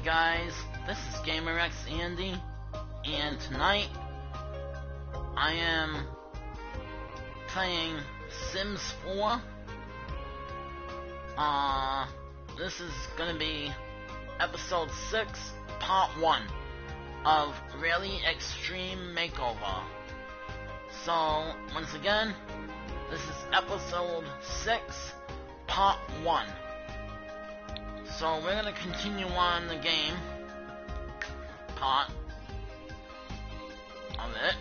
guys, this is GamerX Andy, and tonight I am playing Sims 4. This is gonna be episode 6, part 1 of Really Extreme Makeover. So, once again, this is episode 6, part 1. So we're gonna continue on the game part of it.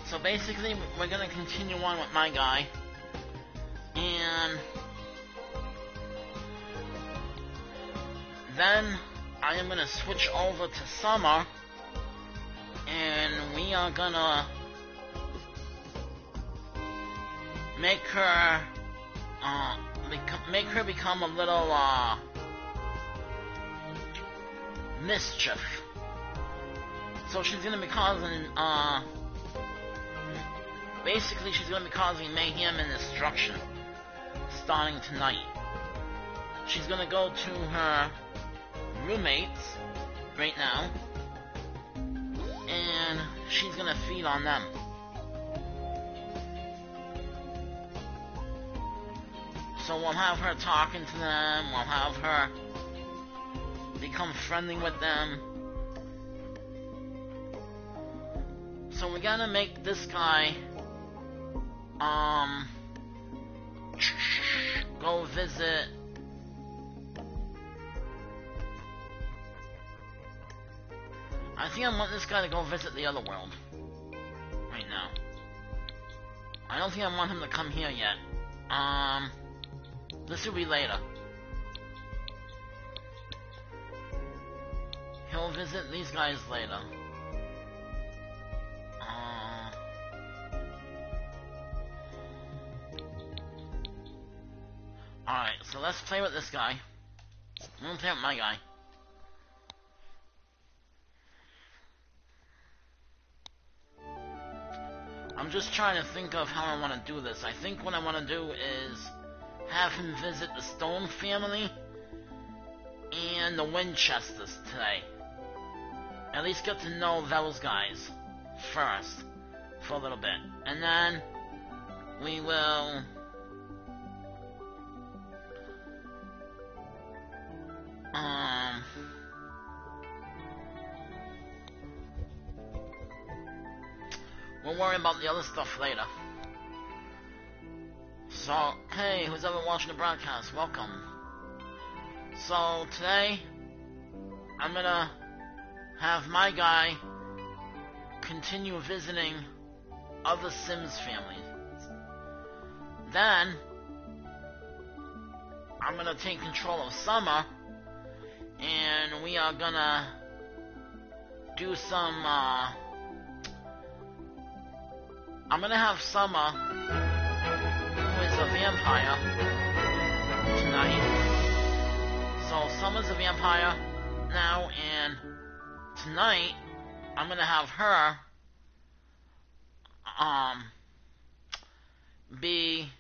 So basically, we're gonna continue on with my guy, and then I am gonna switch over to Summer, and we are gonna make her become a little mischief. So she's gonna be causing basically she's gonna be causing mayhem and destruction starting tonight. She's gonna go to her roommates right now, and she's gonna feed on them. So we'll have her talking to them, we'll have her become friendly with them. So we're gonna make this guy, go visit I think I want this guy to go visit the other world right now. I don't think I want him to come here yet. This will be later. He'll visit these guys later. Alright, so let's play with this guy. I'm gonna play with my guy. I'm just trying to think of how I want to do this. I think what I want to do is have him visit the Stone family and the Winchesters today. At least get to know those guys first for a little bit. And then we will we'll worry about the other stuff later. So, hey, who's ever watching the broadcast, welcome. So, today, I'm gonna have my guy continue visiting other Sims families. Then, I'm gonna take control of Summer, and we are gonna do some, I'm gonna have Summer, who is a vampire, tonight. So Summer's a vampire now, and tonight I'm gonna have her be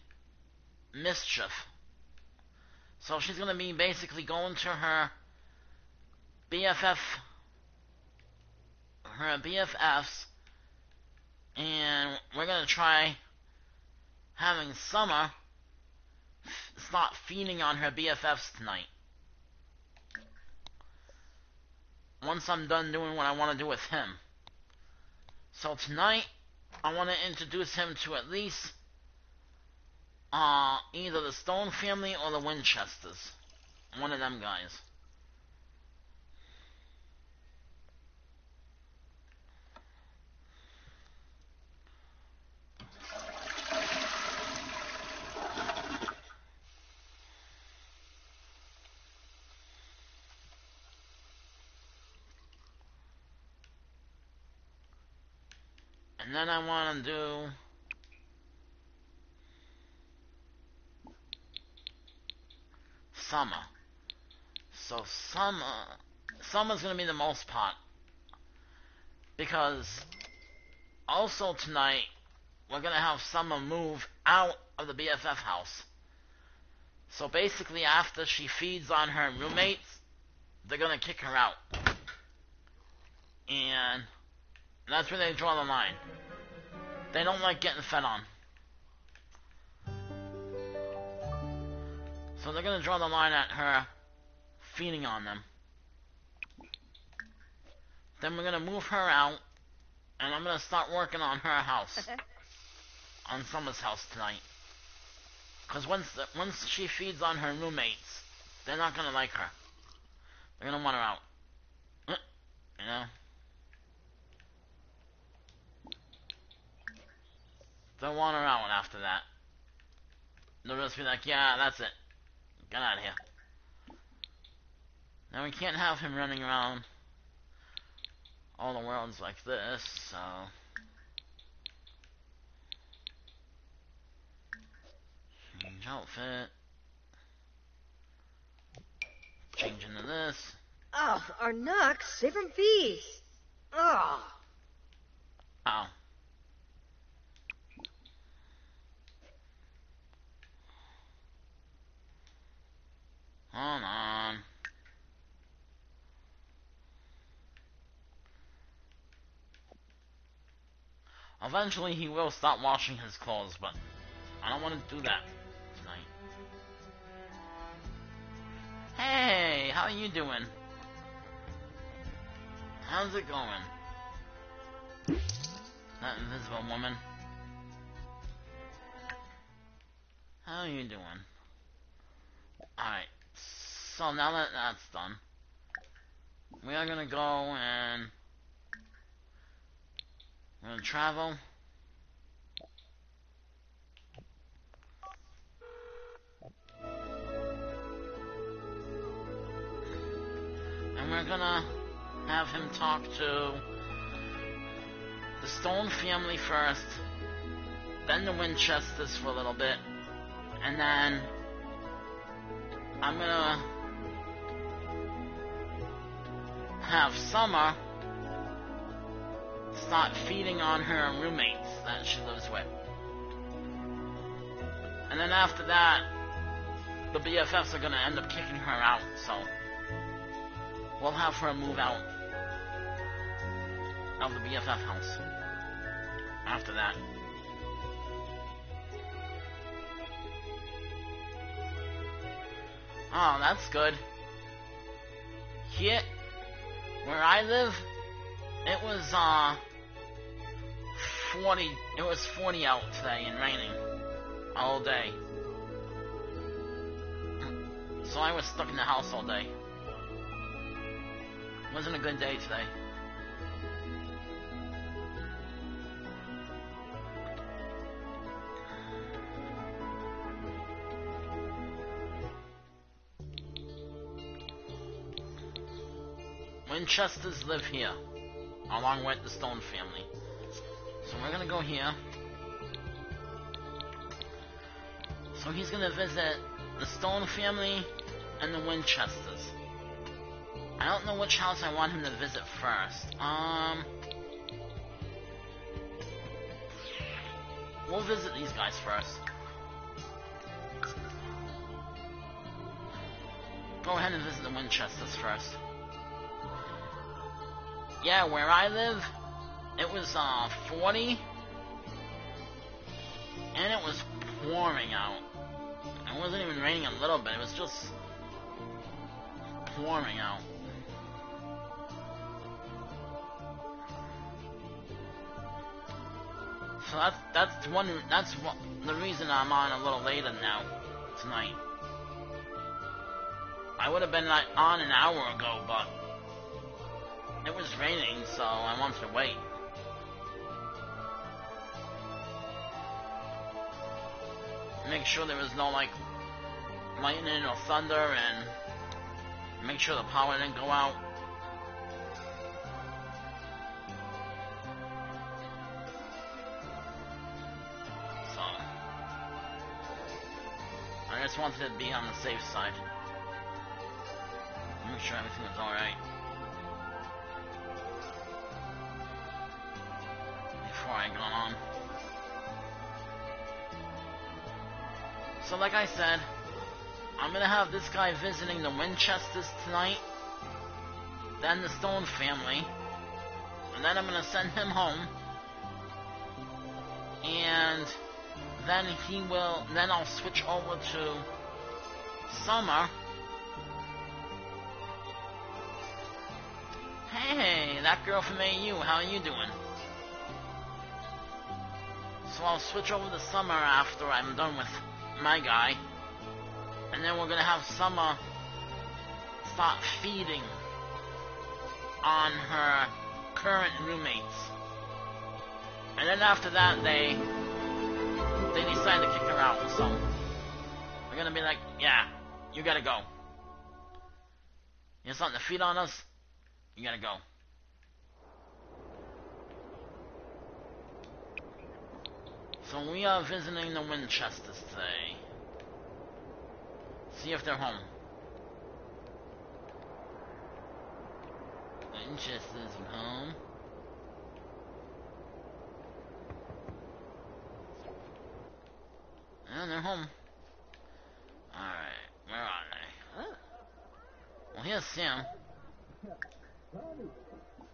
mischief. So she's gonna be basically going to her BFFs, and we're gonna try having Summer start feeding on her BFFs tonight. Once I'm done doing what I want to do with him. So tonight, I want to introduce him to at least either the Stone family or the Winchesters. One of them guys. And then I want to do Summer. So Summer's going to be the most part. Because also tonight, we're going to have Summer move out of the BFF house. So basically, after she feeds on her roommates, they're gonna kick her out. And that's where they draw the line. They don't like getting fed on. So they're gonna draw the line at her feeding on them. Then we're gonna move her out, and I'm gonna start working on her house. On Summer's house tonight. Because once she feeds on her roommates, they're not gonna like her. They're gonna want her out. You know? They'll want her out after that. They'll just be like, yeah, that's it. Get out of here. Now we can't have him running around all the worlds like this, so... Change outfit. Change into this. Oh, Arnux, save from fees. Oh. Oh. Hold on. Eventually he will stop washing his clothes, but I don't want to do that tonight. Hey, how you doing? How's it going? That invisible woman. How you doing? Alright, so now that that's done, we are gonna go and we're gonna travel. And we're gonna have him talk to the Stone family first, then the Winchesters for a little bit, and then I'm gonna have Summer start feeding on her roommates that she lives with. And then after that, the BFFs are gonna end up kicking her out, so we'll have her move out of the BFF house after that. Oh, that's good. Here, where I live, it was 40 out today and raining all day. So I was stuck in the house all day. Wasn't a good day today. Winchesters live here, along with the Stone family. So we're gonna go here. So he's gonna visit the Stone family and the Winchesters. I don't know which house I want him to visit first. We'll visit these guys first. Go ahead and visit the Winchesters first. Yeah, where I live, it was 40, and it was pouring out. It wasn't even raining a little bit, it was just pouring out. So that's the reason I'm on a little later now tonight. I would have been on an hour ago, but it was raining, so I wanted to wait. Make sure there was no lightning or thunder, and make sure the power didn't go out. So I just wanted to be on the safe side. Make sure everything was alright before I got on. So like I said, I'm gonna have this guy visiting the Winchesters tonight, then the Stone family, and then I'm gonna send him home, and then I'll switch over to Summer. Hey, that girl from AU, how are you doing? So I'll switch over to Summer after I'm done with my guy. And then we're gonna have Summer start feeding on her current roommates. And then after that, they decide to kick her out. So we're gonna be like, yeah, you gotta go. You have something to feed on us? You gotta go. So we are visiting the Winchesters today. See if they're home. Winchesters home. And they're home. Alright, where are they? Huh. Well, here's Sam.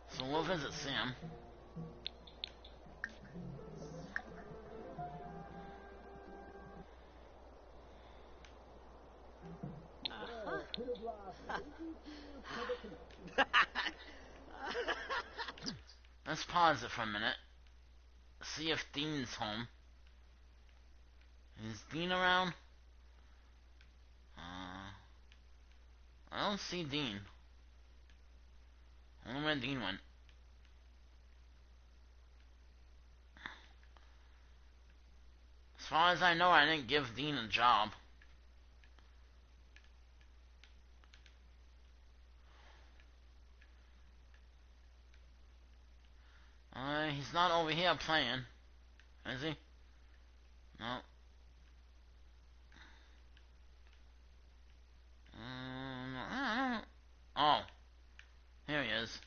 So we'll visit Sam. Let's pause it for a minute. See if Dean's home. Is Dean around? I don't see Dean. I don't know where Dean went. As far as I know, I didn't give Dean a job. He's not over here playing. Is he? No. Oh. Here he is.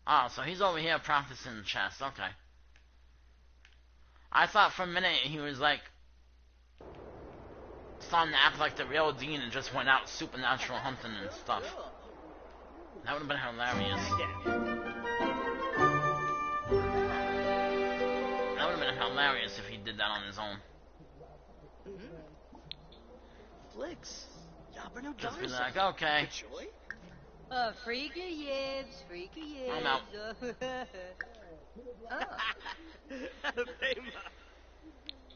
Oh, so he's over here practicing chess. Okay. I thought for a minute he was like starting to act like the real Dean and just went out supernatural hunting and stuff. That would have been hilarious. That would have been hilarious if he did that on his own. Flicks. Just be like, okay. Freaky yibs, freaky yibs. I'm out.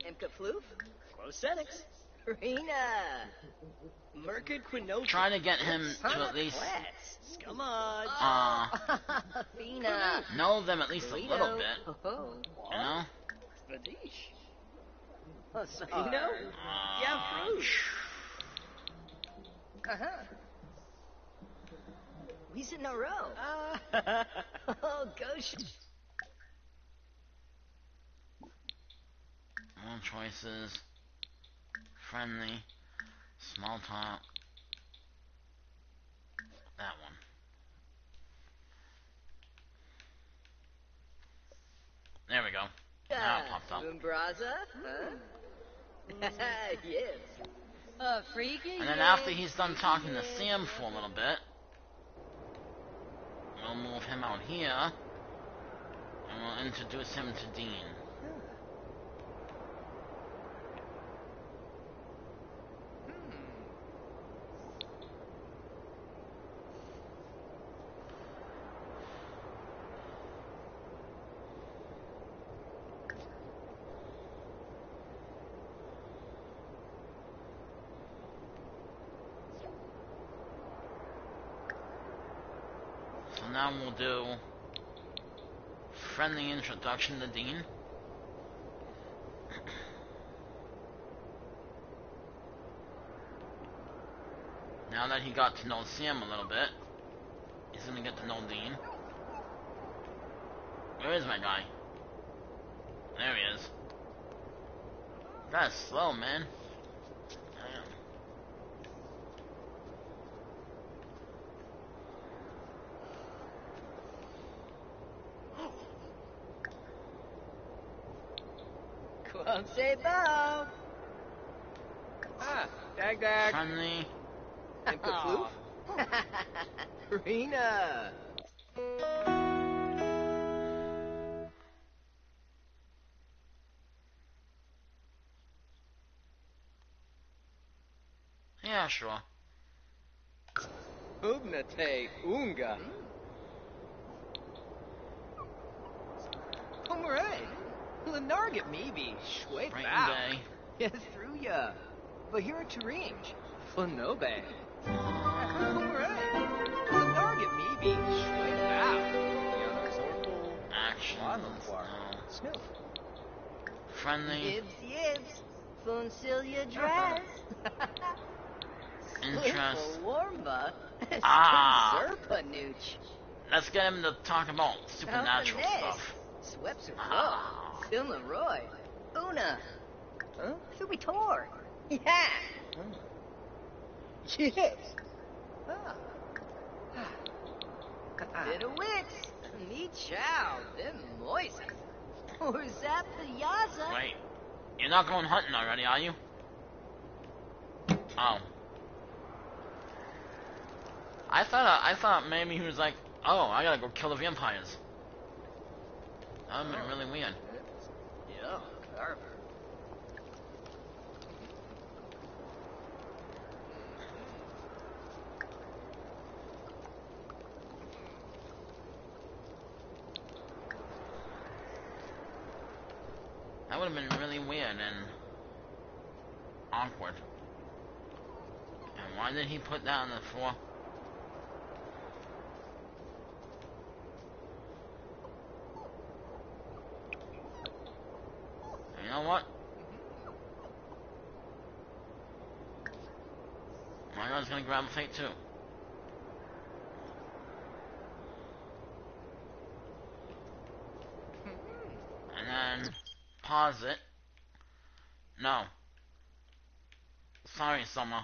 Imka Floof. Closetics. Rena. Merkid Quinoa. Trying to get him to at least Fina. know them at least a little bit. You know? Sabino? Yeah, fruit. We sit in a row. Oh, gosh. More choices. Friendly. Small talk. That one. There we go. Now it popped up. Umbraza? Huh? Yes. Freaky And then after he's done talking to Sam for a little bit, we'll move him out here, and we'll introduce him to Dean. So now we'll do friendly introduction to Dean. Now that he got to know Sam a little bit, he's gonna get to know Dean. Where is my guy? There he is. That's slow, man. Damn. Quam say bow. Dag dag. Friendly. Imka Rena. Yeah, sure. Ugnate unga. Pomeray. Lenarget maybe. Shway Right bow. day. Yes, through ya. Bahira Tarinj. Flanobe. Pomeray. Lenarget maybe. Shway bow. Actions. No. Snoop. Friendly. Yibs, yibs. Funcilia dress. Interest. Warmba. Ah. Zerpanooch. Let's get him to talk about supernatural stuff. Swepser Ah. Row. Silna Roy. Una. Huh? Subitor. Yeah. Yes. Ah. Bit of wits. Neat chow. Them moist. Or zap the yaza. Wait. You're not going hunting already, are you? Oh. I thought maybe he was like, oh, I gotta go kill the vampires. That would've been really weird. Yeah, Carver. That would've been really weird and awkward. And why did he put that on the floor? You know what? My guy's gonna grab a fate too. And then pause it. No. Sorry, Summer.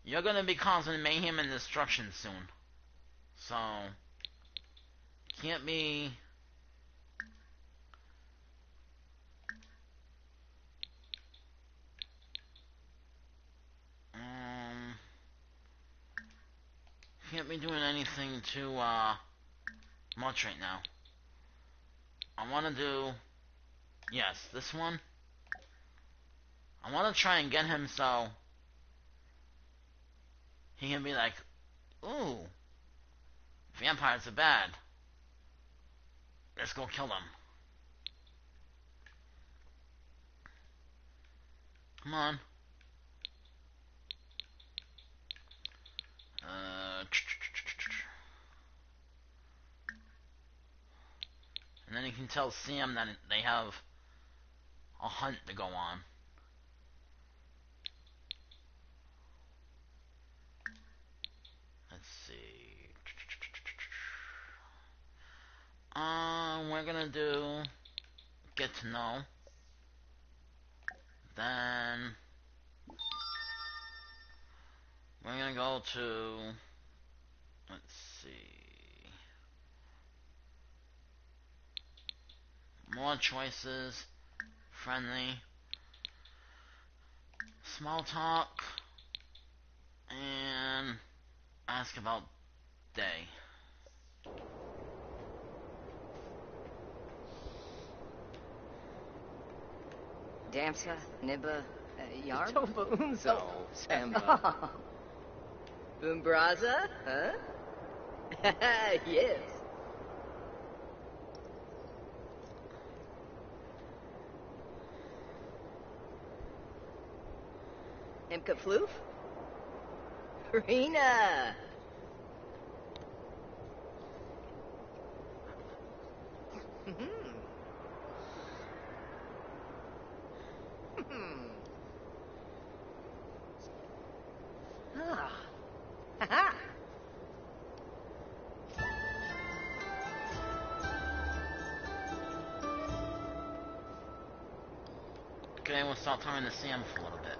You're gonna be causing mayhem and destruction soon. So can't be can't be doing anything too much right now. I wanna do yes, this one. I wanna try and get him so he can be like, ooh, vampires are bad. Let's go kill them. Come on. And then you can tell Sam that they have a hunt to go on. Let's see. We're gonna do get to know. Then we're gonna go to, let's see, more choices, friendly, small talk, and ask about day. Damsa, Nibba, Yarb? Toba Unzo, Samba. Bumbraza, huh? Yes. Imka Floof? Rena! Ah. Ha-ha! Okay, we'll start talking to Sam for a little bit.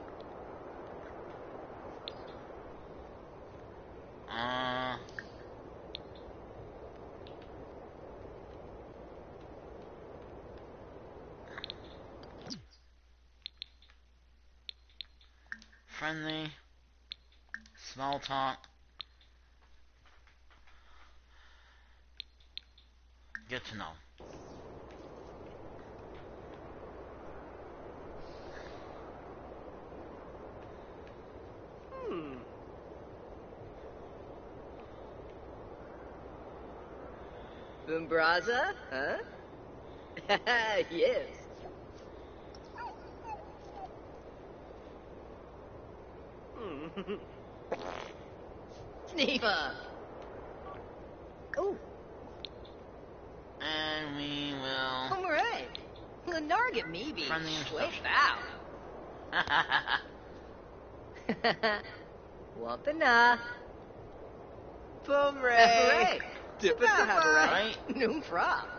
Friendly. Small talk. Get to know. Bumbraza, huh? Yes. Sneepa. Oh. And we will... All right. Lenarget maybe. Friendly Wait introduction. out. Wampana. Bumray! Dippa Right? No problem.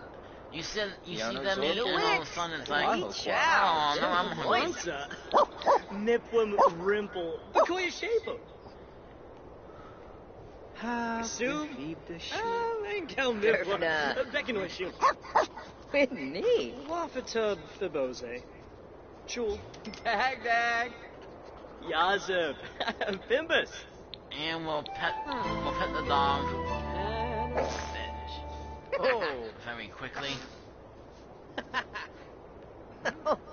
You see Yano them eat, and Zorro. all of a sudden it's like, Wow. Chow. oh, no, I'm hungry. Onza. Nipwim Rimple. Bakoya Shapo. Soup. Enkel Nipwim. Gerfna. Beckinoy Shield. Whitney. Wafata Fibose. Chul. Dag dag! Yazib. Bimbus. And we'll pet the dog And it's finished. Oh. very quickly.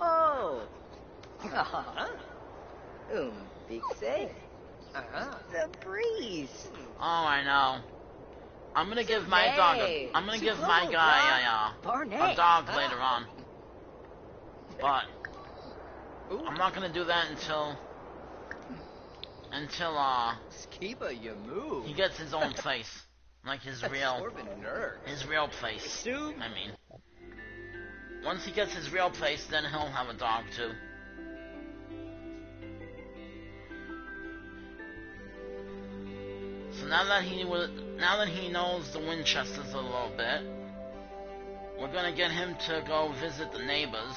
Oh. Uh-huh. Big say. Uh-huh. The breeze. Oh, I know. I'm gonna give my dog Hey, I'm gonna give Super my Bowl, guy Barnett. a dog later on. But Ooh, I'm not gonna do that until Skiba, you move. he gets his own place. Like his real Corbin nerd. place. Soup. I mean. Once he gets his real place, then he'll have a dog too. So now that he knows the Winchesters a little bit, we're gonna get him to go visit the neighbors.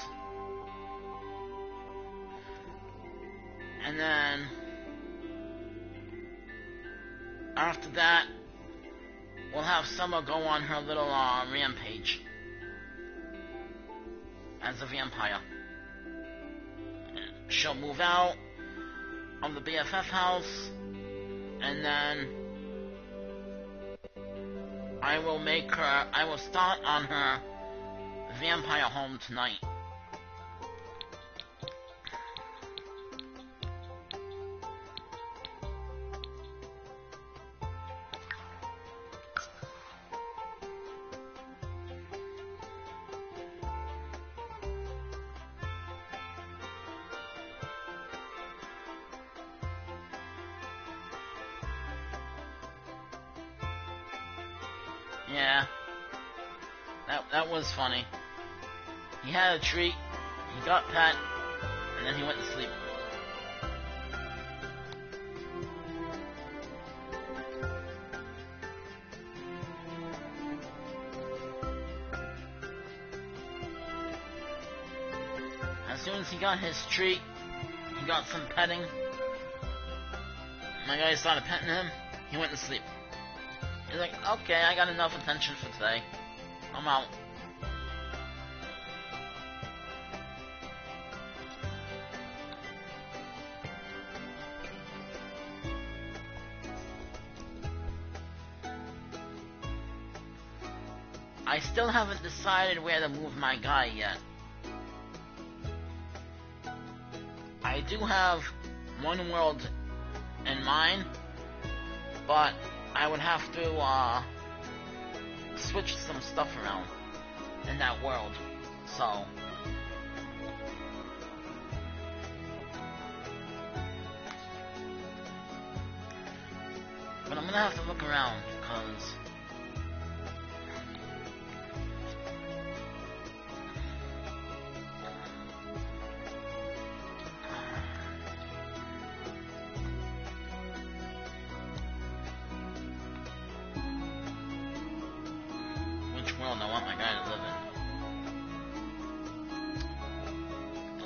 And then after that, we'll have Summer go on her little rampage as a vampire. She'll move out of the BFF house, and then I will start on her vampire home tonight. Yeah. That was funny. He had a treat, he got pet, and then he went to sleep. As soon as he got his treat, he got some petting. My guy started petting him, he went to sleep. He's like, okay, I got enough attention for today. I'm out. I still haven't decided where to move my guy yet. I do have one world in mind, but I would have to switch some stuff around in that world. So but I'm gonna have to look around because world I want my guy to live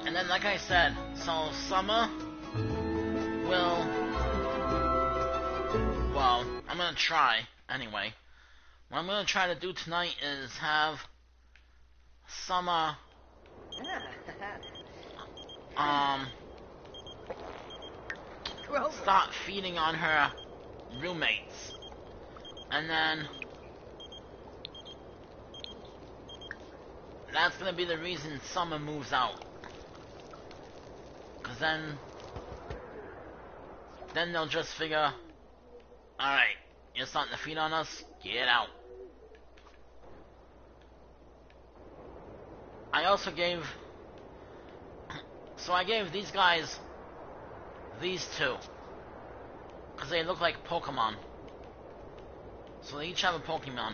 in. And then, like I said, so Summer will... Well, I'm gonna try, anyway. What I'm gonna try to do tonight is have Summer... Grover. start feeding on her roommates. And then that's gonna be the reason Summer moves out. Cause then they'll just figure, alright, you're starting to feed on us, get out. I also gave, so I gave these guys these two. Cause they look like Pokemon. So they each have a Pokemon.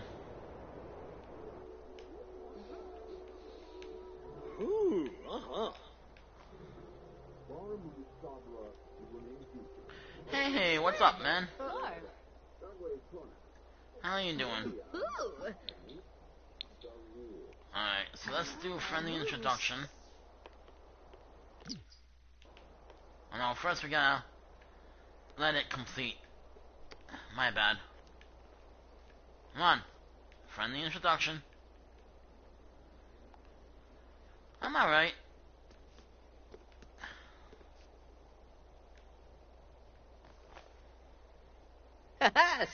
Ooh, uh-huh. Hey, what's up, man? Sure. How you doing? Ooh. Alright, so let's do a friendly introduction. Oh no, first we gotta let it complete. My bad. Come on. Friendly introduction. I'm alright.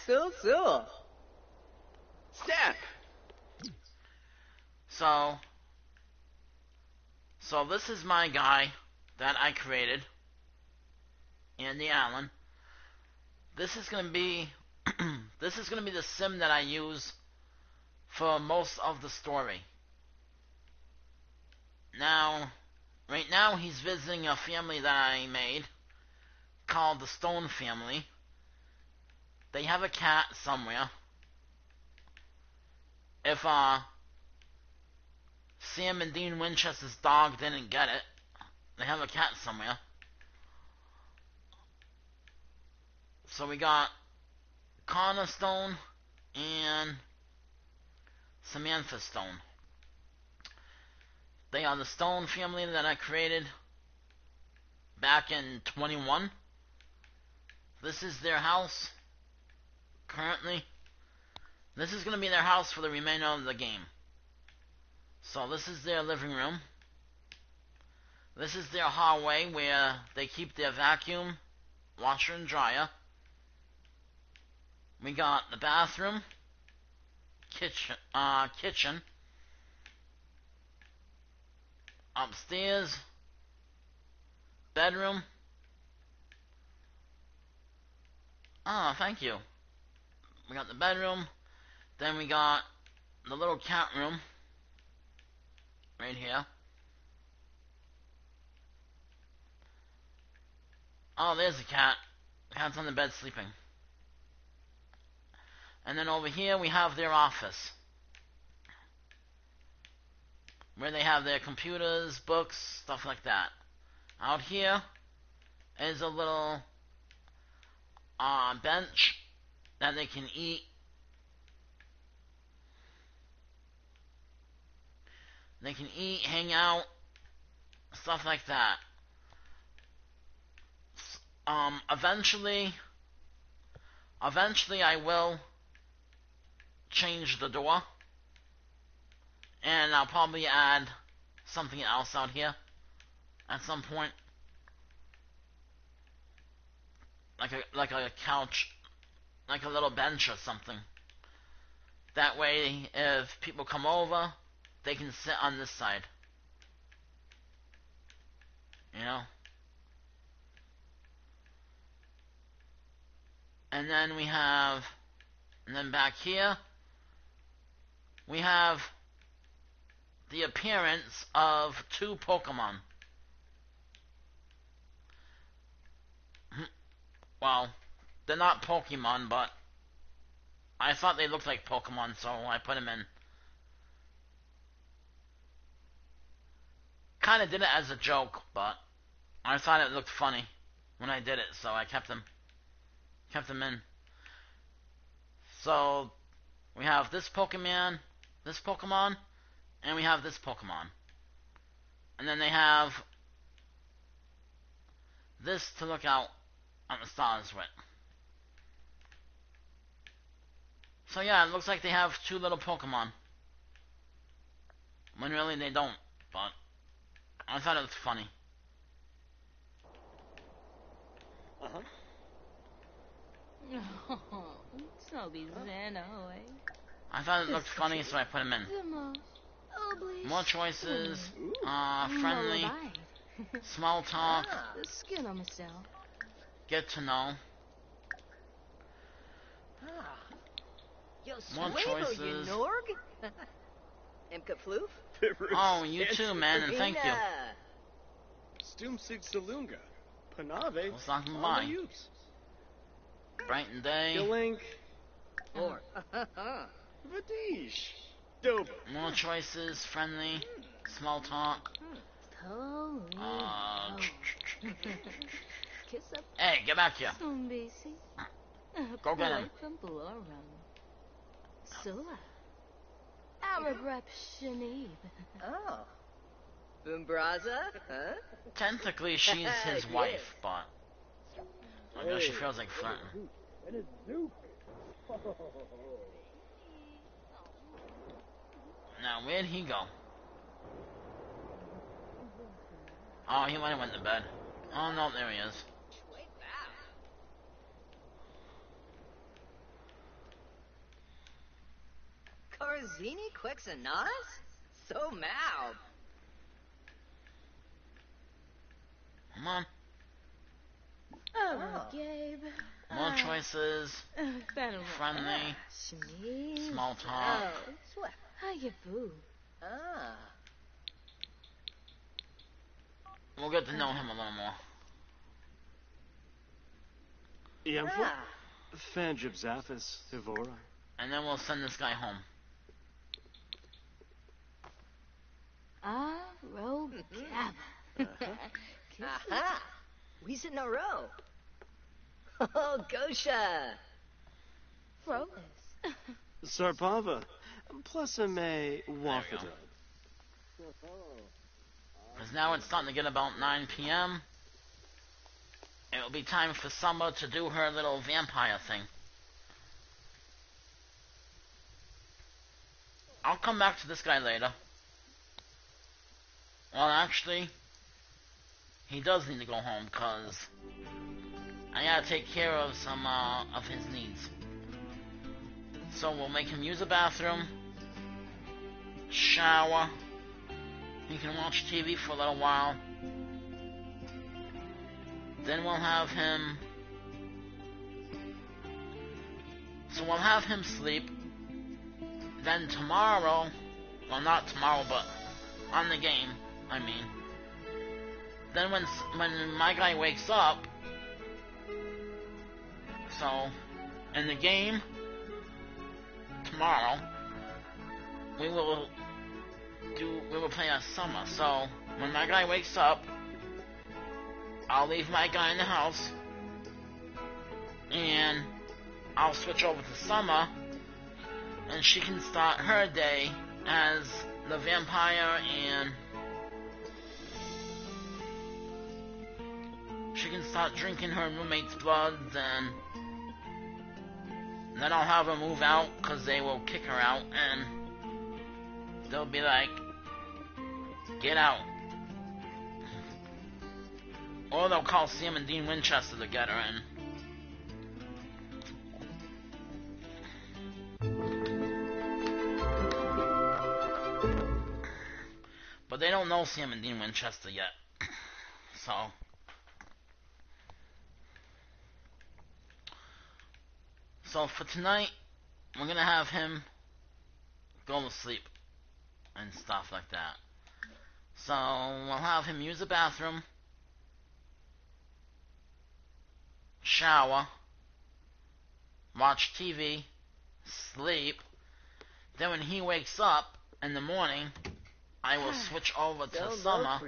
So. Step! So this is my guy that I created. Andy Allen. This is gonna be this is gonna be the sim that I use for most of the story. Now, right now he's visiting a family that I made called the Stone family. They have a cat somewhere. If Sam and Dean Winchester's dog didn't get it, they have a cat somewhere. So we got Connor Stone and Samantha Stone. They are the Stone family that I created back in 21. This is their house currently. This is going to be their house for the remainder of the game. So this is their living room. This is their hallway where they keep their vacuum, washer and dryer. We got the bathroom, kitchen, upstairs, bedroom. Ah, thank you. We got the bedroom. Then we got the little cat room right here. Oh, there's the cat. The cat's on the bed sleeping. And then over here we have their office, where they have their computers, books, stuff like that. Out here is a little bench that they can eat. They can eat, hang out, stuff like that. Eventually I will change the door, and I'll probably add something else out here at some point, like a couch, like a little bench or something. That way, if people come over, they can sit on this side. You know? And then back here, we have the appearance of two Pokemon. Well, they're not Pokemon, but I thought they looked like Pokemon, so I put them in. Kinda did it as a joke, but I thought it looked funny when I did it, so I kept them in. So we have this Pokemon, and we have this Pokemon. And then they have this to look out on the stars with. So yeah, it looks like they have two little Pokemon. When really they don't, but I thought it was funny. Uh-huh. I thought it looked funny, so I put him in. More choices. Friendly. Small talk. Get to know. Yo, More Swivel, choices. you Norg? Imka Floof? Oh, you too, man, and thank you. Stumsig Salunga. Panave. What's not gonna buy? Use. Brighten day. Gilink. Or. Vadish. Dope. More choices. Friendly. Small talk. Hey, get back here. Go get him. Oh. Bumbraza? Huh? Technically, she's his wife, but I guess she feels like flirting. Now, where'd he go? Oh, he might have went to bed. Oh, no, there he is. Corzini Quixanas? So mal. Come on. Oh. More choices. Friendly. Small talk. Ah. We'll get to know him a little more. Yemfo. Fanjib Zaphis. Ivora. And then we'll send this guy home. Aha! We's in a row. Oh, Gosha! Sarpava. Plus a May Wafada. Because now it's starting to get about 9 p.m. It'll be time for Summer to do her little vampire thing. I'll come back to this guy later. Well, actually, he does need to go home, because I gotta take care of some of his needs. So we'll make him use a bathroom, shower, he can watch TV for a little while. Then we'll have him... So we'll have him sleep. Then tomorrow... Well, not tomorrow, but on the game, I mean. Then when my guy wakes up... So, in the game... Tomorrow... We will play as Summer. So, when my guy wakes up... I'll leave my guy in the house, and I'll switch over to Summer, and she can start her day as the vampire, and she can start drinking her roommate's blood, and then I'll have her move out, because they will kick her out, and they'll be like, get out. Or they'll call Sam and Dean Winchester to get her in. But they don't know Sam and Dean Winchester yet. So for tonight, we're gonna have him go to sleep and stuff like that. So we'll have him use the bathroom, shower, watch TV, sleep. Then when he wakes up in the morning, I will switch over to Summer,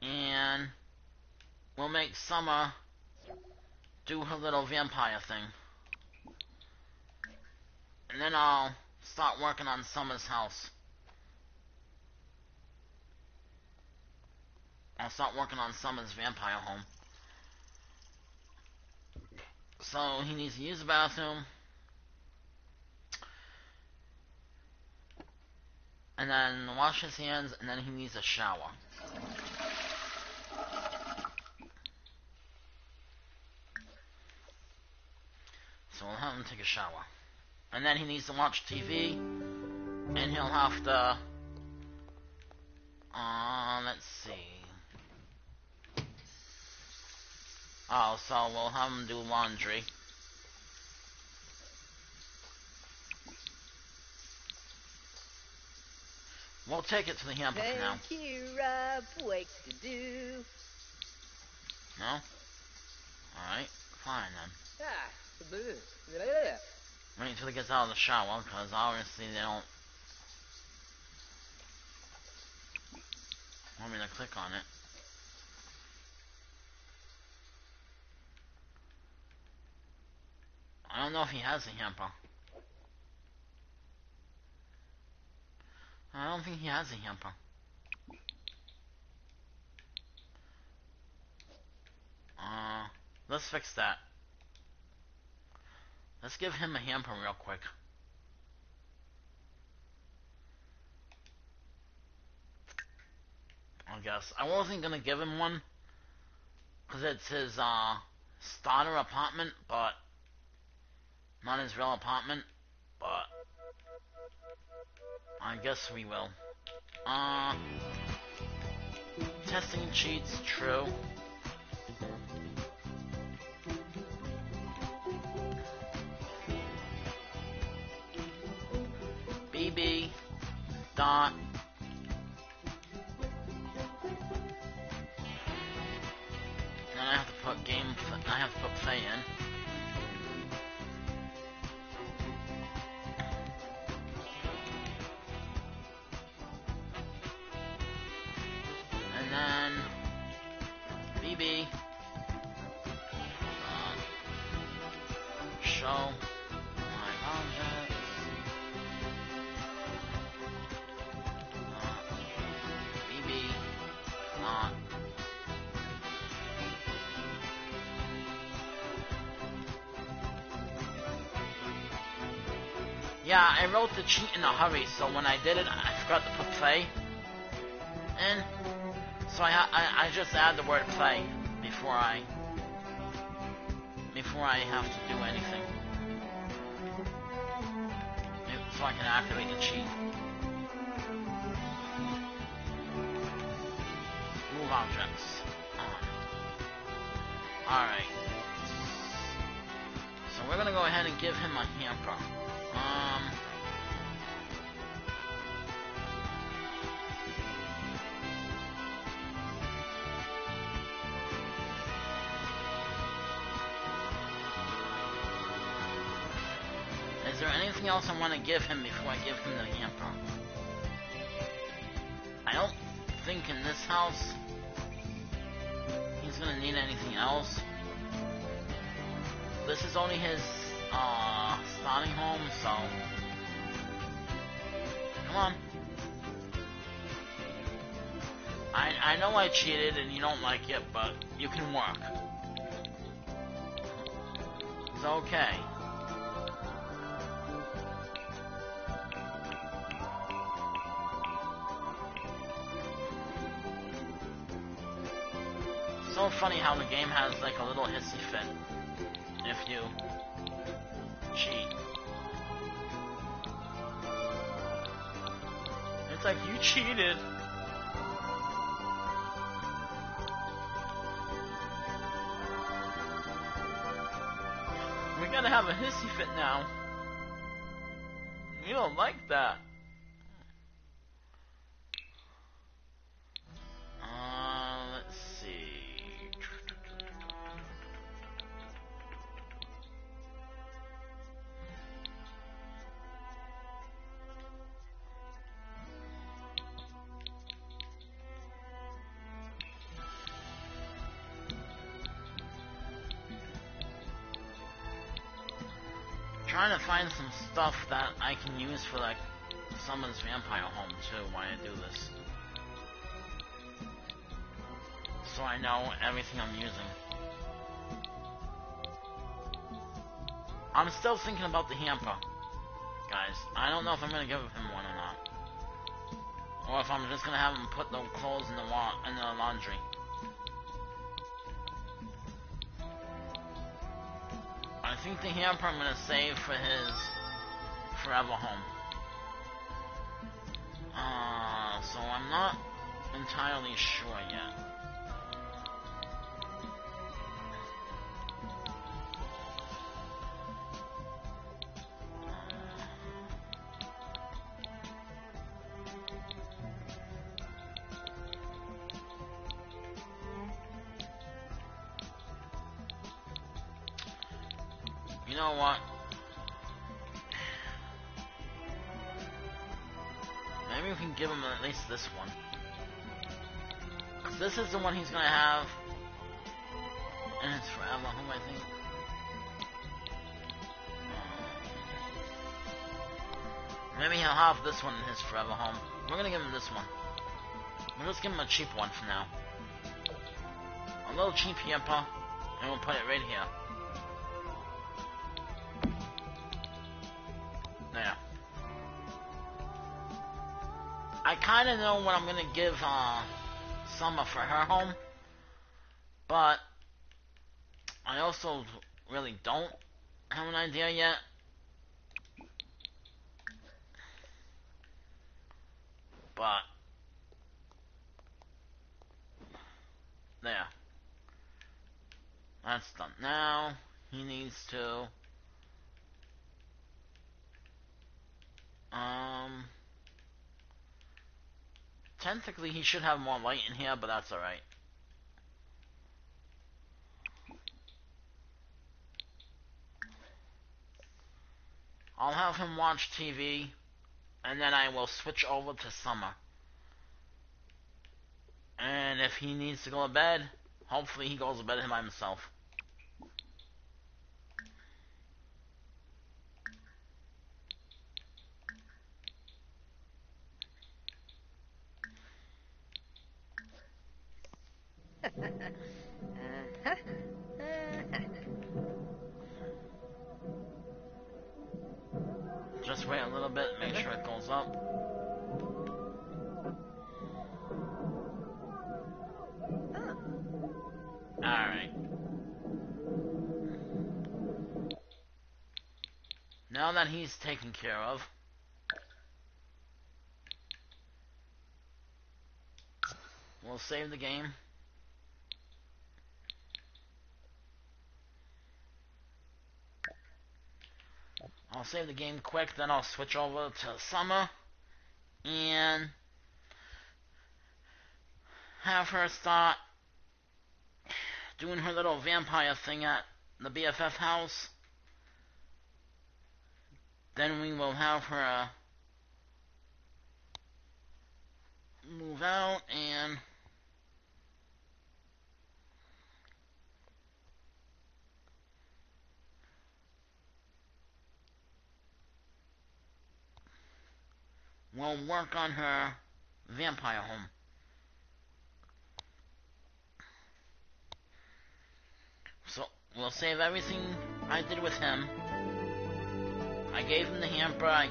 and we'll make Summer do her little vampire thing. And then I'll start working on Summer's house. I'll start working on Summer's vampire home. So he needs to use the bathroom, and then wash his hands, and then he needs a shower. so we'll have him take a shower. And then he needs to watch TV, and he'll have to, let's see. Oh, so we'll have him do laundry. We'll take it to the hamper for now. Thank you, Rob. Work to do. No? Alright, fine then. Wait until he gets out of the shower, because obviously they don't want me to click on it. I don't know if he has a hamper. I don't think he has a hamper. Let's fix that. Let's give him a hamper real quick. I guess. I wasn't gonna give him one, because it's his, starter apartment, but not his real apartment, but I guess we will. Testing cheats, true. BB dot then I have to put I have to put play in. And then BB show my objects. BB yeah, I wrote the cheat in a hurry, so when I did it, I forgot to put play in. So I just add the word play before I have to do anything, so I can activate the cheat. Move objects on. Alright. So we're gonna go ahead and give him a hamper. Is there anything else I want to give him before I give him the hamper? I don't think in this house he's gonna need anything else. This is only his starting home, so come on. I know I cheated and you don't like it, but you can work. It's okay. So funny how the game has like a little hissy fit if you cheat. It's like, you cheated. We gotta have a hissy fit now. You don't like that. Let's see. Trying to find some stuff that I can use for like someone's vampire home too while I do this, so I know everything I'm using. I'm still thinking about the hamper, guys. I don't know if I'm gonna give him one or not, or if I'm just gonna have him put the clothes in the laundry. I think the hamper I'm gonna save for his forever home. So I'm not entirely sure yet. You know what? Maybe we can give him at least this one. 'Cause this is the one he's gonna have in his forever home, I think. Maybe he'll have this one in his forever home. We're gonna give him this one. We'll just give him a cheap one for now. A little cheap hamper, and we'll put it right here. There. I kinda know what I'm gonna give Summer for her home, but I also really don't have an idea yet. But there. That's done. Now he needs to technically he should have more light in here, but that's alright. I'll have him watch TV, and then I will switch over to Summer. And if he needs to go to bed, hopefully he goes to bed by himself. Just wait a little bit, make sure it goes up. Alright. Now that he's taken care of, we'll save the game. I'll save the game quick, then I'll switch over to Summer and have her start doing her little vampire thing at the BFF house. Then we will have her move out and we'll work on her vampire home. So we'll save everything I did with him. I gave him the hamper, I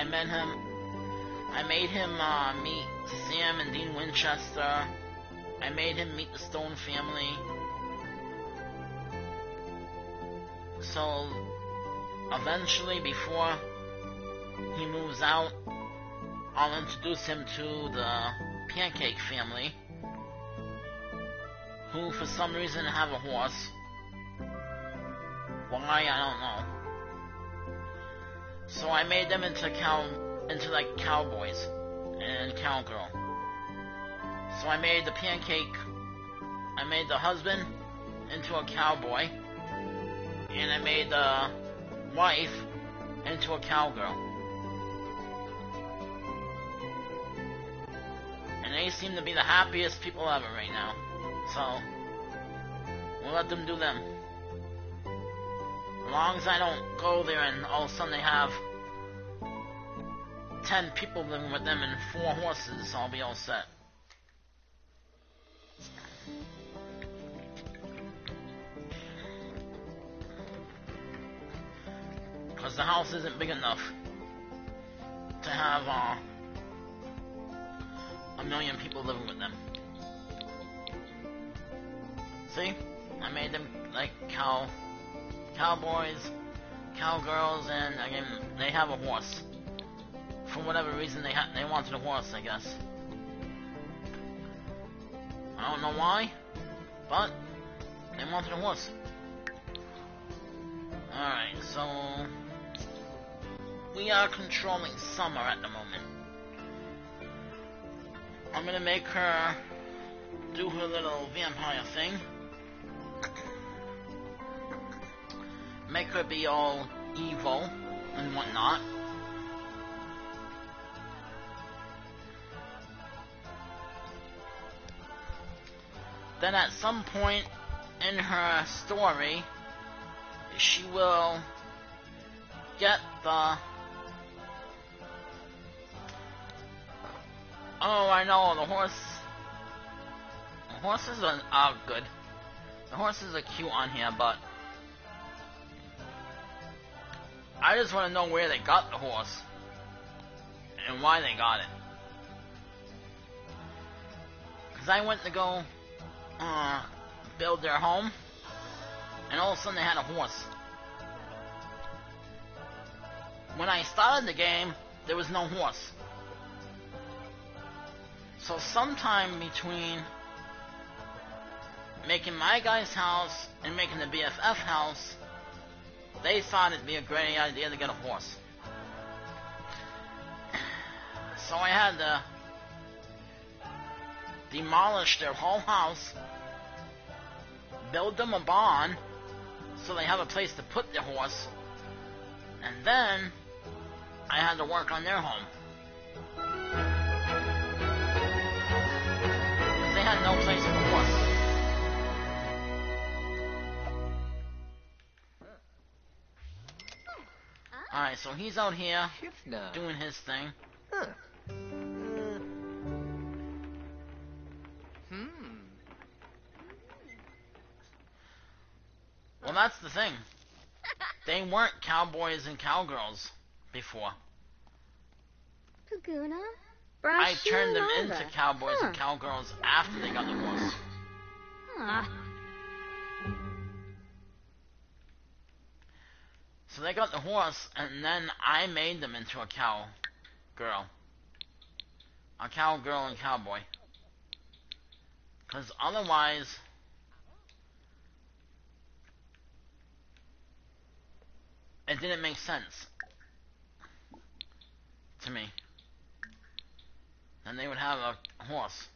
made him meet Sam and Dean Winchester. I made him meet the Stone family. So eventually, before he moves out, I'll introduce him to the Pancake family, who for some reason have a horse. Why, I don't know. So I made them into like cowboys and cowgirl. So I made the husband into a cowboy, and I made the wife into a cowgirl. And they seem to be the happiest people ever right now. So we'll let them do them. As long as I don't go there and all of a sudden they have 10 people living with them and 4 horses, I'll be all set. Because the house isn't big enough to have 1,000,000 people living with them. See? I made them like cowboys, cowgirls, and again, they have a horse. For whatever reason, they wanted a horse, I guess. I don't know why, but they wanted a horse. Alright, so we are controlling Summer at the moment. I'm gonna make her do her little vampire thing. Make her be all evil and whatnot. Then at some point in her story, she will get the... Oh, I know, the horse... The horses are good. The horses are cute on here, but... I just want to know where they got the horse. And why they got it. Because I went to go... build their home, and all of a sudden they had a horse. When I started the game, there was no horse. So sometime between making my guy's house and making the BFF house, they thought it'd be a great idea to get a horse. So I had to demolish their whole house, build them a barn so they have a place to put their horse, and then I had to work on their home. Because they had no place for the horse. Alright, so he's out here doing his thing. Well, that's the thing. They weren't cowboys and cowgirls before. Paguna? I turned them into cowboys and cowgirls after they got the horse. So they got the horse, and then I made them into a cowgirl. A cowgirl and cowboy. Because otherwise... it didn't make sense to me. Then they would have a horse.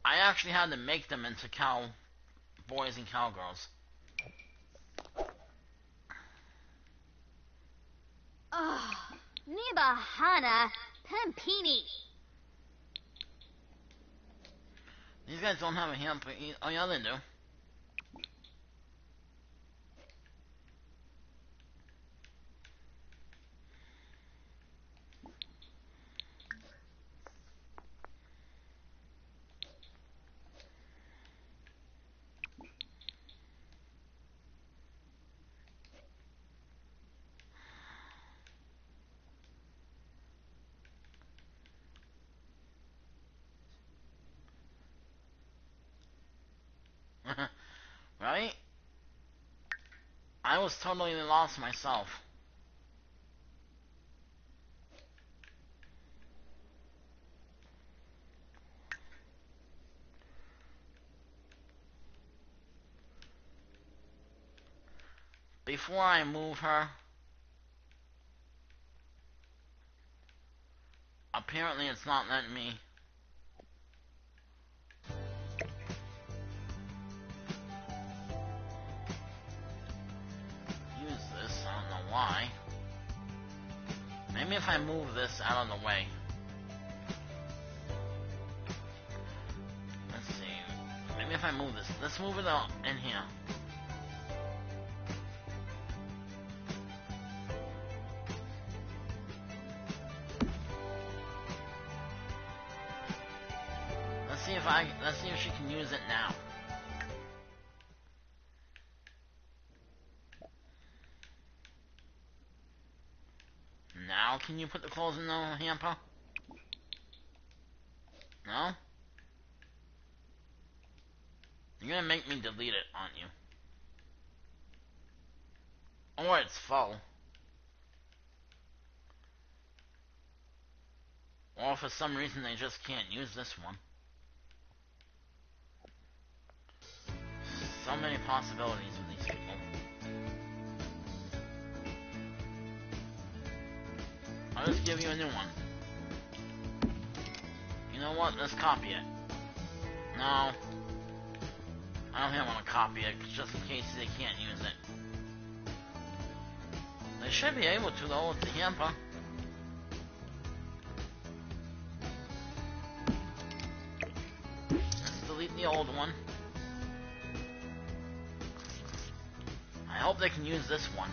I actually had to make them into cowboys and cowgirls. Oh, Nibahana Pampini. These guys don't have a hand, but oh yeah, they do. Right? I was totally lost myself. Before I move her, apparently it's not letting me. Use this, I don't know why. Maybe if I move this out of the way. Let's see. Maybe if I move this. Let's move it out in here. Let's see if she can use it now. Now can you put the clothes in the hamper? No? You're gonna make me delete it, aren't you? Or it's full. Or for some reason they just can't use this one. So many possibilities with these people. I'll just give you a new one. You know what? Let's copy it. No. I don't think I want to copy it, just in case they can't use it. They should be able to, though, with the hamper. Let's delete the old one. I hope they can use this one.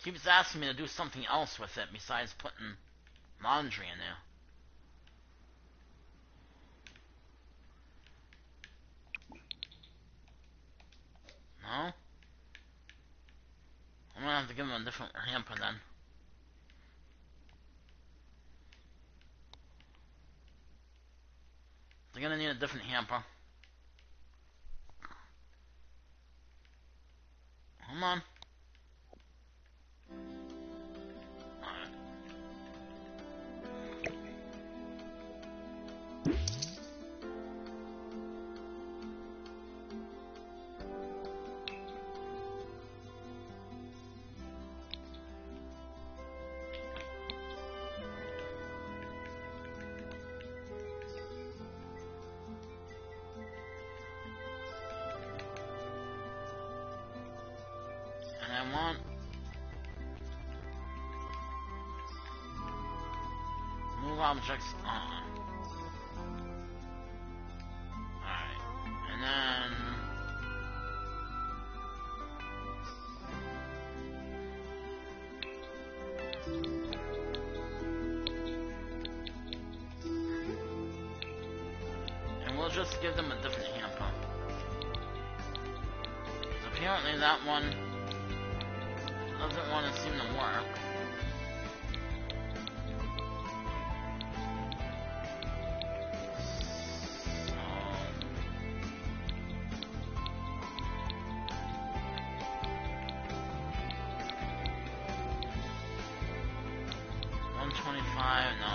Keeps asking me to do something else with it besides putting laundry in there. No? I'm gonna have to give him a different hamper then. They're gonna need a different hamper. Come on. Alright. And I want move objects on. Alright. And then and we'll just give them a different hamper. 'Cause apparently that one doesn't want to seem to work. So 125, no.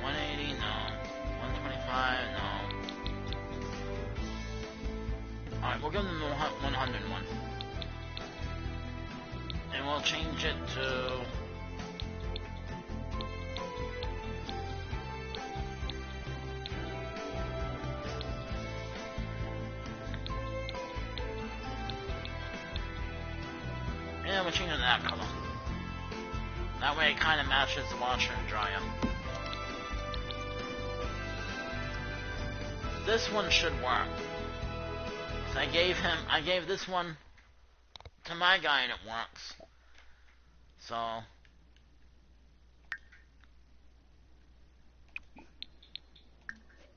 $180, no. 125, no. Alright, we'll give them the 101. And we'll change it to yeah, we'll change it to that color. That way it kind of matches the washer and dryer. This one should work. I gave this one to my guy and it works. So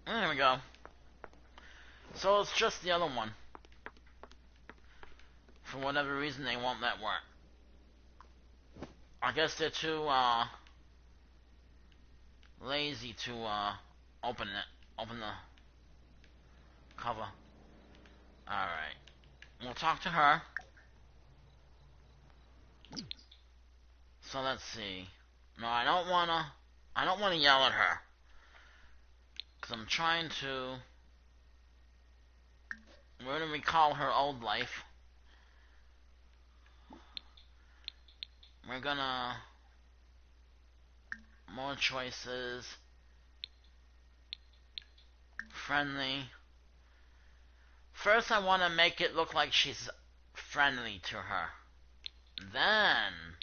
there we go. So it's just the other one. For whatever reason they won't let work. I guess they're too lazy to open the cover. Alright. We'll talk to her. So let's see. No, I don't wanna yell at her. 'Cause I'm trying to we're gonna recall her old life. We're gonna more choices. Friendly. First I want to make it look like she's friendly to her. Then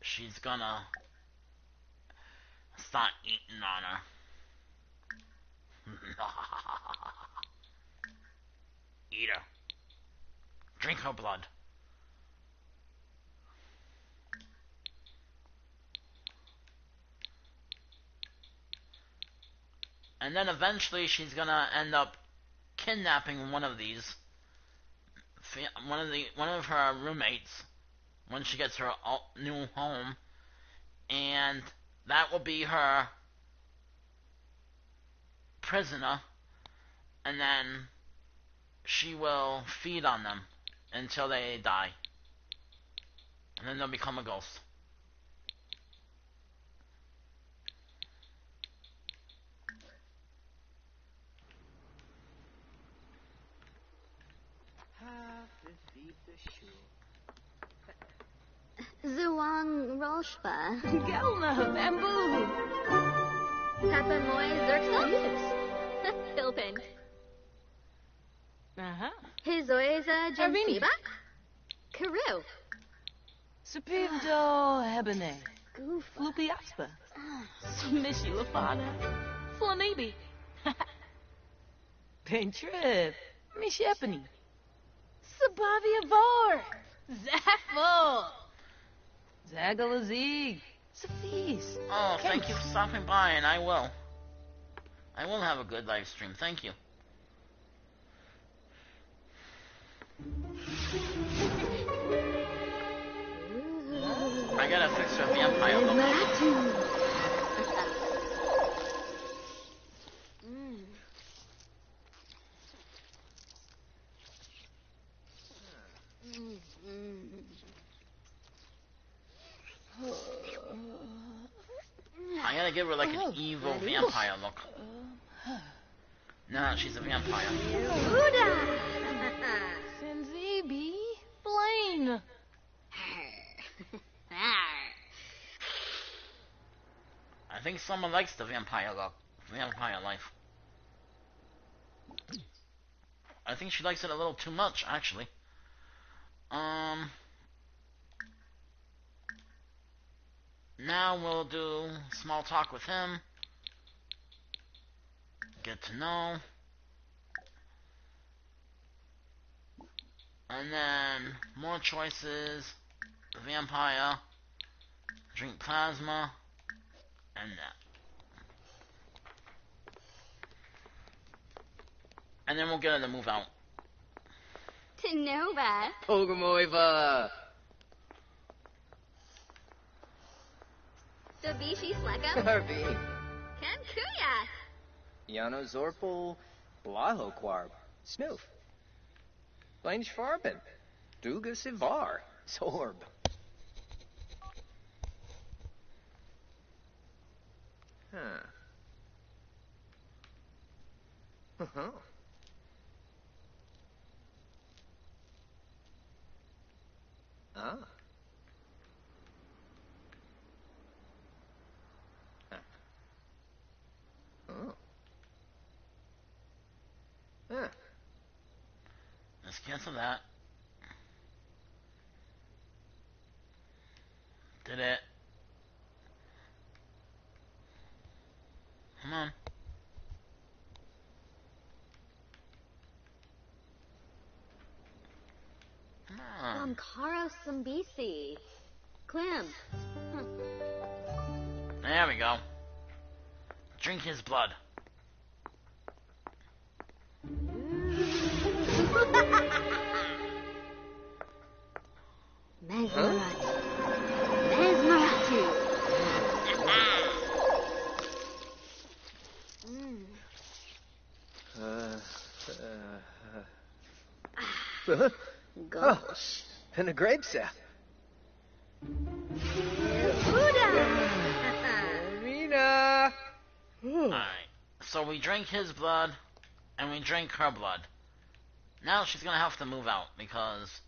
she's gonna start eating on her. Eat her. Drink her blood. And then eventually she's gonna end up kidnapping one of these, one of her roommates, when she gets her new home, and that will be her prisoner, and then she will feed on them until they die, and then they'll become a ghost. Zuang Roshba. Gelma, bamboo. Tapamoy Zerxos. Hilpin. Uh-huh. Hizoeza Arvini. Jensiba. Karu. Supivdo hebene. Goof. Lupiaspa. Smishi lafana. Flanibi. Pain trip. Mishepani. Sabavia vor. Zaffo. Zagalazig. Safis. Oh, thank you for stopping by, and I will. I will have a good live stream. Thank you. I gotta fix her vampire look. I gotta give her like an evil vampire look. Nah, she's a vampire. Sinzibi. Blaine. I think someone likes the vampire look. Vampire life. I think she likes it a little too much, actually. Now we'll do small talk with him. Get to know. And then more choices. Vampire. Drink plasma. And that. And then we'll get her to move out. Tenova. Pogamoiva. Davishi Slekam. Harvey. Kankuya. Yano Zorpal. Blaho Quarb. Snoof. Blaine Schwarben. Duga Sivar. Zorb. Huh. Uh-huh. Ah. Huh. Oh. Huh. Let's cancel that. Did it. Come on. Come on. Karo Sambisi. Clem. There we go. Drink his blood. Mesmeratu. Mesmeratu. Gosh. And a grape sap. Arena. Alright. So we drank his blood, and we drank her blood. Now she's gonna have to move out, because...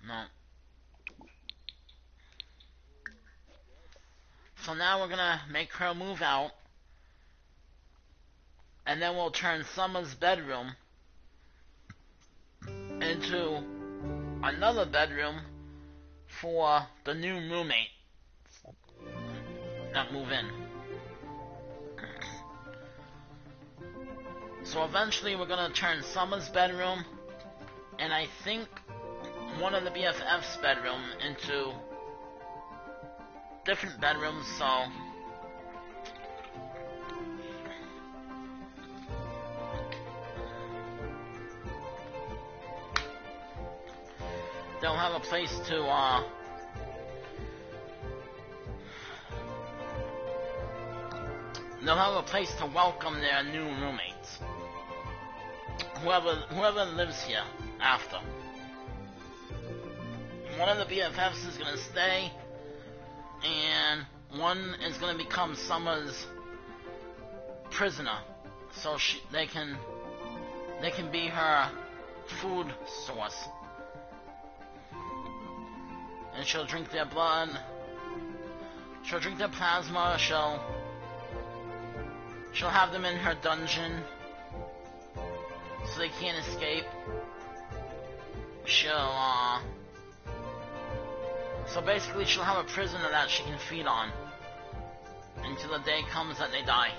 No. So now we're gonna make her move out, and then we'll turn Summer's bedroom into another bedroom for the new roommate. Not move in. So eventually we're gonna turn Summer's bedroom, and I think one of the BFF's bedroom into different bedrooms, so they'll have a place to, they'll have a place to welcome their new roommates. Whoever lives here after. One of the BFFs is gonna stay, and one is gonna become Summer's prisoner, so they can be her food source. And she'll drink their blood. She'll drink their plasma. She'll have them in her dungeon, so they can't escape. So basically she'll have a prisoner that she can feed on until the day comes that they die.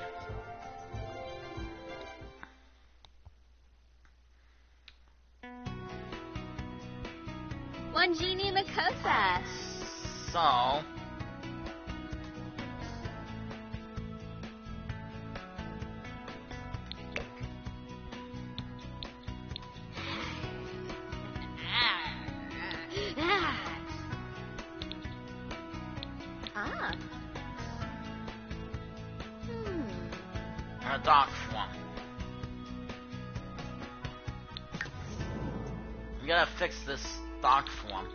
One genie Makosa. So her dark form. We gotta fix this dark form.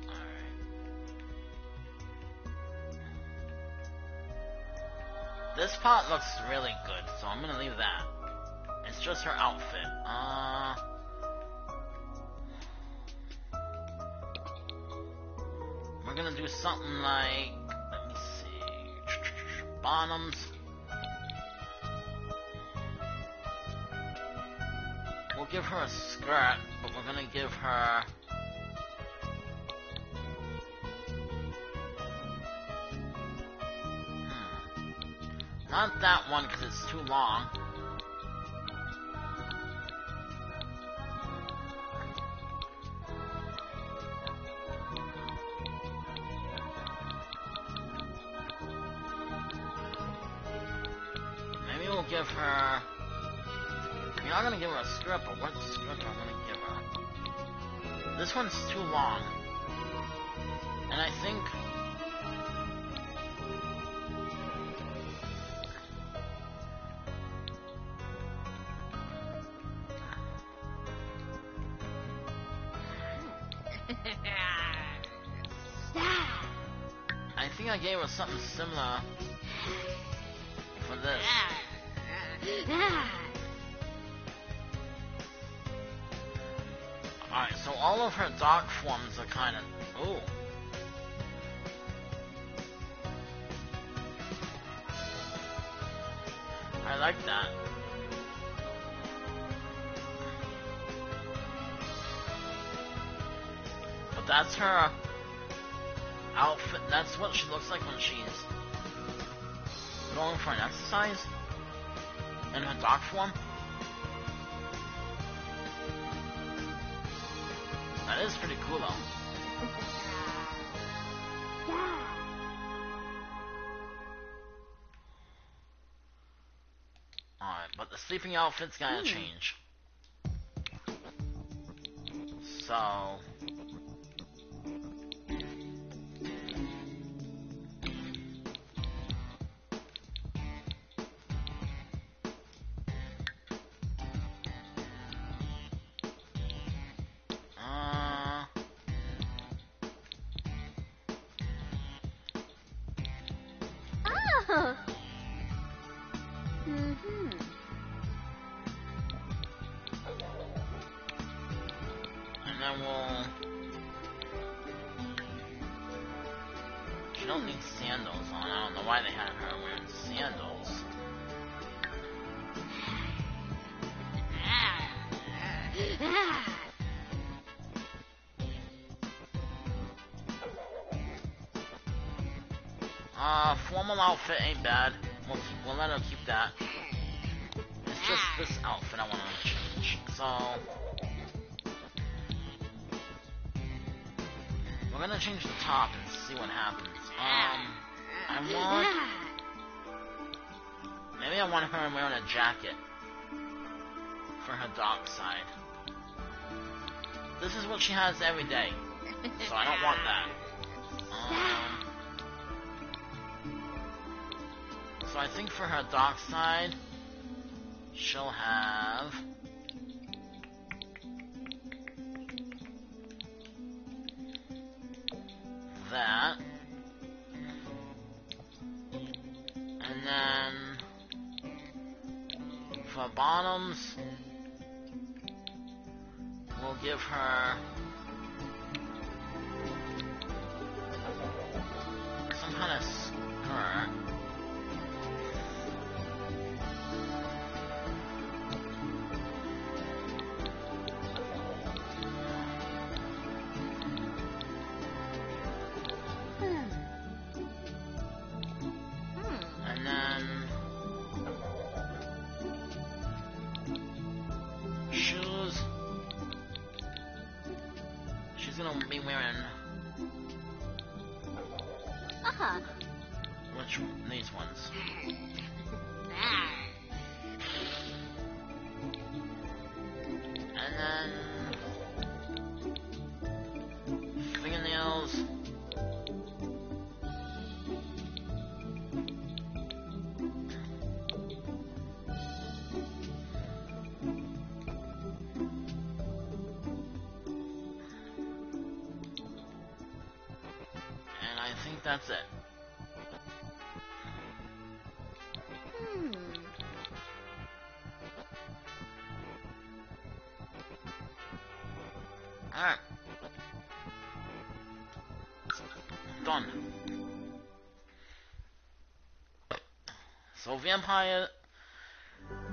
Alright. This part looks really good, so I'm gonna leave that. It's just her outfit. We're gonna do something like, let me see, bottoms. We'll give her a skirt, but we're gonna give her not that one because it's too long. Maybe we'll give her, we're not gonna give her a skirt, but what skirt am I gonna give her? This one's too long. And I think I gave her something similar for this. Alright, so all of her dark forms are kinda... Ooh. I like that. But that's her outfit. That's what she looks like when she's going for an exercise in her dark form. That is pretty cool though. Alright, but the sleeping outfit's gotta change. So and then she don't need sandals on. I don't know why they had her wearing sandals. Formal outfit ain't bad. We'll let her keep that. just this outfit I want to change. So we're gonna change the top and see what happens. Maybe I want her wearing a jacket for her dark side. This is what she has every day, so I don't want that. So I think for her dark side, she'll have that, and then for bottoms, we'll give her some kind of skirt. And then shoes. She's gonna be wearing which these ones. And then fingernails. And I think that's it. Alright. Done. So Vampire,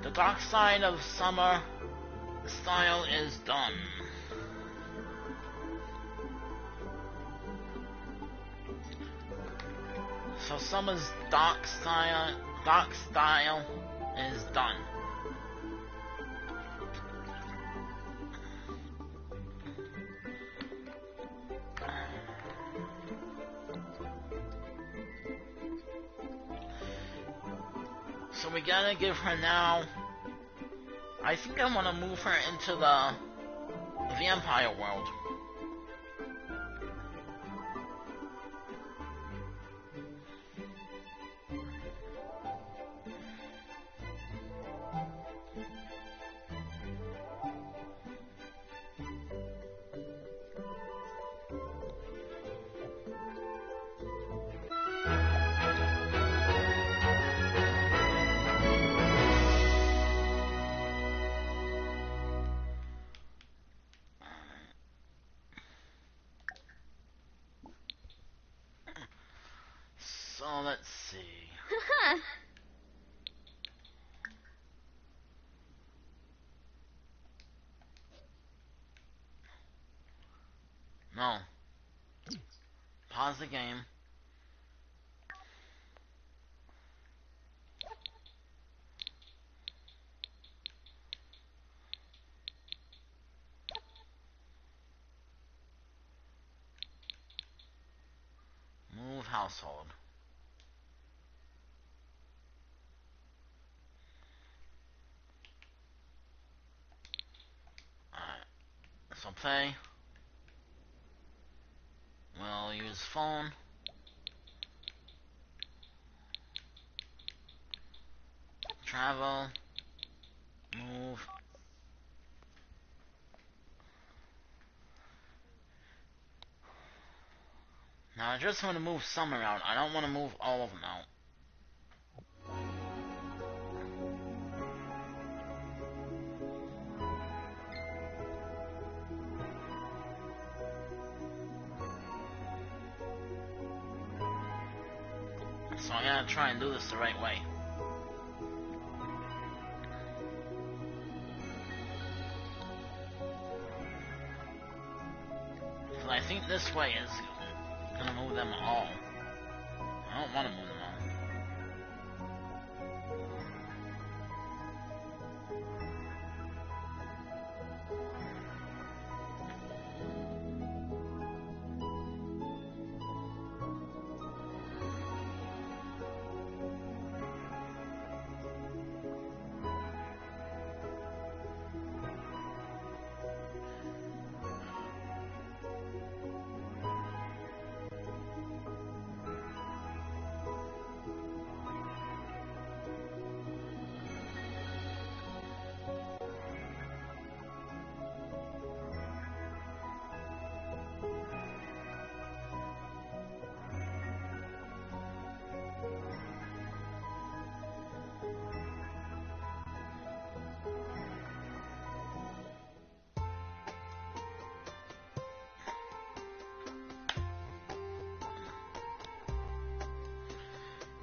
the dark side of summer style is done. So summer's dark style is done. So we gotta give her now. I think I want to move her into the vampire world. So let's see. No. Pause the game. Move household. Alright. So play. We'll use phone. Travel. Move. Now I just want to move some around. I don't want to move all of them out. So I gotta try and do this the right way. So I think this way is gonna move them all. I don't want to move them all.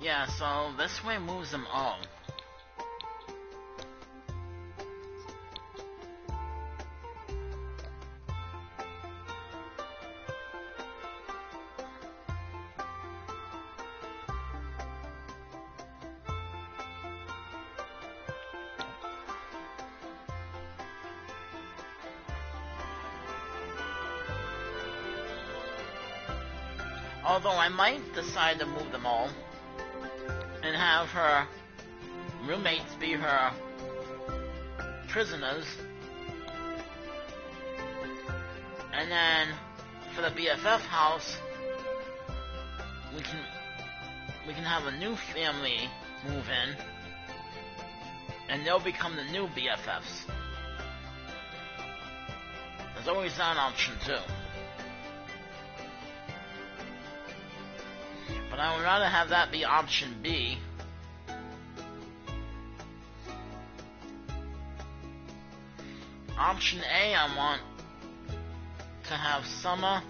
Yeah, so this way moves them all. Although I might decide to move them all and have her roommates be her prisoners, and then for the BFF house we can have a new family move in and they'll become the new BFFs. There's always that option too. But I would rather have that be option B. Option A, I want to have Summer,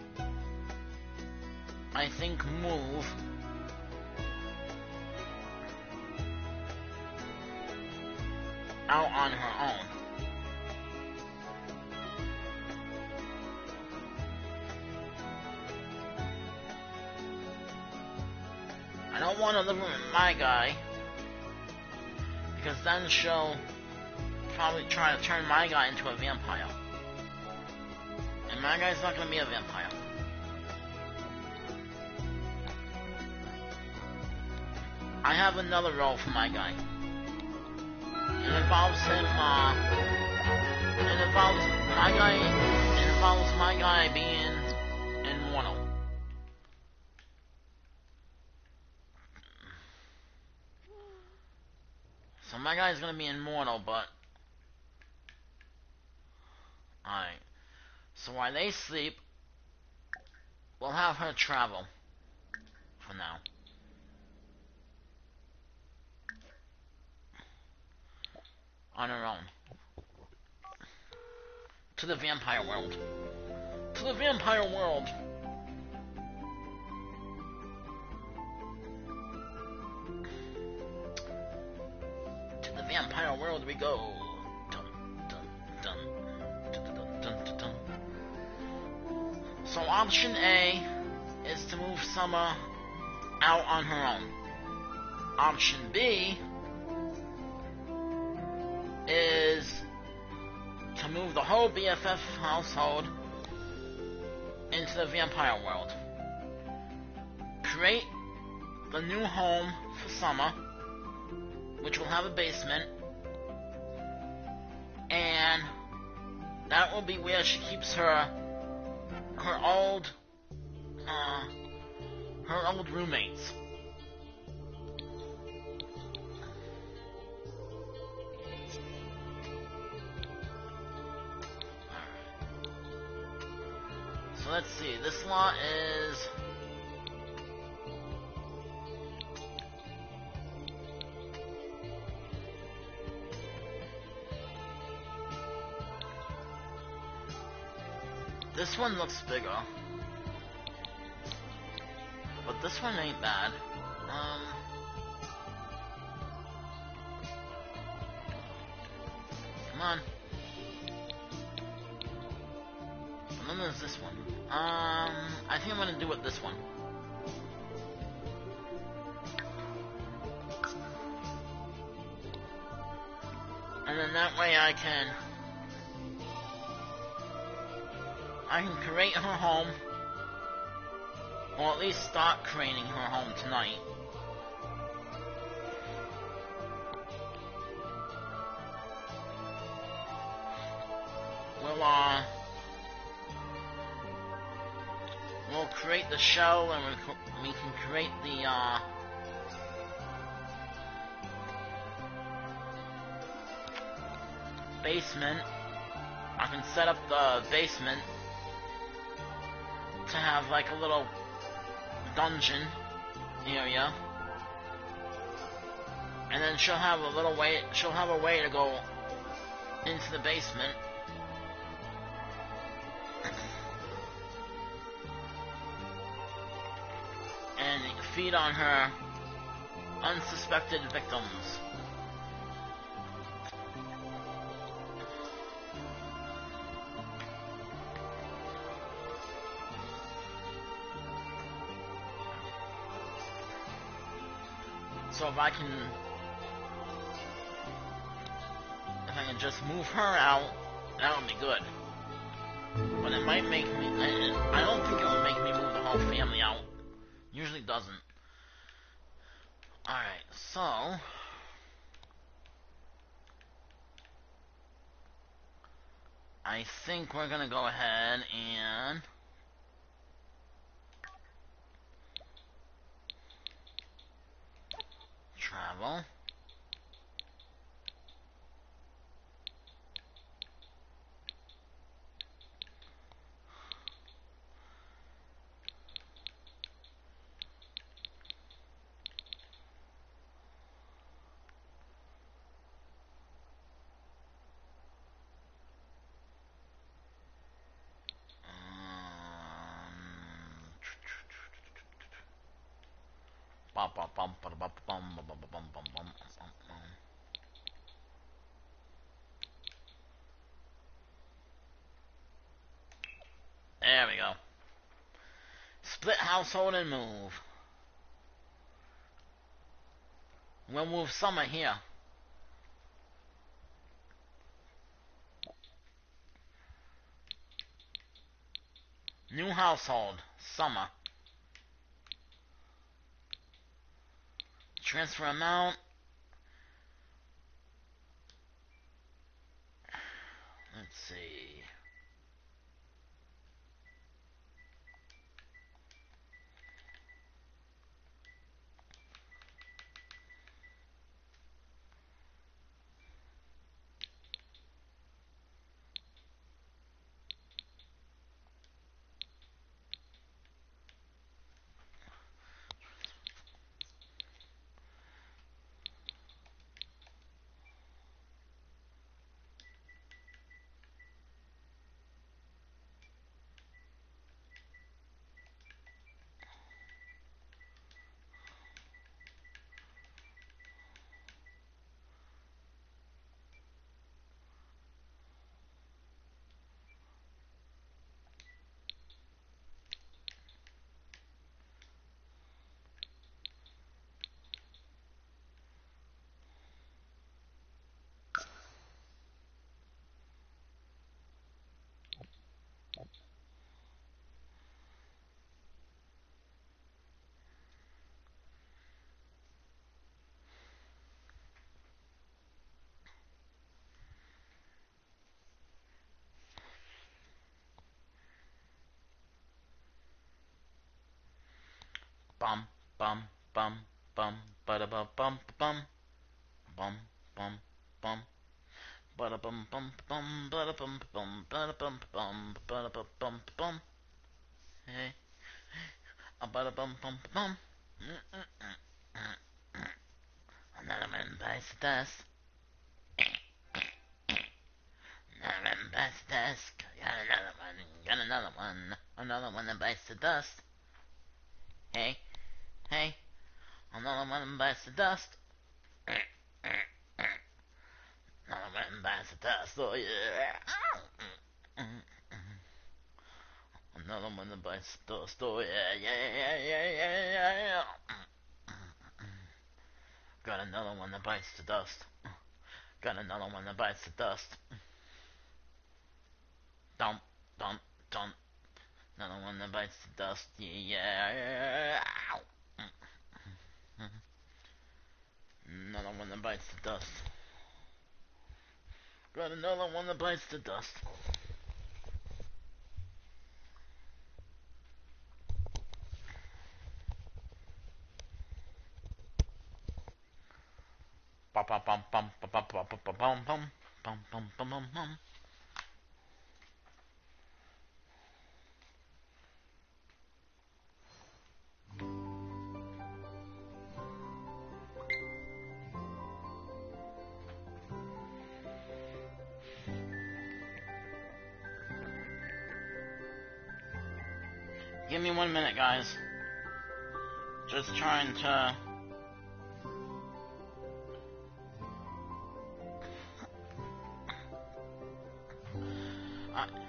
I think, move out on her own. I don't want to live with my guy, because then she'll probably try to turn my guy into a vampire. And my guy's not going to be a vampire. I have another role for my guy. It involves him, it involves my guy being immortal. So my guy's gonna be immortal, but... Alright. So while they sleep, we'll have her travel. For now. On her own. To the vampire world. To the vampire world! Vampire world we go. Dun, dun, dun, dun, dun, dun, dun, dun. So option A is to move Summer out on her own. Option B is to move the whole BFF household into the vampire world. Create the new home for Summer, which will have a basement, and that will be where she keeps her old roommates. Alright. So let's see, this lot is... This one looks bigger. But this one ain't bad. Come on. And then there's this one. I think I'm gonna do it this one. And then that way I can create her home, or at least start creating her home tonight. We'll create the show, and we can create the basement. I can set up the basement to have like a little dungeon area, and then she'll have a way to go into the basement. And feed on her unsuspected victims. So if I can just move her out, that would be good. But it might make me, I don't think it will make me move the whole family out. Usually doesn't. Alright, so I think we're gonna go ahead and travel. There we go. Split household and move. We'll move Summer here. New household, Summer. Transfer amount. Let's see. Bum bum bum bum bada bum bum bum bum bum bum bada bum bum bum bada bum bum bada bum bum bada bum bum bum. Hey, bada bum bum bum. Another man bites the dust. Another man bites the dust. Got another one. Got another one. Another one that bites the dust. Hey, hey. Another one bites the dust. Another one bites the dust. Oh yeah. Another one that bites the dust. Oh yeah, yeah. Got another one that bites the dust. Got another one that bites the dust. Dump, dump, dump. Another one that bites the dust. Yeah. Another one that bites the dust. Got another one that bites the dust. Bum bum bum bum bum bum bum bum bum bum bum bum bum bum. Give me 1 minute, guys. Just trying to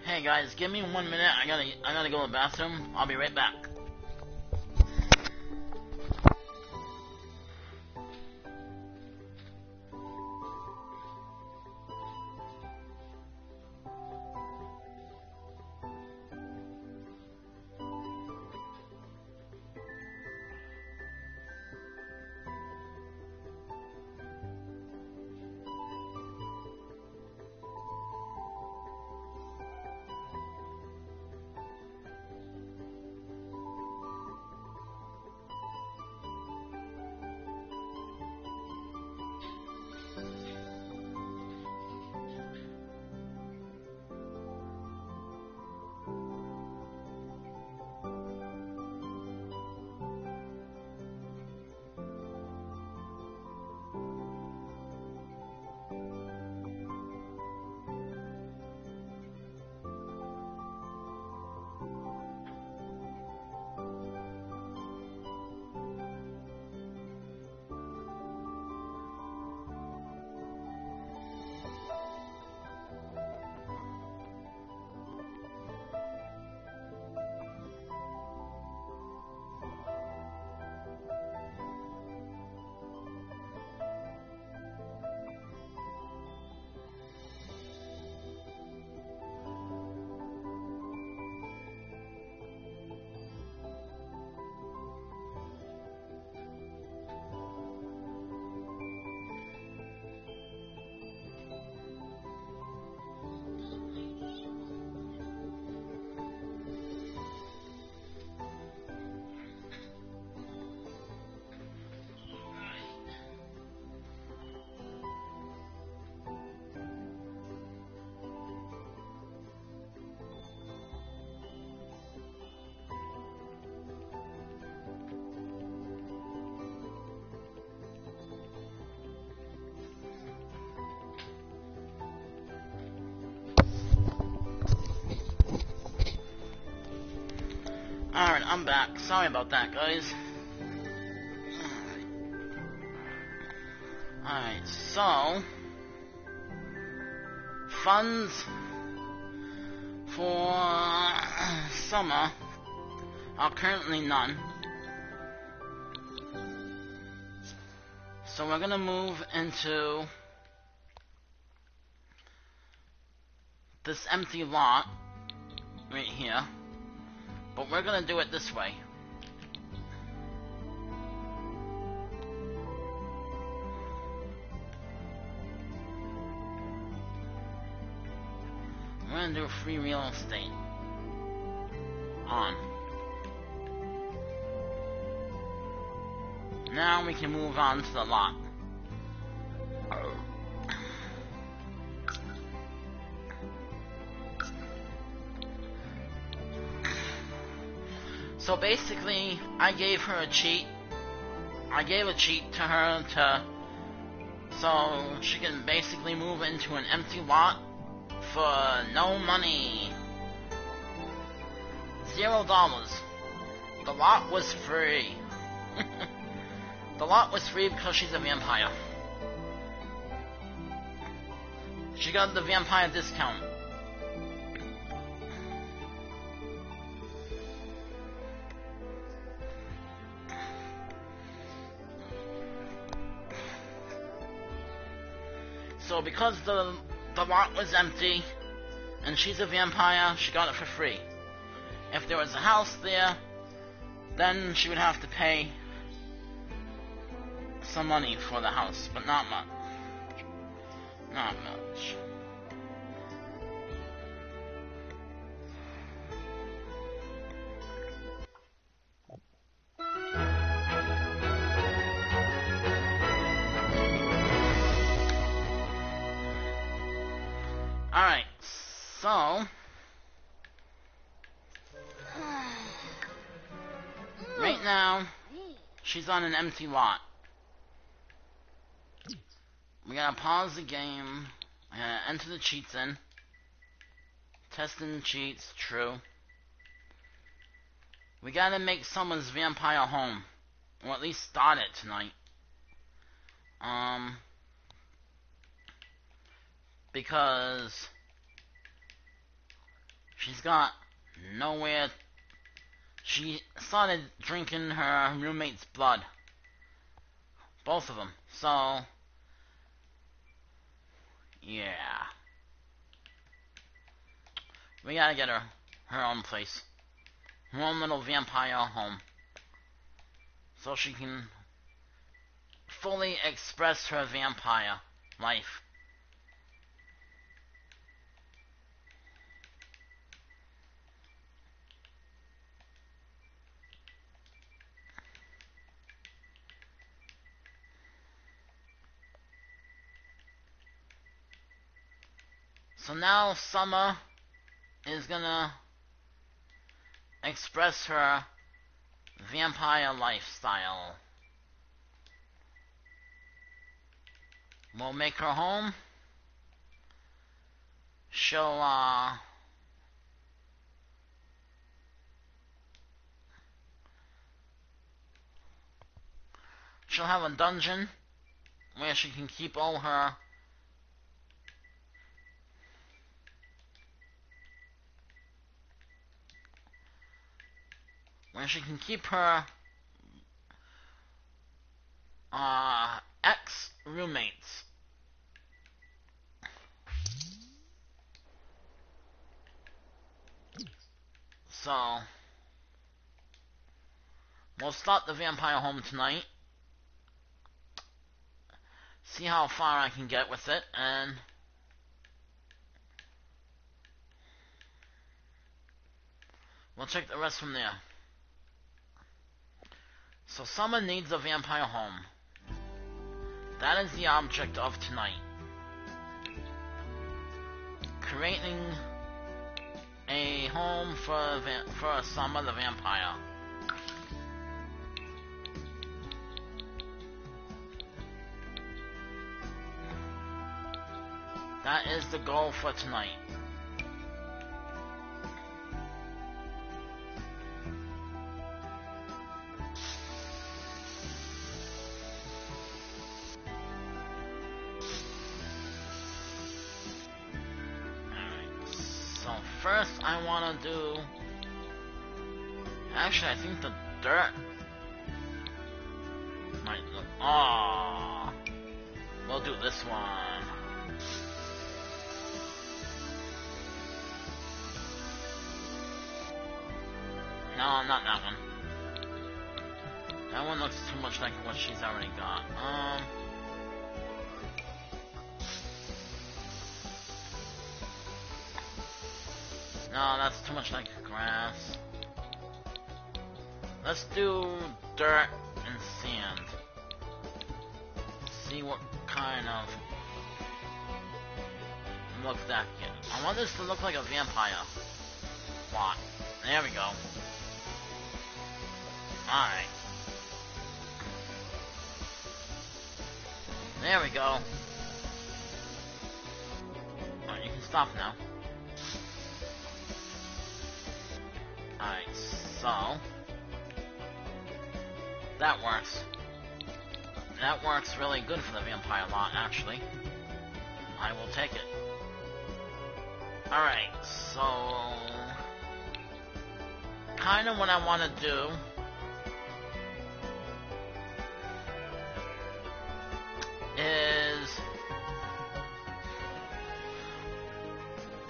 Hey guys, give me 1 minute. I gotta go to the bathroom. I'll be right back. Alright, I'm back. Sorry about that, guys. Alright, so... funds for summer are currently none. So we're gonna move into this empty lot right here. But we're gonna do it this way. We're gonna do free real estate. On. Now we can move on to the lot. So basically, I gave her a cheat. I gave a cheat to her so she can basically move into an empty lot for no money. $0. The lot was free. The lot was free because she's a vampire. She got the vampire discount. So because the lot was empty, and she's a vampire, she got it for free. If there was a house there, then she would have to pay some money for the house, but not much. Not much. Alright, so right now she's on an empty lot. We gotta pause the game, enter the cheats in. Testing cheats, true. We gotta make someone's vampire home, or at least start it tonight. Because She's got nowhere. She started drinking her roommate's blood. Both of them. So, yeah. We gotta get her own place. Her own little vampire home. So she can fully express her vampire life. So now Summer is gonna express her vampire lifestyle. We'll make her home. She'll have a dungeon where she can keep all her ex-roommates. So, we'll start the vampire home tonight. See how far I can get with it, and we'll take the rest from there. So someone needs a vampire home. That is the object of tonight. Creating a home for Summer the vampire. That is the goal for tonight. First, I want to do... Actually, I think the dirt might look... Aww. We'll do this one. No, not that one. That one looks too much like what she's already got. No, that's too much like grass. Let's do dirt and sand. See what kind of look that gives. I want this to look like a vampire plot. There we go. Alright. There we go. Alright, you can stop now. Alright, so that works. That works really good for the vampire lot, actually. I will take it. Alright, so kind of what I want to do is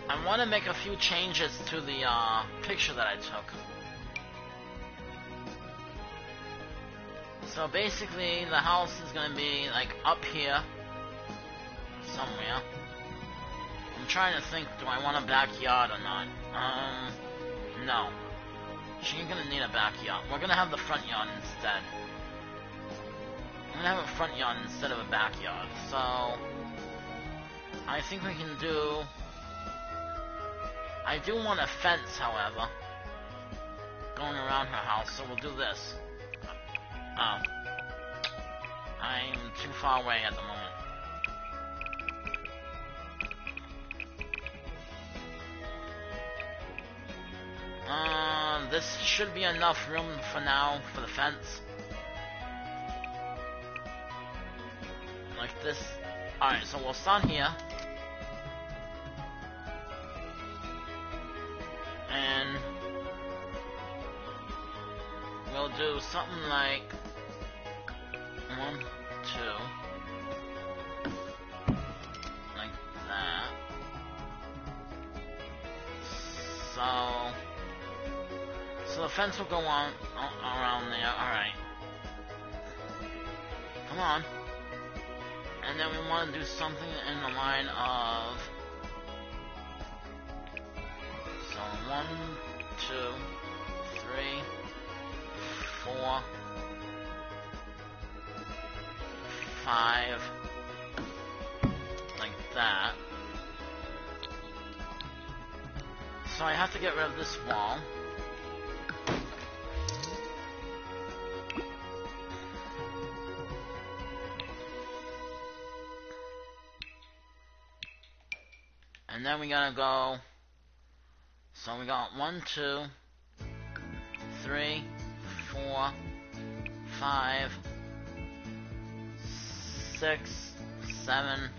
I want to make a few changes to the picture that I took. So basically the house is going to be like up here somewhere. I'm trying to think, do I want a backyard or not? No. She ain't gonna need a backyard. We're gonna have the front yard instead. I'm gonna have a front yard instead of a backyard. So I think we can do... I do want a fence, however, going around her house, so we'll do this. Oh. I'm too far away at the moment. This should be enough room for now for the fence. Like this. Alright, so we'll start here. something like 1, 2, like that. So the fence will go on around there. All right. Come on. And then we want to do something in the line of. So 1, 2, 3, 4, 5, like that. So I have to get rid of this wall. And then we gotta go. So we got 1, 2, 3, 4, 5, 6, 7,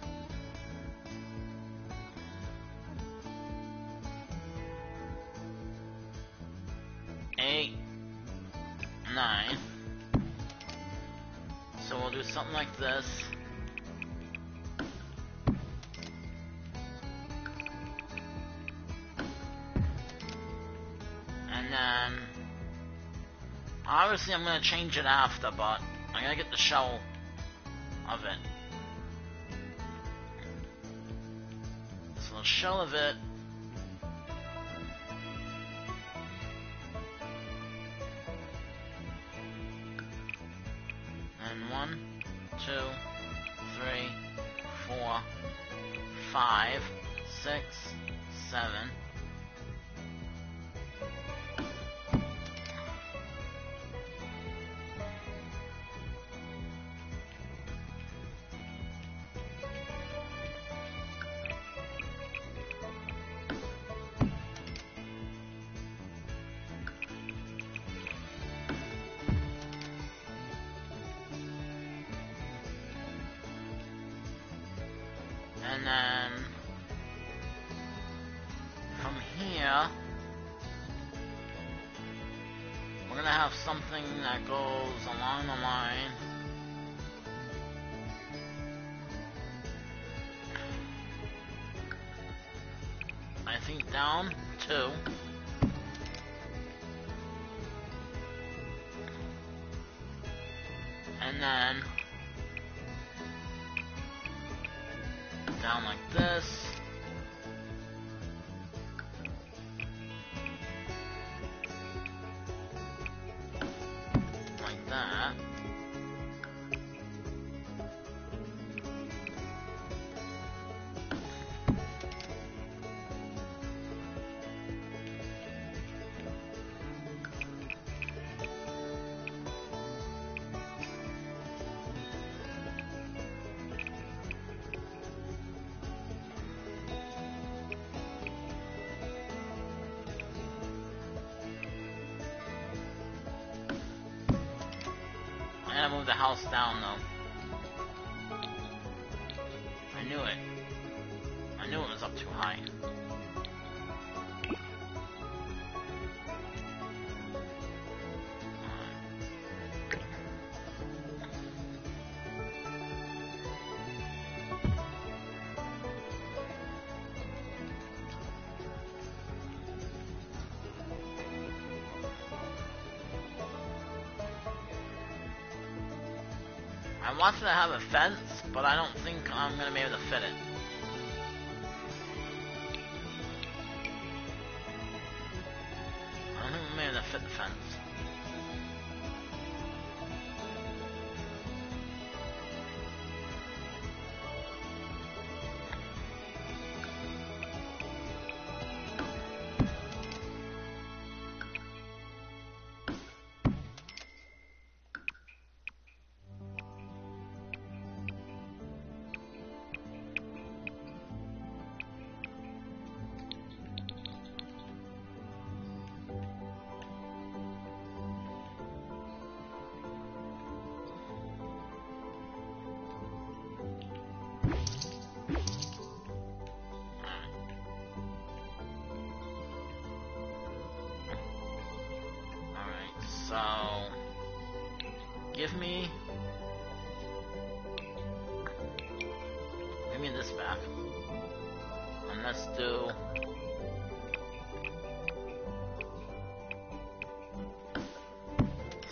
8, 9. So we'll do something like this. And then, obviously I'm going to change it after, but I gotta get the shell of it. So the shell of it, and 1, 2, 3, 4, 5, 6, 7. And then from here, we're gonna have something that goes along the line. I think down 2. And then down like this. Like that. I gotta move the house down though. I knew it. I knew it was up too high. I wanted to have a fence, but I don't think I'm gonna be able to fit it. I don't think I'm able to fit the fence. let's do...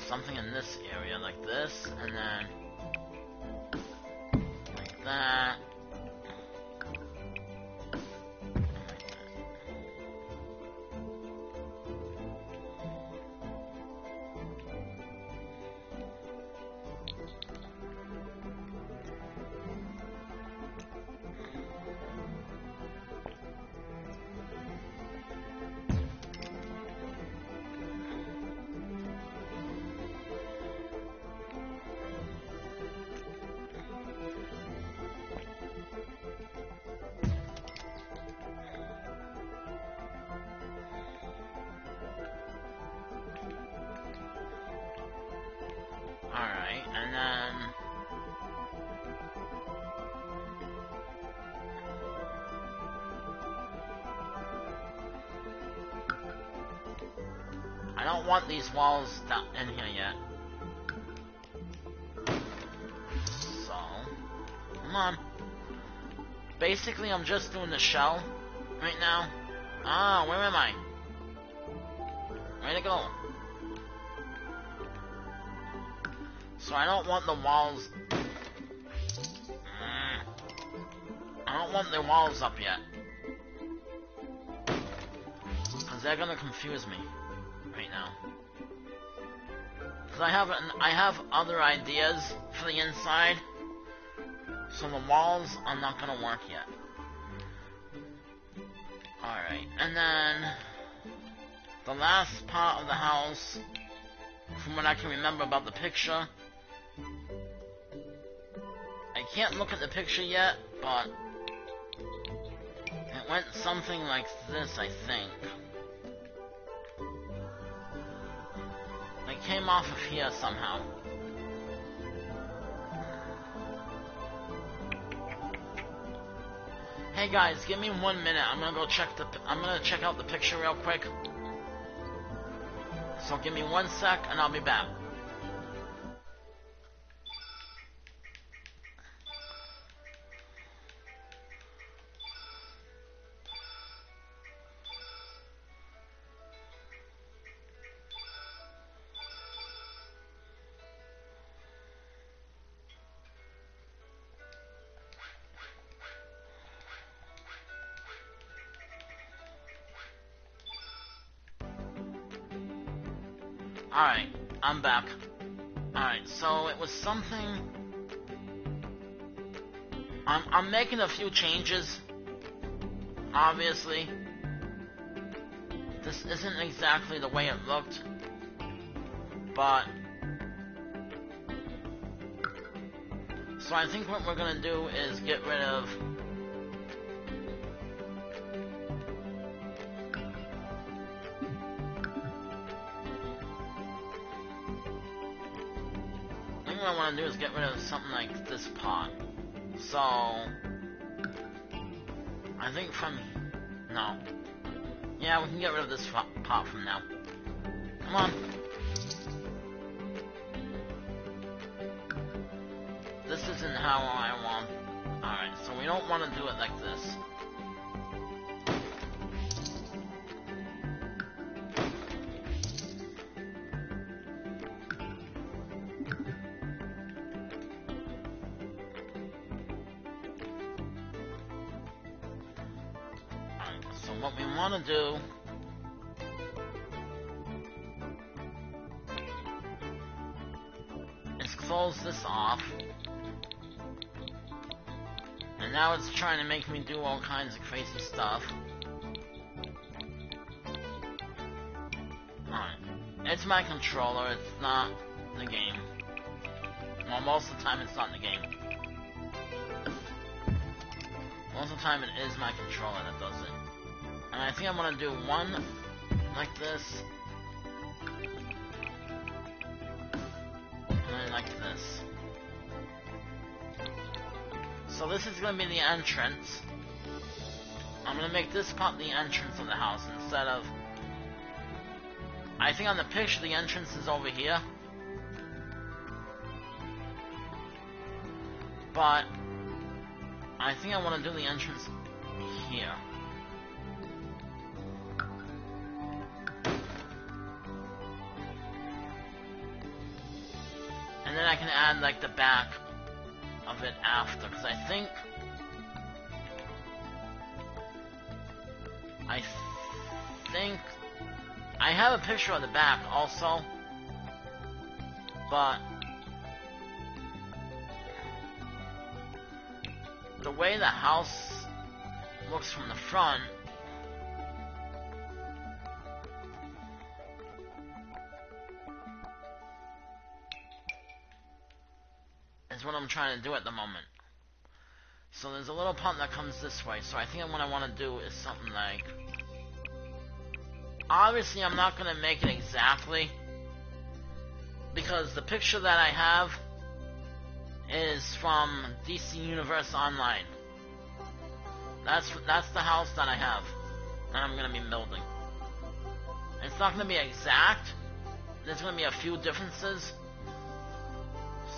something in this area, like this, and then... like that. Alright, and then... I don't want these walls down in here yet. So... come on. Basically, I'm just doing the shell right now. Ah, where am I? Way to go. So I don't want the walls... I don't want the walls up yet. Because they're gonna confuse me right now. Because I have other ideas for the inside. So the walls are not gonna work yet. Alright, and then... the last part of the house, from what I can remember about the picture... I can't look at the picture yet, but it went something like this, I think. It came off of here somehow. Hey guys, give me 1 minute. I'm gonna check out the picture real quick. So give me 1 sec, and I'll be back. Alright, I'm back. Alright, so it was something... I'm making a few changes, obviously. This isn't exactly the way it looked, but... so I think what we're gonna do is get rid of... what I want to do is get rid of something like this pot. So... I think from... no. Yeah, we can get rid of this pot from now. Come on. This isn't how I want... alright, so we don't want to do it like this. What we want to do is close this off, and now it's trying to make me do all kinds of crazy stuff. Alright, it's my controller, it's not the game. Well, most of the time it's not the game. Most of the time it is my controller that does it. And I think I'm gonna do one like this, and then like this. So this is gonna be the entrance. I'm gonna make this part the entrance of the house instead of... I think on the picture the entrance is over here. But I think I wanna do the entrance here. I can add like the back of it after, because I think I have a picture of the back also, but the way the house looks from the front, is what I'm trying to do at the moment. So there's a little part that comes this way, so I think what I want to do is something like, obviously I'm not going to make it exactly, because the picture that I have is from DC Universe Online. That's the house that I have, that I'm going to be building. It's not going to be exact, there's going to be a few differences,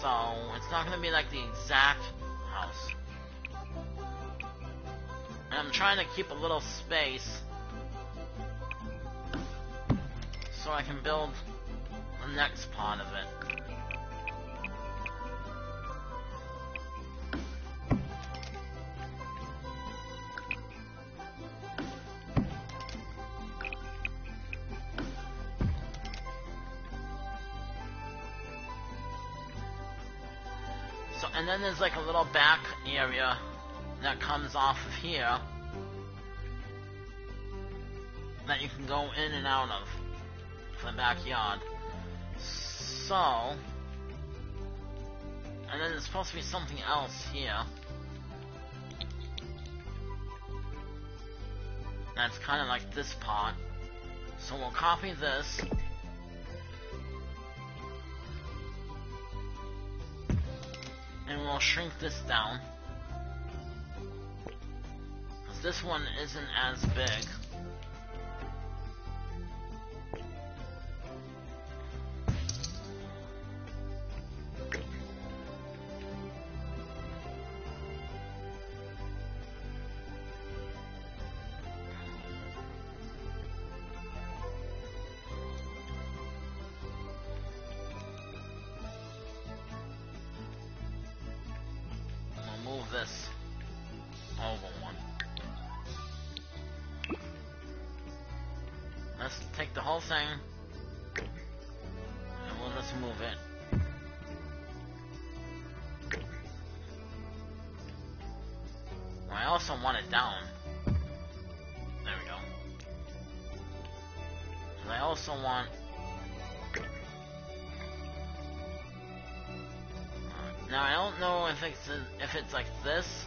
so it's not going to be like the exact house. And I'm trying to keep a little space so I can build the next part of it. So, and then there's like a little back area that comes off of here that you can go in and out of for the backyard. So, and then there's supposed to be something else here that's kind of like this part. So we'll copy this, and we'll shrink this down, because this one isn't as big. This over one. Let's take the whole thing and we'll just move it. I also want it down. There we go. And I also want now I don't know if it's like this.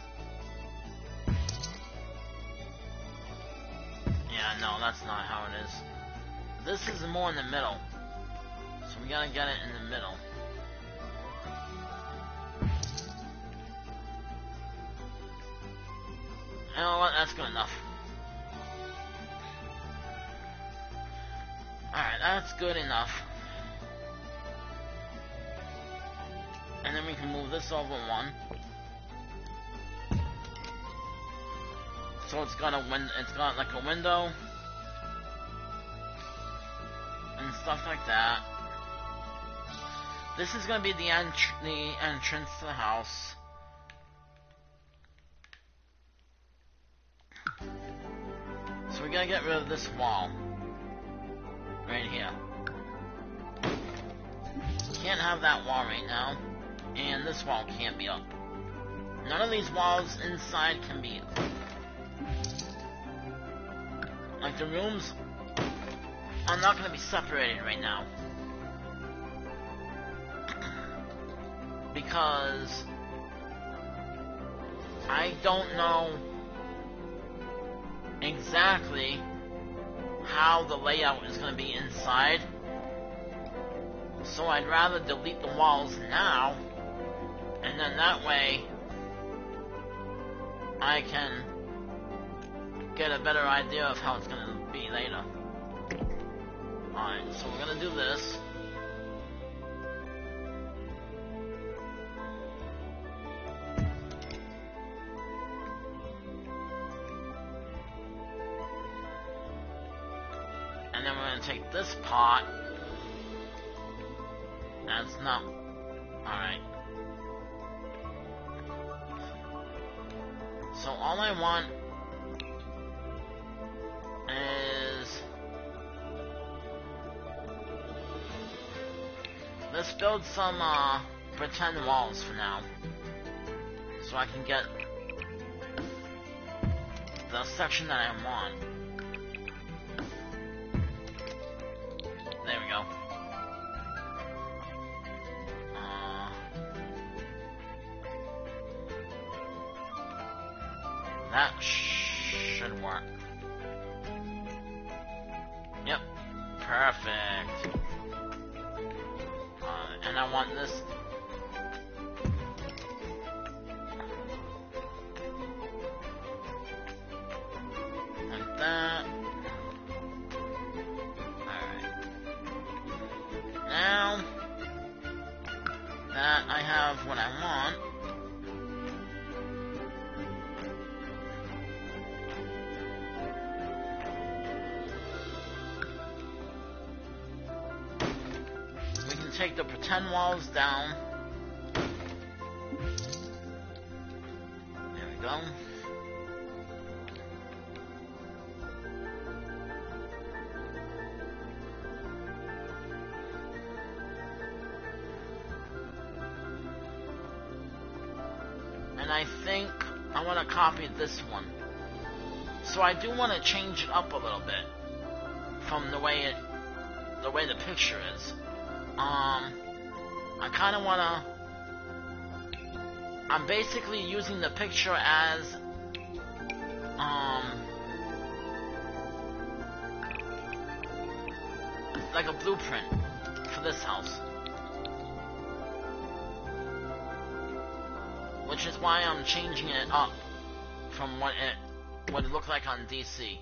Yeah, no, that's not how it is. This is more in the middle, so we gotta get it in the middle. You know what? That's good enough. Alright, that's good enough. And then we can move this over one. So it's got like a window and stuff like that. This is gonna be the entrance to the house. So we gotta get rid of this wall right here. Can't have that wall right now. And this wall can't be up. None of these walls inside can be up. Like the rooms are not going to be separated right now. Because I don't know exactly how the layout is going to be inside. So I'd rather delete the walls now. And then that way, I can get a better idea of how it's going to be later. Alright, so we're going to do this. And then we're going to take this part. That's not Alright. So all I want is... let's build some pretend walls for now. So I can get the section that I want. There we go. That should work. Yep. Perfect. And I want this. Like that. Alright. Now that I have what I want, take the pretend walls down. There we go. And I think I want to copy this one. So I do want to change it up a little bit from the way the picture is. I kind of want to... I'm basically using the picture as... like a blueprint for this house. Which is why I'm changing it up from what it looked like on DC.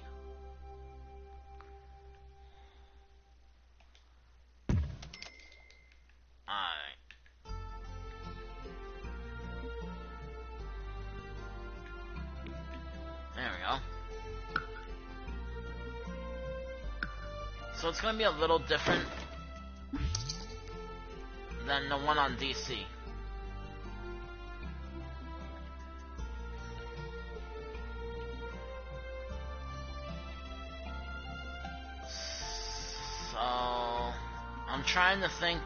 So it's gonna be a little different than the one on DC. So I'm trying to think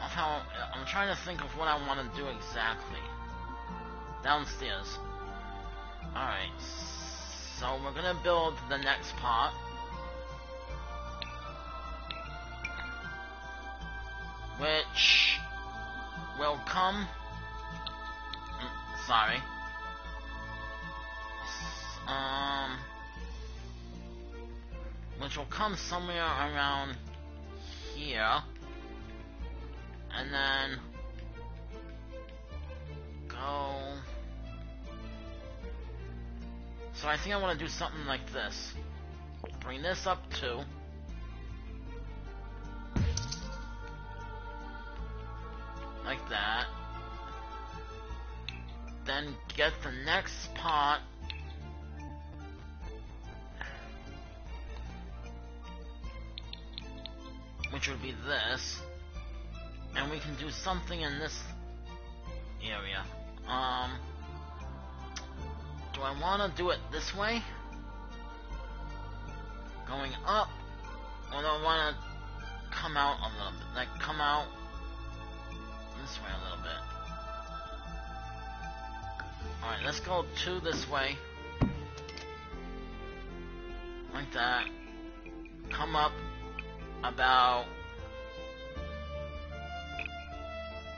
of how I'm trying to think of what I want to do exactly. Downstairs. Alright, so we're gonna build the next part. Which will come... sorry. Which will come somewhere around here. And then... go... So I think I want to do something like this. Bring this up too. Like that. Then get the next part. Which would be this. And we can do something in this area. Do I want to do it this way? Going up? Or do I want to come out a little bit? Like, come out this way a little bit. Alright, let's go 2 this way. Like that. Come up about...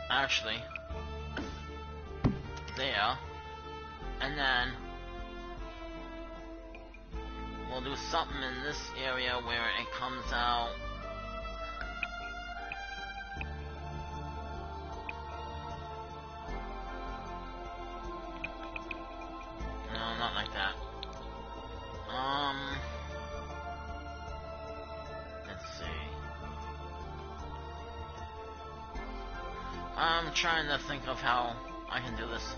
actually... there. And then... we'll do something in this area where it comes out... no, not like that. Let's see. I'm trying to think of how I can do this.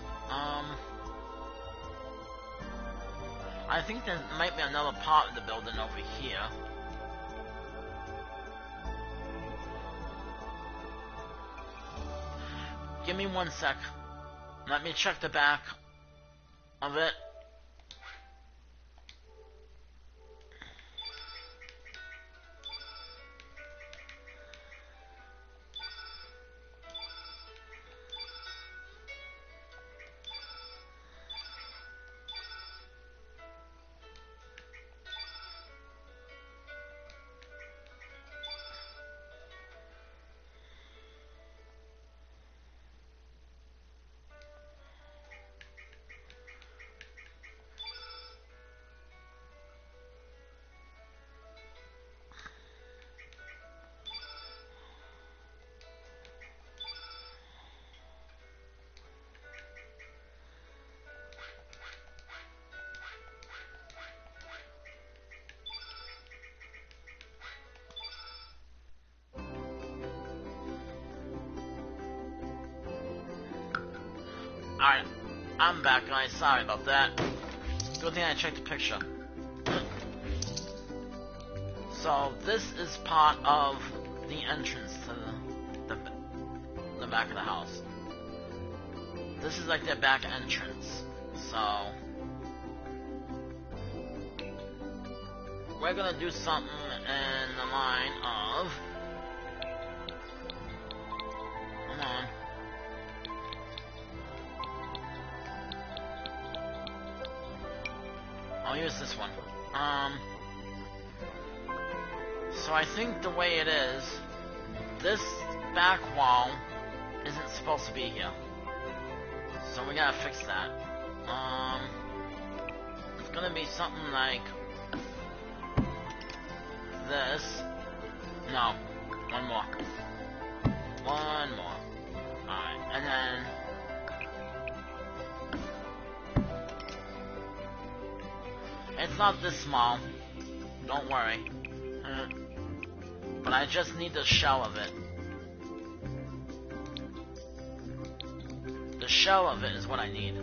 I think there might be another part of the building over here. Give me 1 sec. Let me check the back of it. Alright, I'm back, guys. Sorry about that. Good thing I checked the picture. So, this is part of the entrance to the back of the house. This is like their back entrance. So, we're gonna do something in the line of... Come on. I'll use this one. So I think the way it is, this back wall isn't supposed to be here. So we gotta fix that. It's gonna be something like this. No, one more. One more. Alright, and then it's not this small, don't worry. But I just need the shell of it. The shell of it is what I need.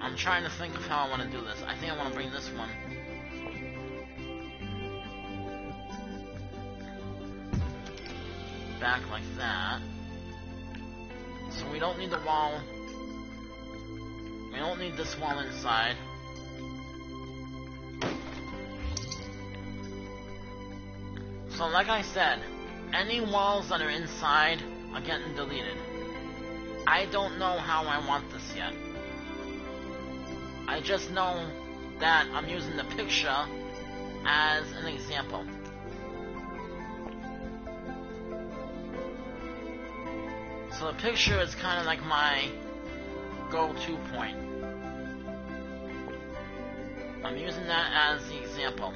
I'm trying to think of how I want to do this. I think I want to bring this one back like that. So we don't need the wall. We don't need this wall inside. So like I said, any walls that are inside are getting deleted. I don't know how I want this yet. I just know that I'm using the picture as an example. So the picture is kind of like my go-to point. I'm using that as the example.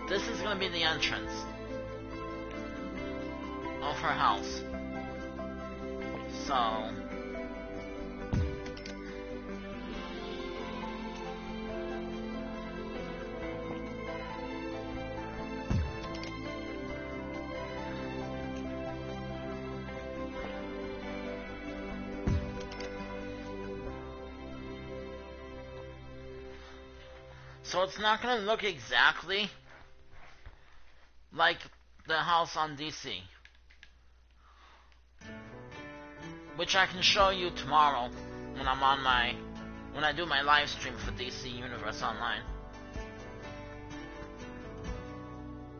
This is going to be the entrance of her house. So it's not going to look exactly like the house on DC, which I can show you tomorrow when I'm on when I do my live stream for DC Universe Online.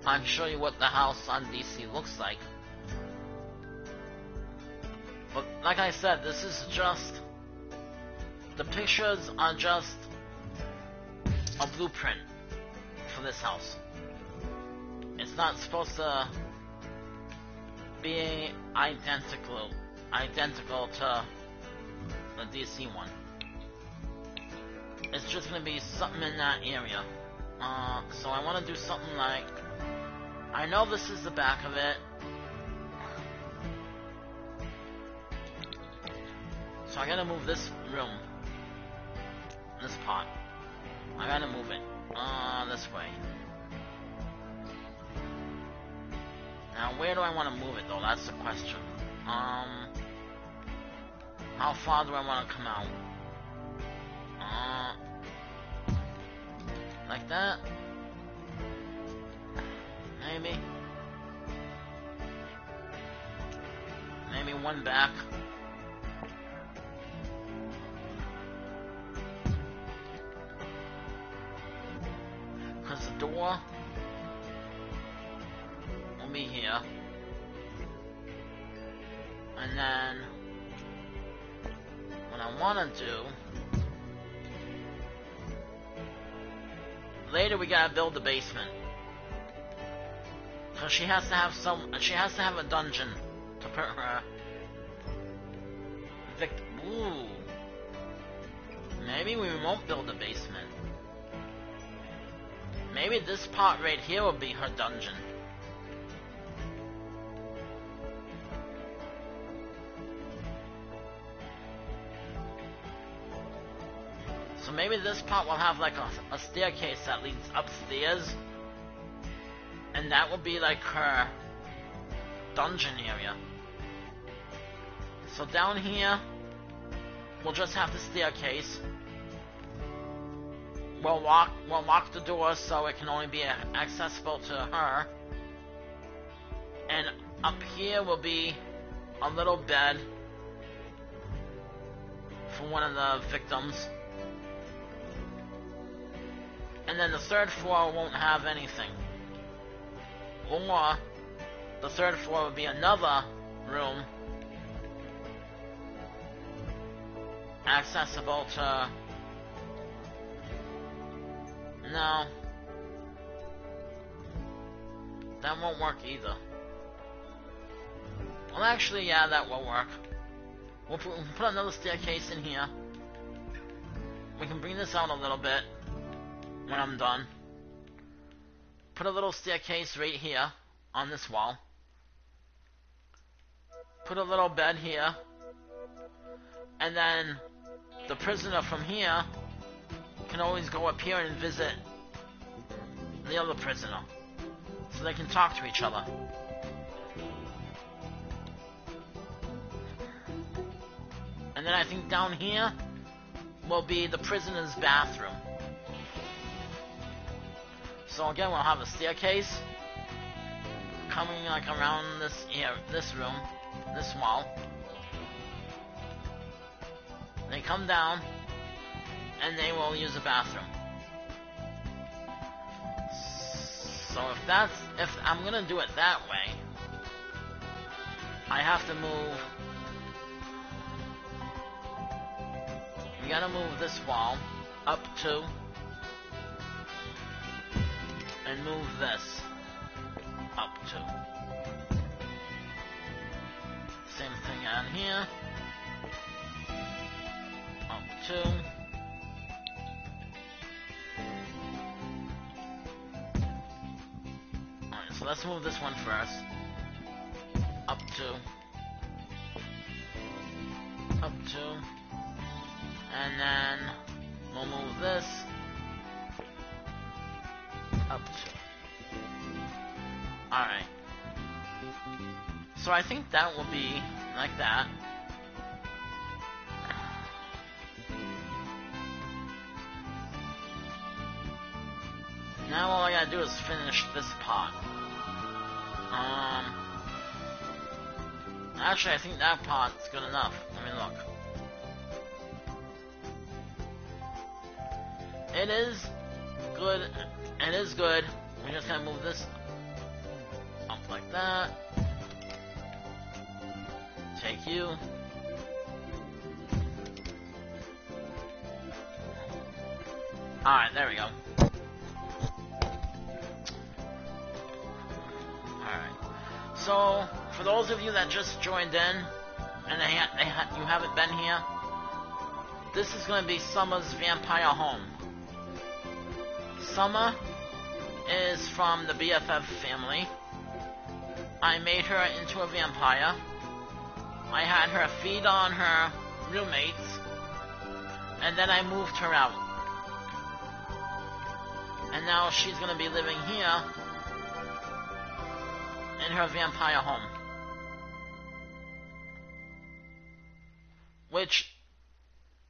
I can show you what the house on DC looks like. But like I said, this is just, the pictures are just a blueprint for this house. It's not supposed to be identical to the DC one. It's just gonna be something in that area. So I want to do something like, I know this is the back of it, so I gotta move this room, this pot. I gotta move it this way. Now, where do I want to move it, though? That's the question. How far do I want to come out? Like that? Maybe. Maybe one back. Because the door will be here. And then what I want to do later, we gotta build the basement. Cause she has to have a dungeon to put her Ooh. Maybe we won't build a basement. Maybe this part right here will be her dungeon. So maybe this part will have like a staircase that leads upstairs. And that will be like her dungeon area. So down here, we'll just have the staircase. We'll lock the door so it can only be accessible to her. And up here will be a little bed for one of the victims. And then the third floor won't have anything. Or the third floor would be another room accessible to... No. That won't work either. Well, actually, yeah, that will work. We'll put another staircase in here. We can bring this out a little bit when I'm done. Put a little staircase right here on this wall. Put a little bed here. And then the prisoner from here can always go up here and visit the other prisoner. So they can talk to each other. And then I think down here will be the prisoner's bathroom. So again, we'll have a staircase coming like around this room, this wall. They come down, and they will use the bathroom. So if I'm gonna do it that way, I have to move. We gotta move this wall up to. And move this up to. Same thing on here. Up to. Alright, so let's move this one first. Up to. Up to. And then we'll move this up to. Alright. So I think that will be like that. Now all I gotta do is finish this pot. Actually I think that pot's good enough. Let me look. It is good. It is good. We're just gonna move this up like that. Take you. Alright, there we go. Alright. So, for those of you that just joined in, and you haven't been here, this is gonna be Summer's vampire home. Summer is from the BFF family. I made her into a vampire. I had her feed on her roommates, and then I moved her out. And now she's gonna be living here in her vampire home, which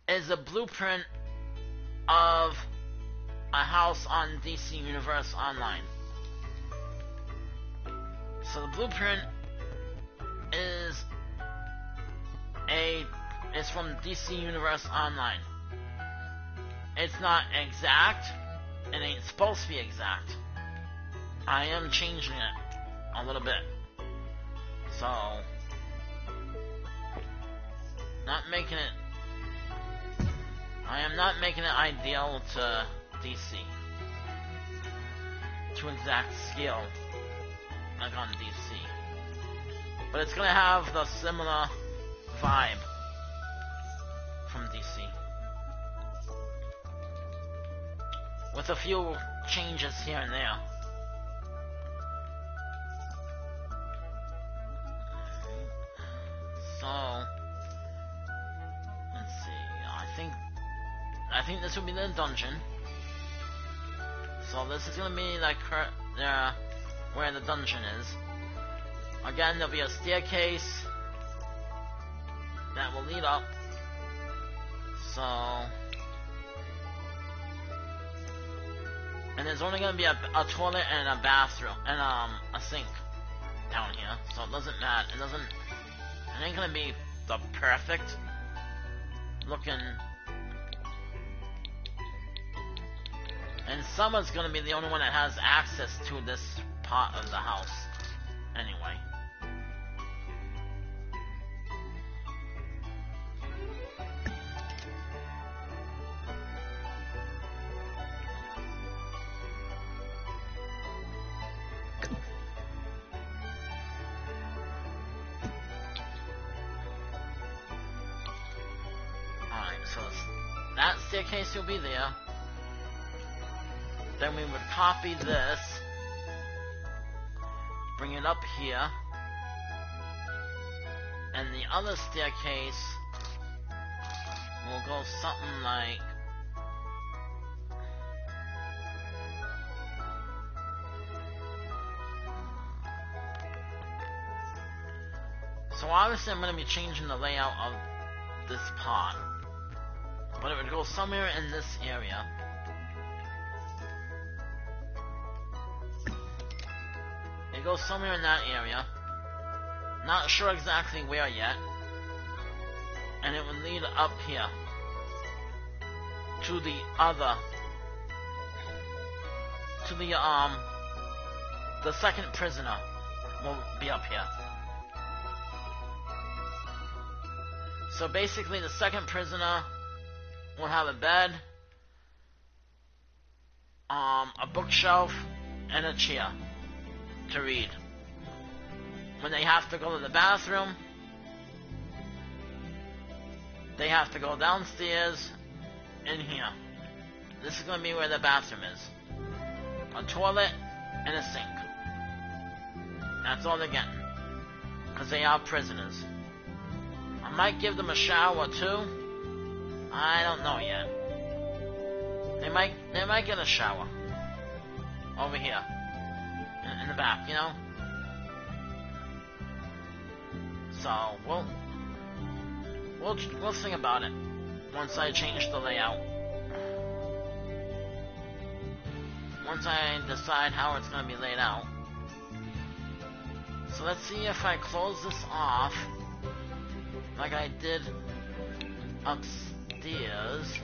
is a blueprint of a house on DC Universe Online. So the blueprint is from DC Universe Online. It's not exact. It ain't supposed to be exact. I am changing it a little bit. So, I am not making it ideal to DC. To exact scale, like on DC. But it's gonna have the similar vibe from DC. With a few changes here and there. So, let's see. I think this will be the dungeon. So this is gonna be like where the dungeon is. Again, there'll be a staircase that will lead up. So, and there's only gonna be a toilet and a bathroom and a sink down here. So it doesn't matter. It ain't gonna be the perfect looking. And Summer's gonna be the only one that has access to this part of the house. Anyway. Alright, so that staircase will be there. Then we would copy this, bring it up here, and the other staircase will go something like so obviously I'm going to be changing the layout of this part, but it would go somewhere in this area. It goes somewhere in that area. Not sure exactly where yet. And it would lead up here to the second prisoner will be up here. So basically the second prisoner will have a bed, a bookshelf, and a chair to read. When they have to go to the bathroom, they have to go downstairs in here. This is going to be where the bathroom is. A toilet and a sink. That's all they're getting. Because they are prisoners. I might give them a shower too. I don't know yet. They might get a shower. Over here. In the back, you know? So, we'll think about it once I change the layout. Once I decide how it's going to be laid out. So let's see if I close this off like I did upstairs.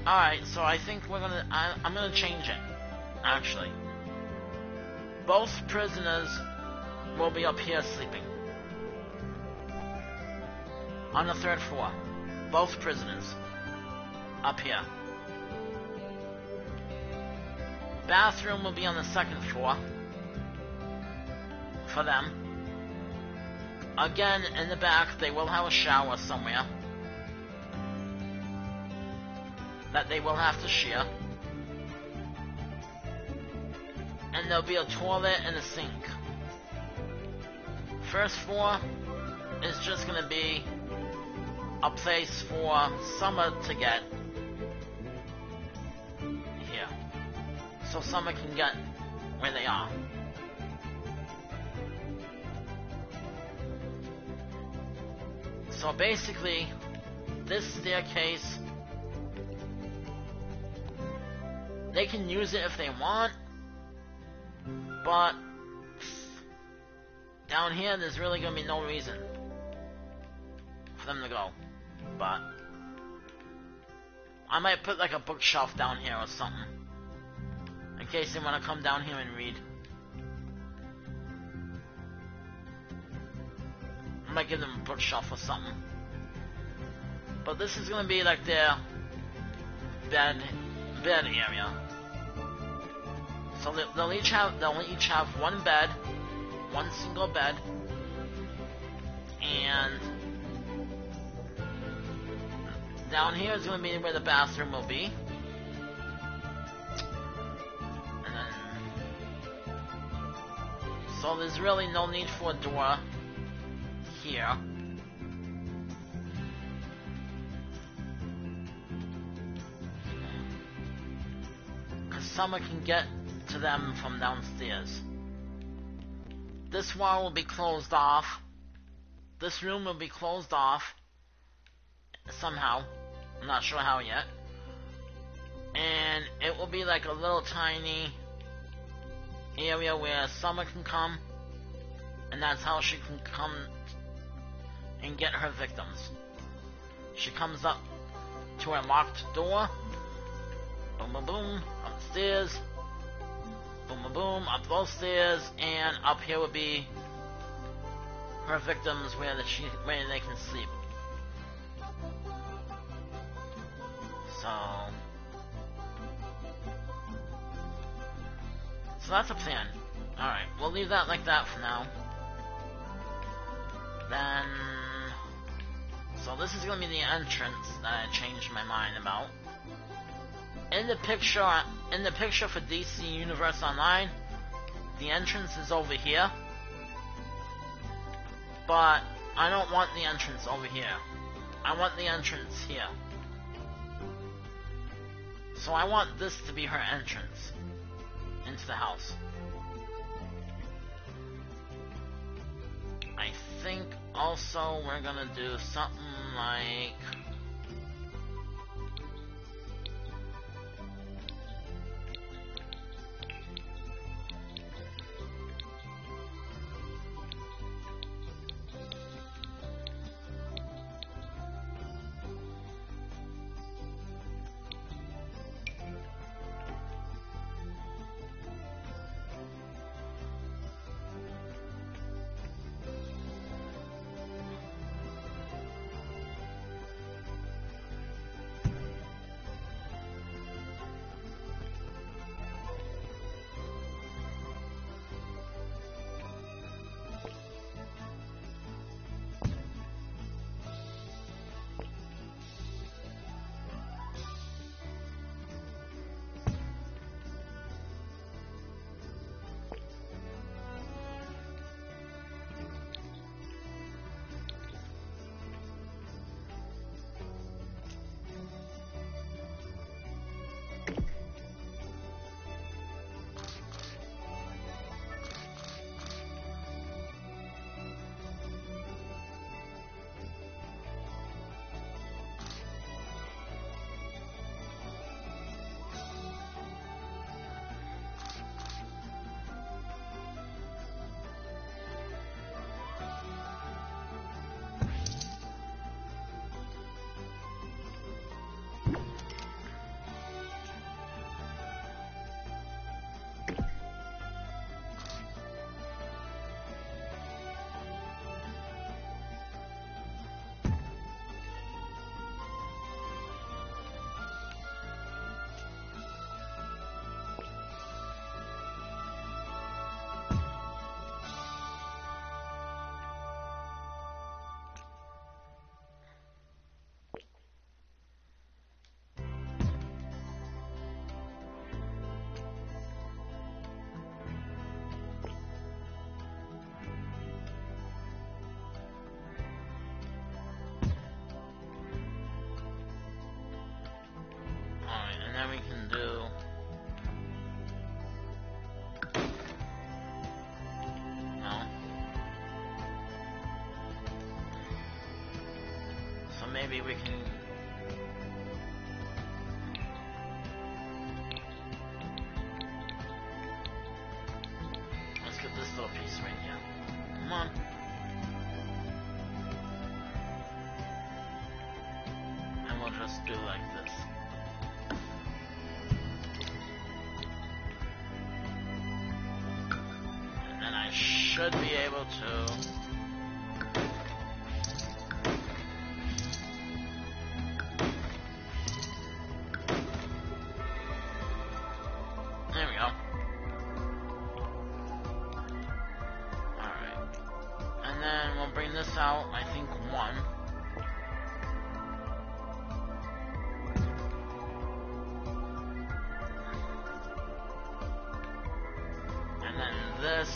Alright, so I think I'm gonna change it, actually. Both prisoners will be up here sleeping. On the 3rd floor. Both prisoners. Up here. Bathroom will be on the 2nd floor. For them. Again, in the back, they will have a shower somewhere that they will have to share. And there'll be a toilet and a sink first floor is just gonna be a place for Summer to get here. So Summer can get where they are. So basically, this staircase, they can use it if they want, but down here there's really gonna be no reason for them to go. But I might put like a bookshelf down here or something, in case they want to come down here and read. I might give them a bookshelf or something. But this is gonna be like their bed area. So they'll each have one bed, one single bed, and down here is gonna be where the bathroom will be. And then, so there's really no need for a door here. Because Summer can get to them from downstairs. This wall will be closed off. This room will be closed off. Somehow. I'm not sure how yet. And it will be like a little tiny area where Summer can come. And that's how she can come and get her victims. She comes up to a locked door. Boom, boom, boom. Up the stairs. Boom, boom, boom. Up those stairs. And up here would be her victims where they can sleep. So that's a plan. Alright, we'll leave that like that for now. Then, so this is gonna be the entrance that I changed my mind about. In the picture for DC Universe Online, the entrance is over here. But I don't want the entrance over here. I want the entrance here. So I want this to be her entrance into the house. I think also we're gonna do something like maybe we can... Let's get this little piece right here. Come on. And we'll just do like this. And then I should be able to... There we go. Alright. And then we'll bring this out, I think, 1. And then this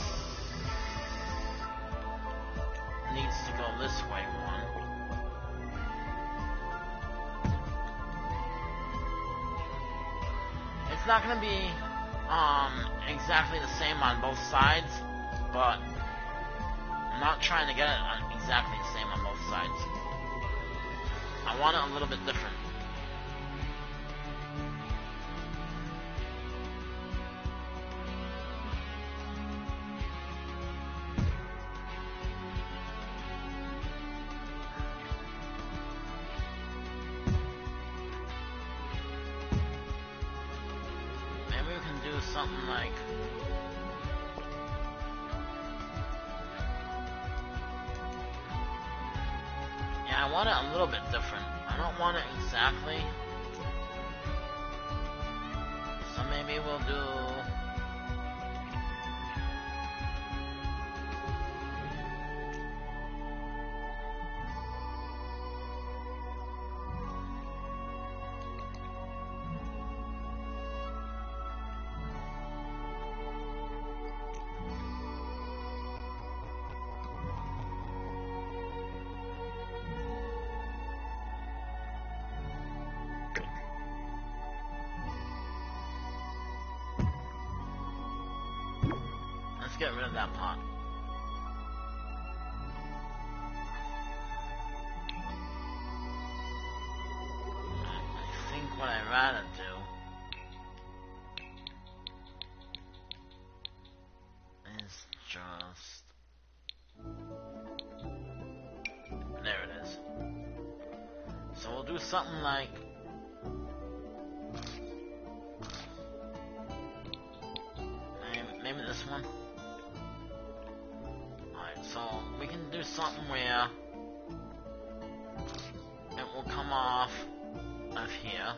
needs to go this way 1. It's not gonna be exactly the same on both sides, but I'm not trying to get it exactly the same on both sides. I want it a little bit different. Maybe we can do something like... Yeah, I want it a little bit different. I don't want it exactly. So maybe we'll do... Let's get rid of that pot. I think what I'd rather do is just... There it is. So we'll do something like... Maybe this one. Alright, so we can do something where it will come off of here.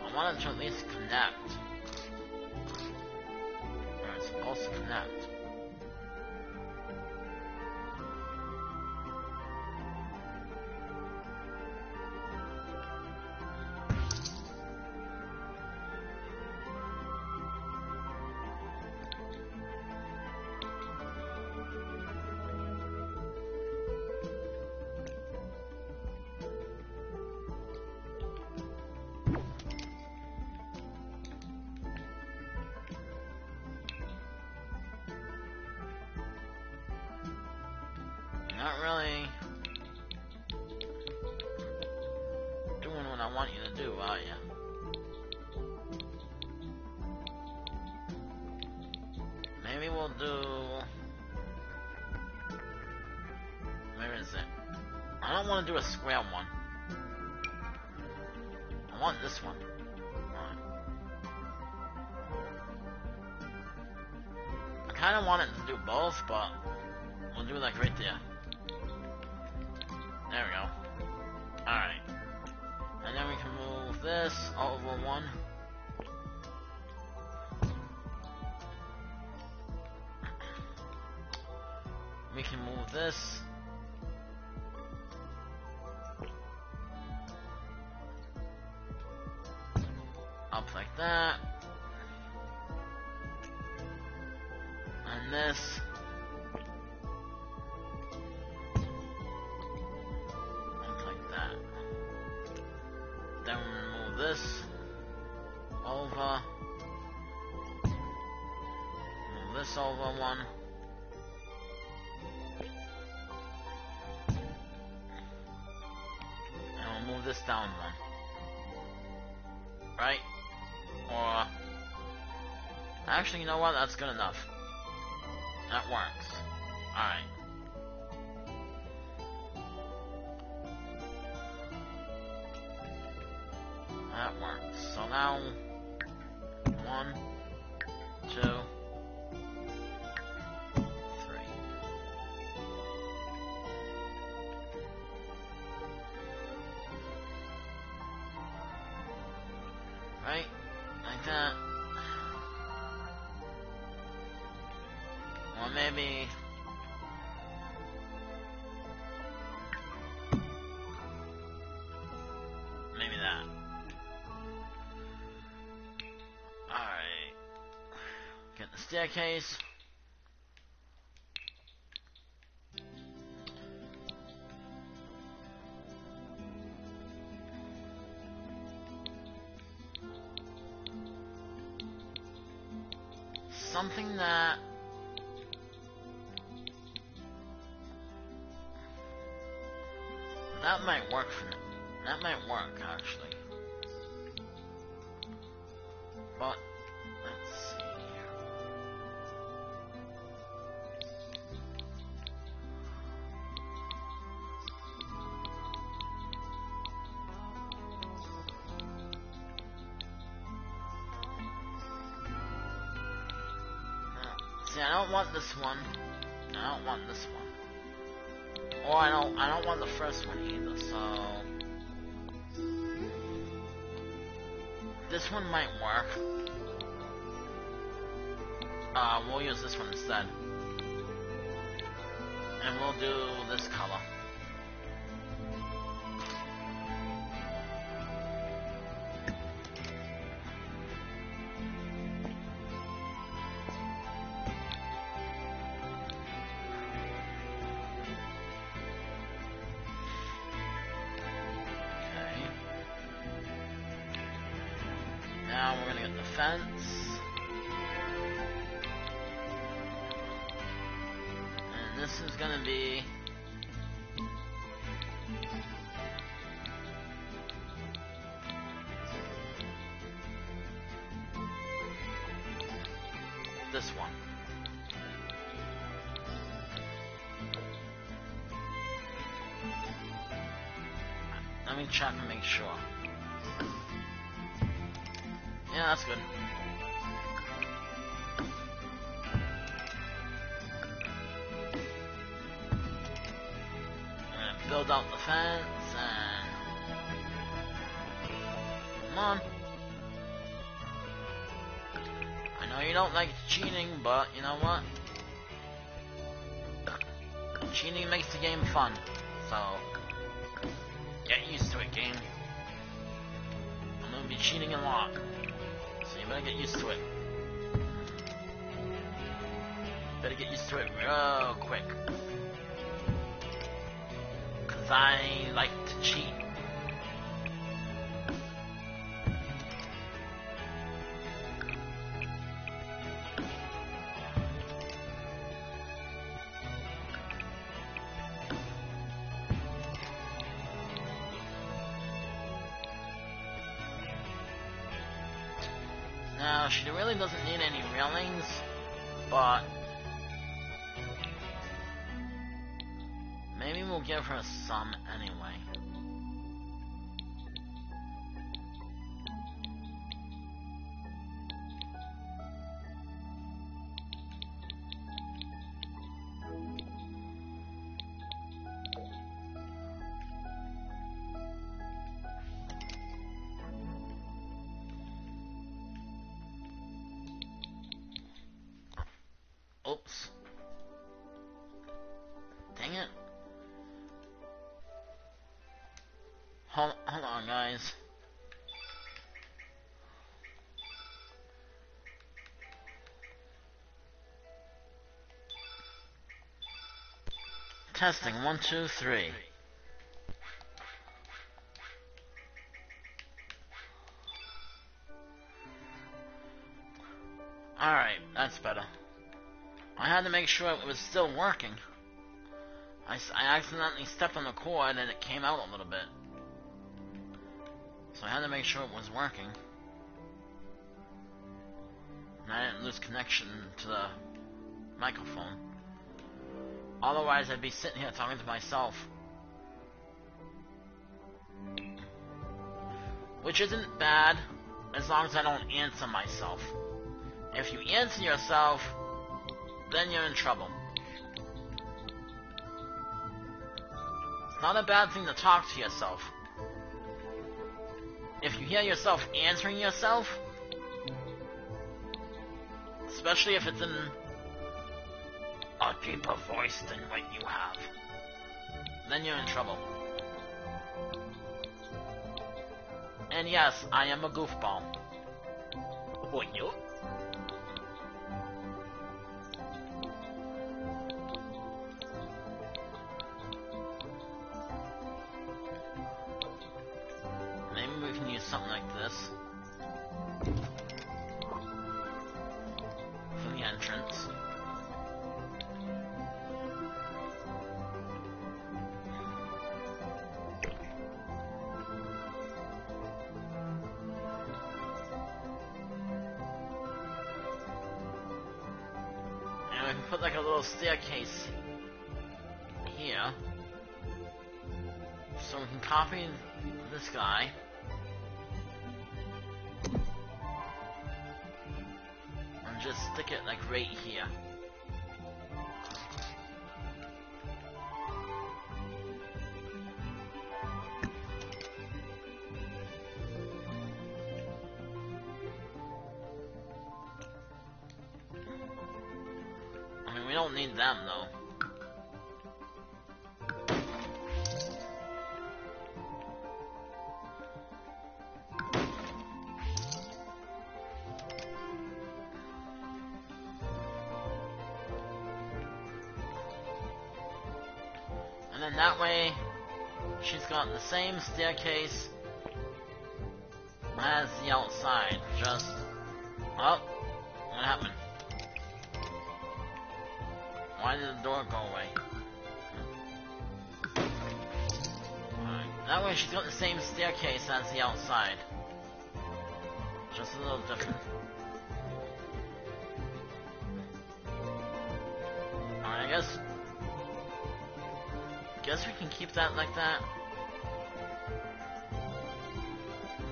I want it to at least connect. Or it's supposed to connect. Not really doing what I want you to do, are you? Maybe we'll do... Where is it? I don't want to do a square one. I want this one. Alright. I kind of want it to do both, but we'll do like right there. There we go. Alright. And then we can move this over 1. We can move this up like that. And this up like that. this over. Move this over one. And we'll move this down one. Right? Or... Actually, you know what? That's good enough. That works. Alright. That works. So now... 1, 2, 3. Right? Like that. Or maybe... Maybe that. Alright. Get the staircase. Something that... That might work for me. That might work, actually. But, let's see here. See, I don't want this one. I don't want this one. Or I don't want the first one either, so... This one might work. We'll use this one instead. And we'll do this color. Now we're gonna get the fence. And this is gonna be... this one. Let me check and make sure. Yeah, that's good. I'm gonna build out the fence and... Come on. I know you don't like cheating, but you know what? Cheating makes the game fun, so... Get used to it, game. I'm gonna be cheating a lot. So you better get used to it. Better get used to it real quick. Cause I like to cheat. Now, she really doesn't need any railings, but maybe we'll give her some anyway. Oops. Dang it. Hold on, guys. Testing, 1, 2, 3. Alright, that's better. I had to make sure it was still working. I accidentally stepped on the cord and it came out a little bit. So I had to make sure it was working. And I didn't lose connection to the microphone. Otherwise I'd be sitting here talking to myself. Which isn't bad, as long as I don't answer myself. If you answer yourself, then you're in trouble. It's not a bad thing to talk to yourself. If you hear yourself answering yourself, especially if it's in a deeper voice than what you have, then you're in trouble. And yes, I am a goofball. Oh, you? Maybe we can use something like this for the entrance. And we can put like a little staircase here, so we can copy this guy. And just stick it like right here. I mean, we don't need them though. And then that way, she's got the same staircase as the outside. Just, oh, what happened? Why did the door go away? Alright, that way she's got the same staircase as the outside. Just a little different. Alright, I guess we can keep that like that.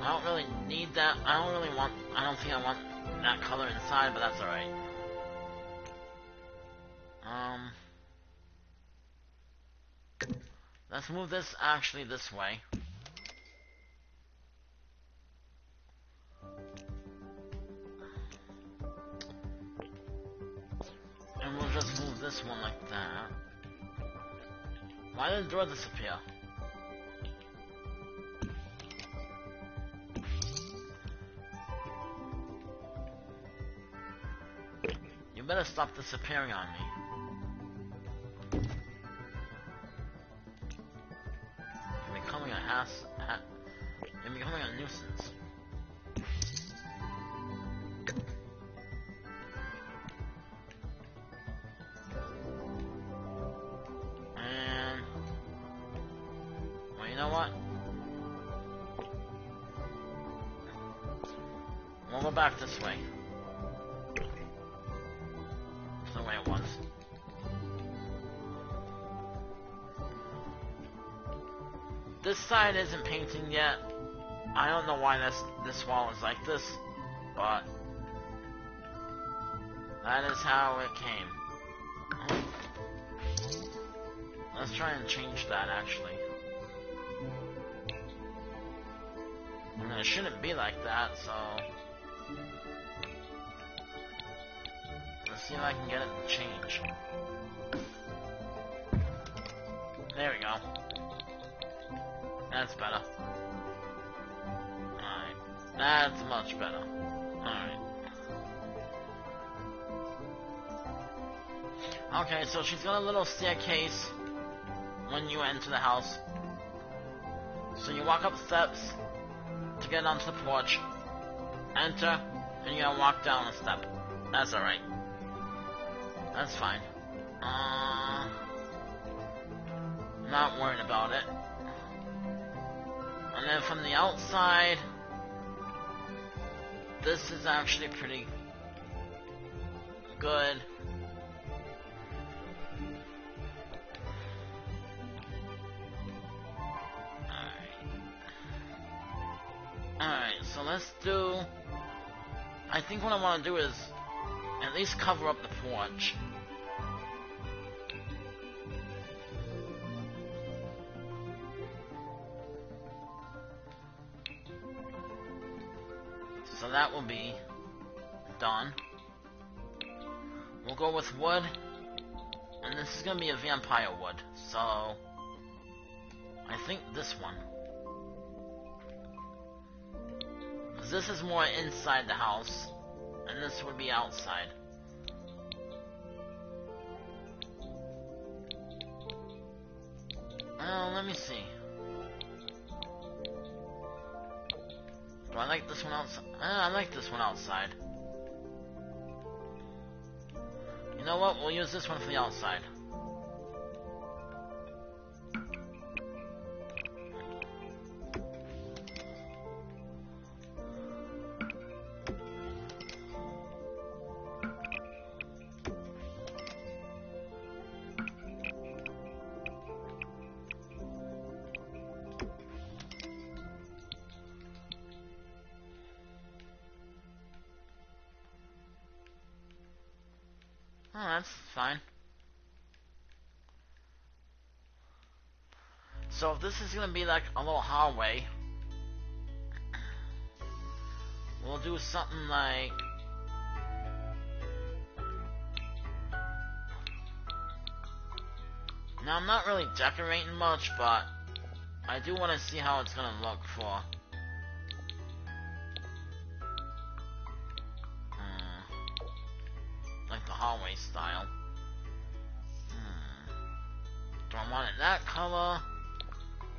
I don't really need that. I don't think I want that color inside, but that's alright. Let's move this actually this way. And we'll just move this one like that. Why did the door disappear? You better stop disappearing on me. You're becoming you're becoming a nuisance. You know what? We'll go back this way. That's the way it was. This side isn't painted yet. I don't know why this wall is like this, but that is how it came. Let's try and change that actually. And it shouldn't be like that, so let's see if I can get it to change. There we go. That's better. Alright. That's much better. Alright. Okay, so she's got a little staircase when you enter the house. So you walk up steps to get onto the porch, enter, and you gotta walk down a step. That's alright. That's fine. Not worried about it. And then from the outside, this is actually pretty good. Alright, so let's do... I think what I want to do is at least cover up the porch. So that will be done. We'll go with wood. And this is going to be a vampire wood. So I think this one. Because this is more inside the house. And this would be outside. Let me see. Do I like this one outside? I like this one outside. You know what? We'll use this one for the outside. Oh, that's fine. So if this is gonna be like a little hallway, we'll do something like... Now I'm not really decorating much, but I do want to see how it's gonna look for... like the hallway style. Do I want it that color?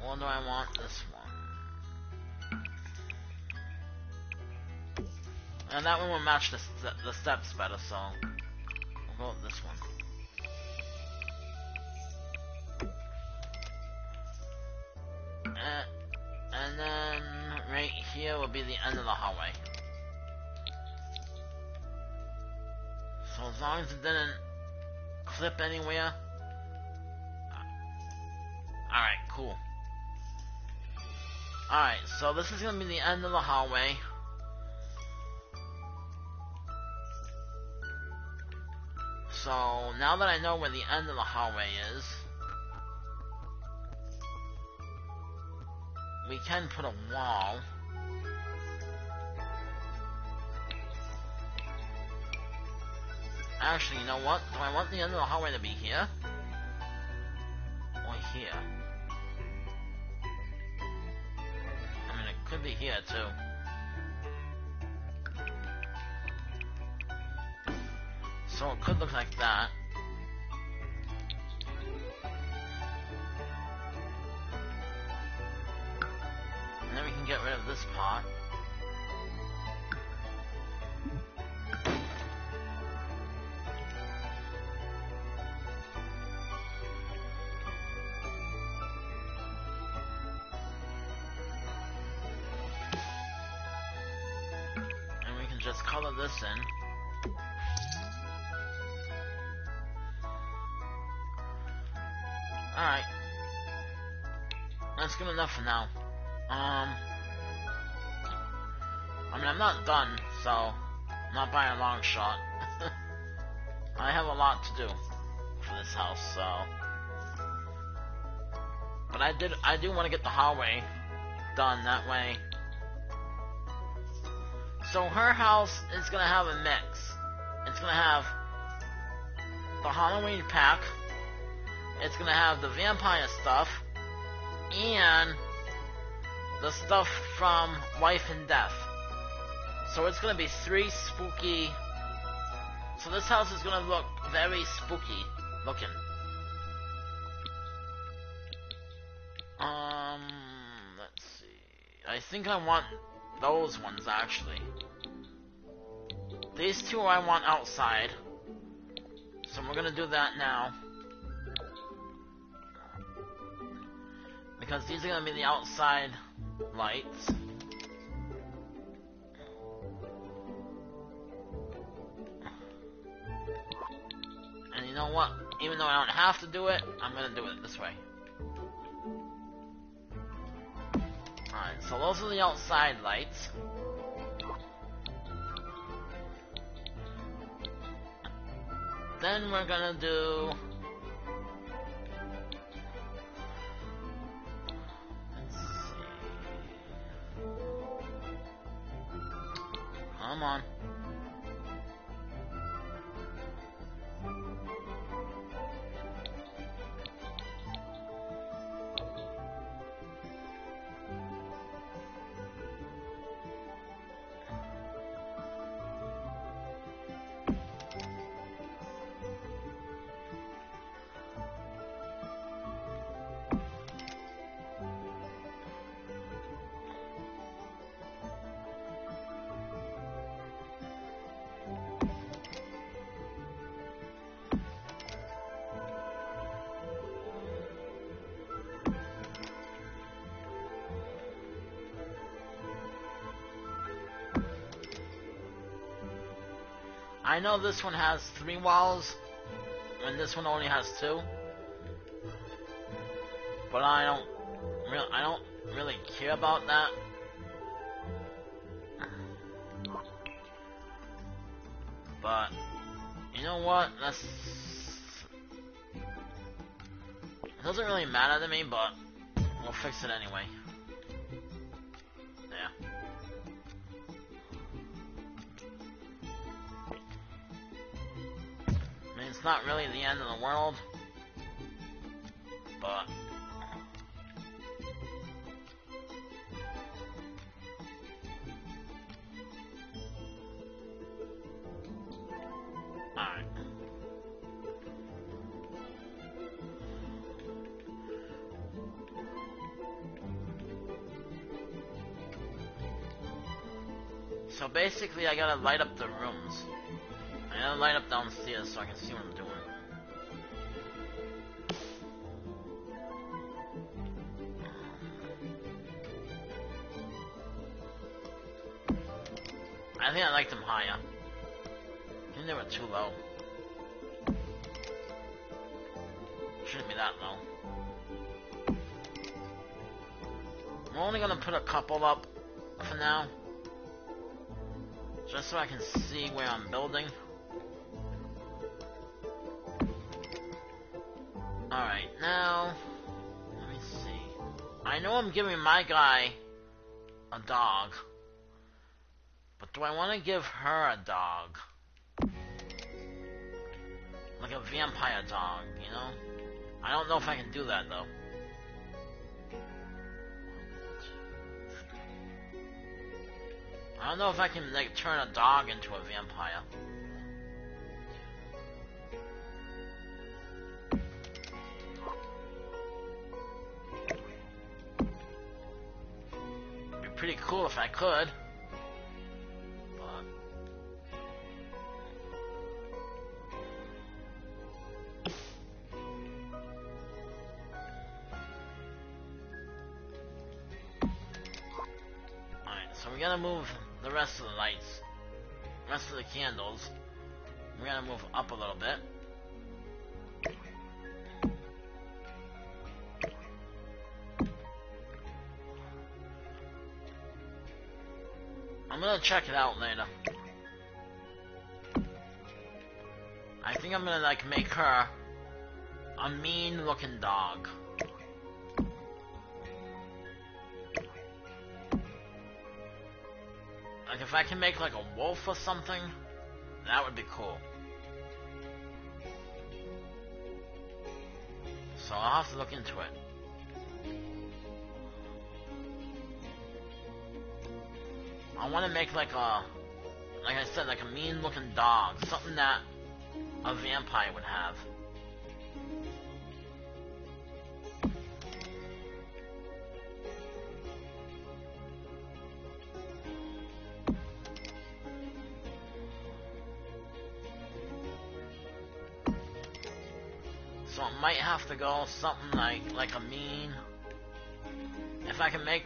Or do I want this one? And that one will match the steps better, so we'll go with this one. And then right here will be the end of the hallway. So as long as it didn't clip anywhere. Alright, cool. Alright, so this is gonna be the end of the hallway. So now that I know where the end of the hallway is, we can put a wall. Actually, you know what? Do I want the end of the hallway to be here? Or here? I mean, it could be here, too. So it could look like that. And then we can get rid of this part. Just color this in. Alright. That's good enough for now. I mean, I'm not done, so not by a long shot. I have a lot to do for this house, so. But I do want to get the hallway done that way. So her house is gonna have a mix. It's gonna have the Halloween pack, it's gonna have the vampire stuff, and the stuff from Life and Death. So it's gonna be 3 spooky... So this house is gonna look very spooky looking. Let's see. I think I want those ones, actually. These two I want outside. So we're gonna do that now. Because these are gonna be the outside lights. And you know what? Even though I don't have to do it, I'm gonna do it this way. Alright, so those are the outside lights. Then we're gonna do... Let's see... Come on. I know this one has 3 walls, and this one only has 2. But I don't really care about that. But you know what? It doesn't really matter to me, but we'll fix it anyway. Yeah. I mean, it's not really the end of the world, but alright. So basically I gotta light up the rooms. I gotta light up downstairs so I can see what I'm doing. I think I like them higher. I think they were too low. Shouldn't be that low. I'm only gonna put a couple up for now. Just so I can see where I'm building. Alright, now, let me see. I know I'm giving my guy a dog, but do I want to give her a dog? Like a vampire dog, you know? I don't know if I can do that, though. I don't know if I can, like, turn a dog into a vampire. Be pretty cool if I could. But alright, so we gotta move the rest of the lights, rest of the candles. We're gonna move up a little bit. I'm gonna check it out later. I think I'm gonna like make her a mean looking dog. Like if I can make like a wolf or something, that would be cool. So I'll have to look into it. I want to make like I said, like a mean looking dog. Something that a vampire would have. might have to go something like a mean. If I can make...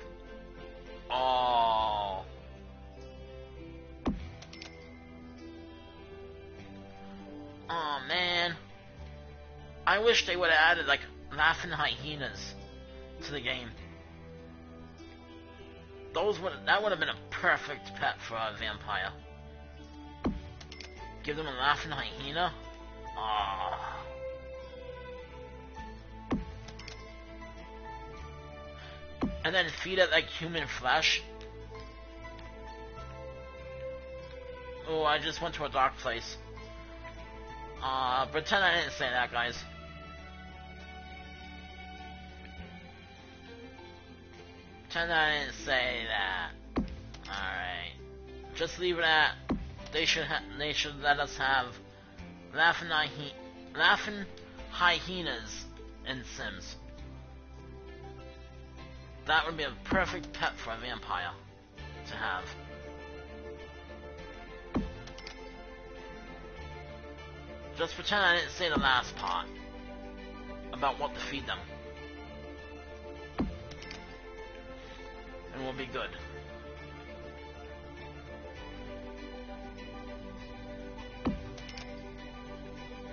Oh... Oh man. I wish they would have added like laughing hyenas to the game. That would have been a perfect pet for a vampire. Give them a laughing hyena? Ah. And then feed it like human flesh. Oh, I just went to a dark place. Pretend I didn't say that, guys. Pretend I didn't say that. Alright. Just leave it at, they should let us have laughing hyenas in Sims. That would be a perfect pet for a vampire to have. Just pretend I didn't say the last part about what to feed them. And we'll be good.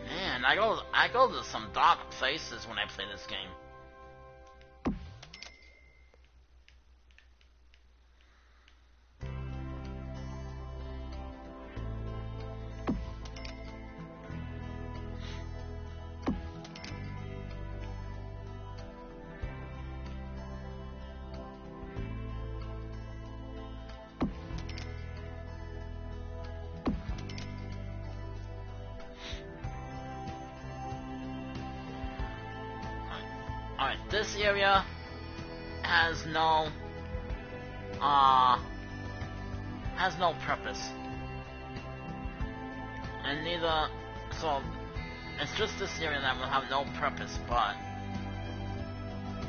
Man, I go to some dark places when I play this game. Alright, this area has no purpose. And neither, so it's just this area that will have no purpose, but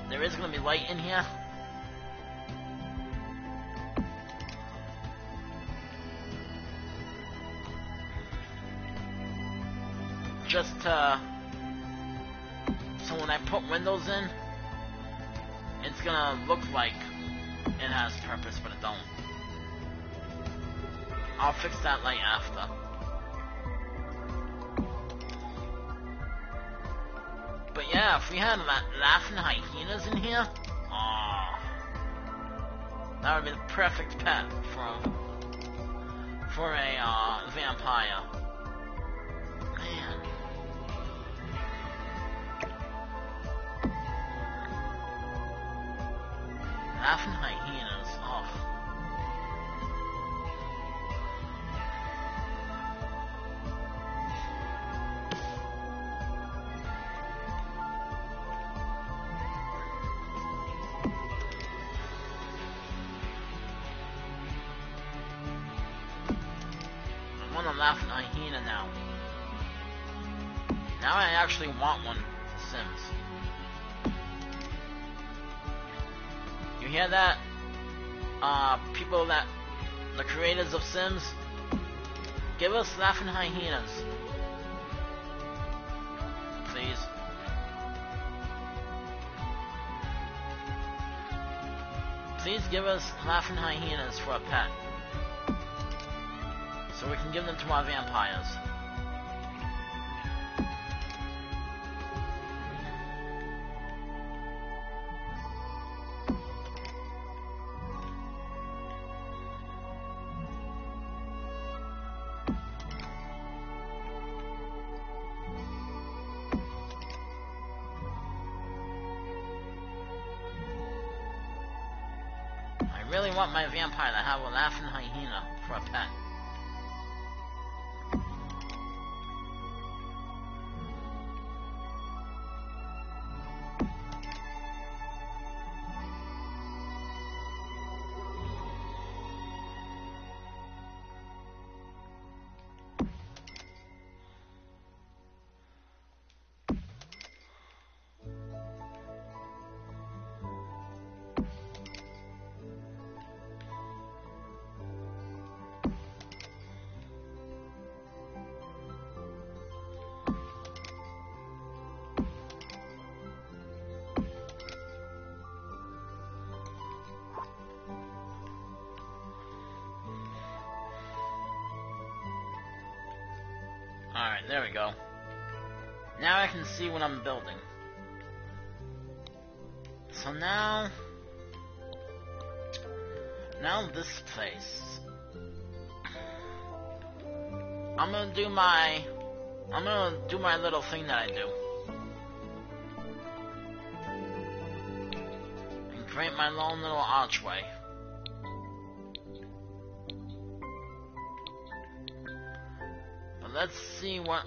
there is gonna be light in here. Just to, so when I put windows in, it's gonna look like it has purpose, but it don't. I'll fix that light after. But yeah, if we had laughing hyenas in here, oh, that would be the perfect pet for a vampire. Man. Laughing hyenas, oh. I want a laughing hyena now. Now I actually want one for Sims. You hear that? People that, the creators of Sims, give us laughing hyenas. Please. Please give us laughing hyenas for a pet. So we can give them to our vampires. I really want my vampire to have a laughing hyena for a pet. Alright, there we go. Now I can see what I'm building. So now this place. I'm gonna do my little thing that I do. And create my lone little archway. But let's see what...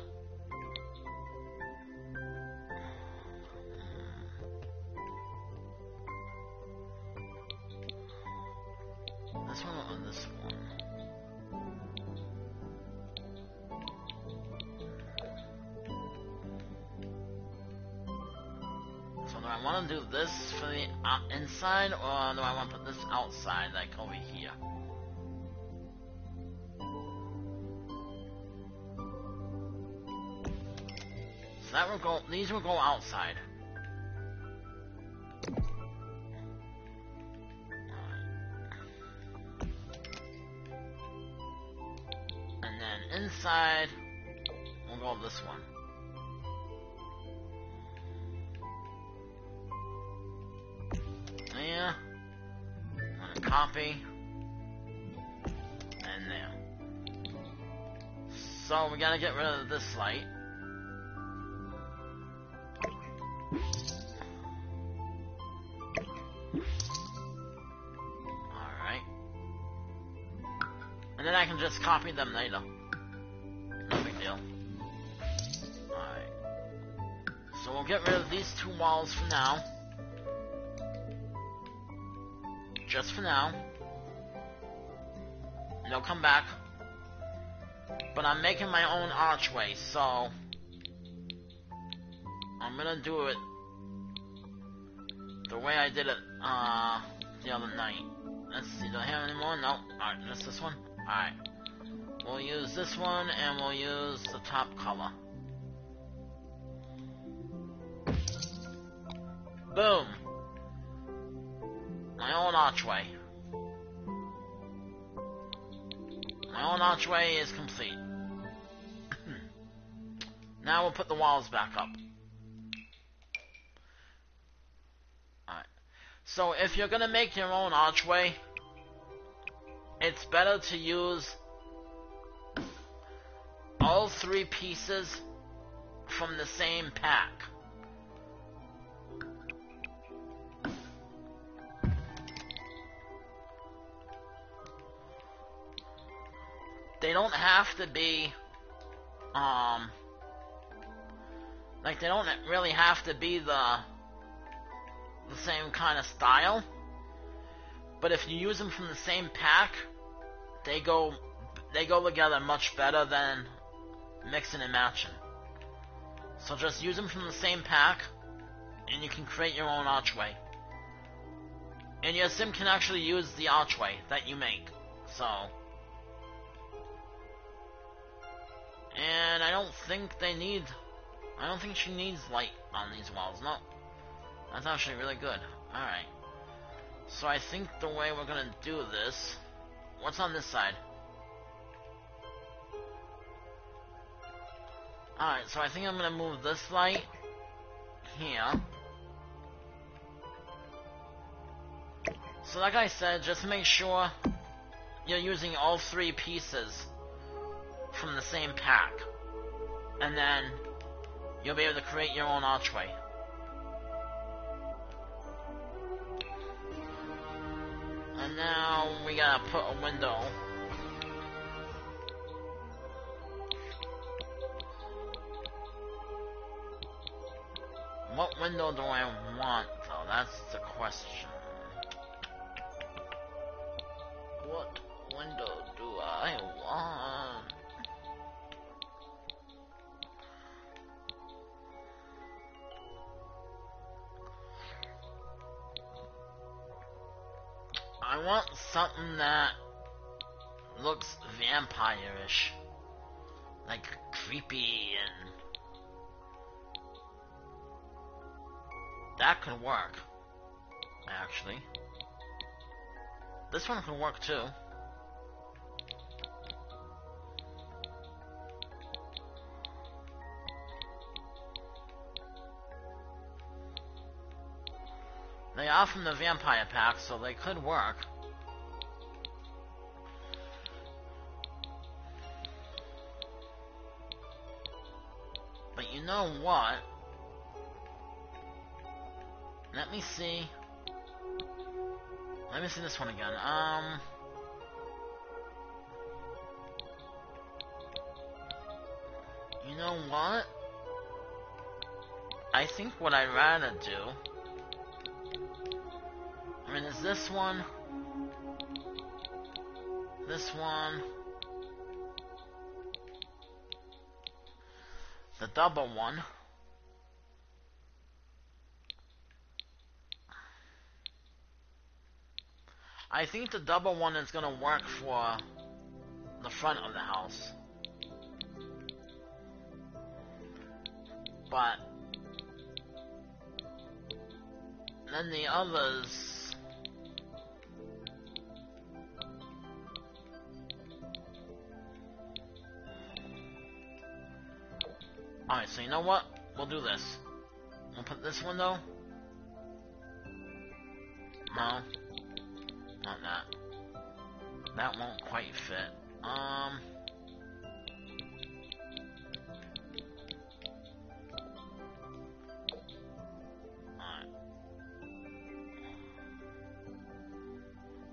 This one or this one? So do I want to do this for the inside, or do I want to put this outside, like over here? So that will go, these will go outside. And then inside, we'll go this one. There. I'm gonna copy. And there. So we gotta get rid of this light. Alright. And then I can just copy them later. No big deal. Alright. So we'll get rid of these two walls for now. Just for now. And they'll come back. But I'm making my own archway, so I'm gonna do it the way I did it the other night. Let's see, do I have any more? No. Alright, just this one? Alright. We'll use this one and we'll use the top color. Boom! My own archway. My own archway is complete. Now we'll put the walls back up. Alright. So if you're gonna make your own archway, it's better to use all three pieces from the same pack. They don't have to be, like, they don't really have to be the same kind of style. But if you use them from the same pack, they go together much better than mixing and matching. So just use them from the same pack, and you can create your own archway. And your sim can actually use the archway that you make. So... And I don't think she needs light on these walls. No. That's actually really good. Alright. So I think the way we're gonna do this... What's on this side? Alright, so I think I'm gonna move this light here. So like I said, just make sure you're using all three pieces from the same pack, and then you'll be able to create your own archway. And now we gotta put a window. What window do I want, though? That's the question. What window do I want? I want something that looks vampire-ish. Like, creepy and... That could work, actually. This one could work, too. are from the Vampire Pack, so they could work. But you know what? Let me see. Let me see this one again. You know what? I think what I'd rather do... I mean, is this one... This one... The double one... I think the double one is gonna work for the front of the house. But then the others, alright, so you know what? We'll do this. We'll put this window. No. Not that. That won't quite fit. Alright.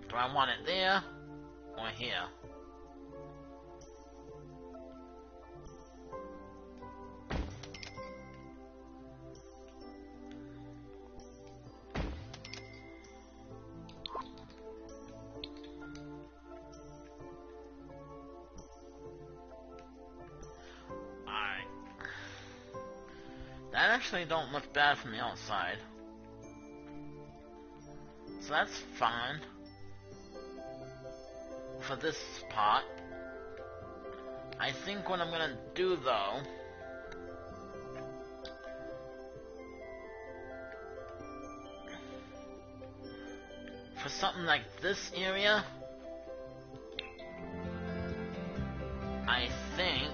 Do I want it there or here? That actually don't look bad from the outside. So that's fine. For this part. I think what I'm gonna do though... For something like this area... I think...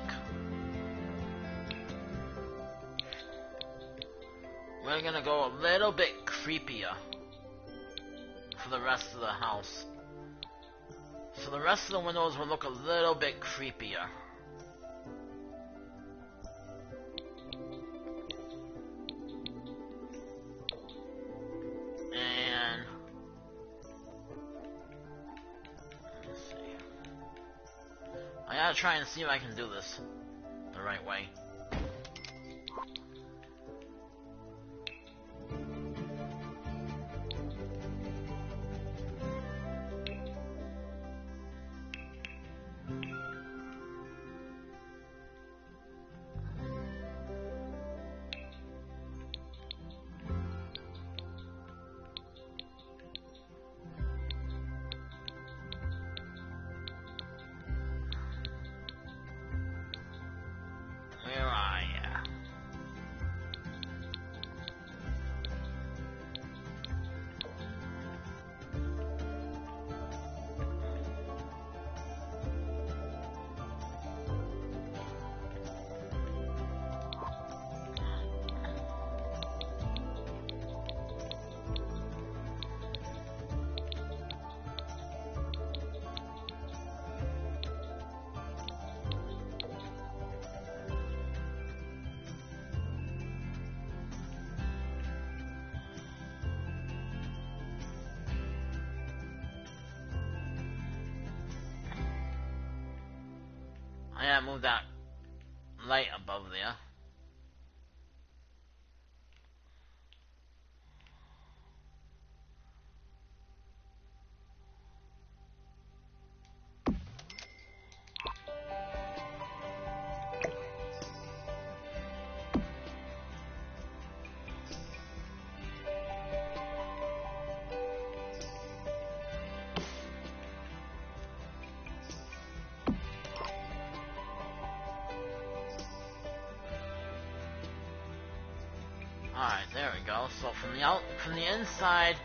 We're gonna go a little bit creepier for the rest of the house. So the rest of the windows will look a little bit creepier. And let's see. I gotta try and see if I can do this the right way. Where are ya? I gotta move that light above there. Alright, there we go. So from the inside,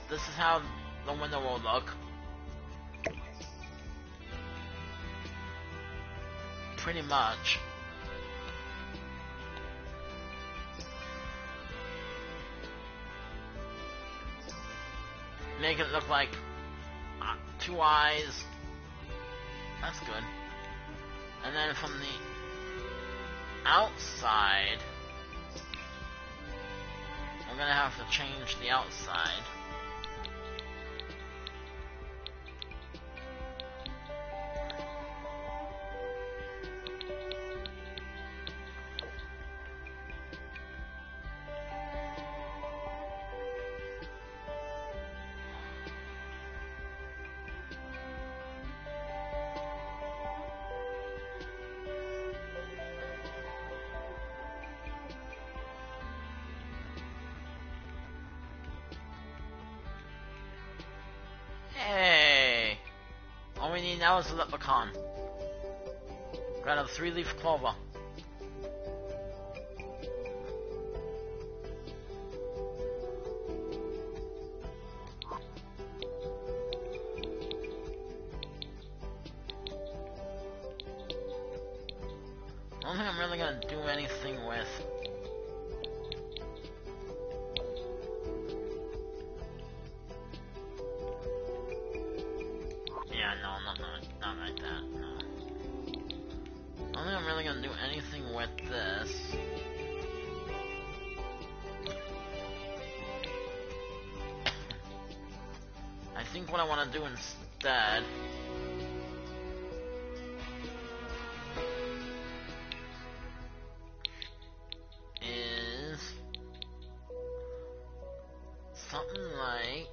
this is how the window will look. Pretty much. make it look like two eyes. That's good. And then from the outside, we're gonna have to change the outside. Hey! All we need now is a leprechaun. Got a 3-leaf clover. I don't think I'm really gonna do anything with. Yeah, no, not like that, no. I don't think I'm really gonna do anything with this. I think what I want to do instead is something like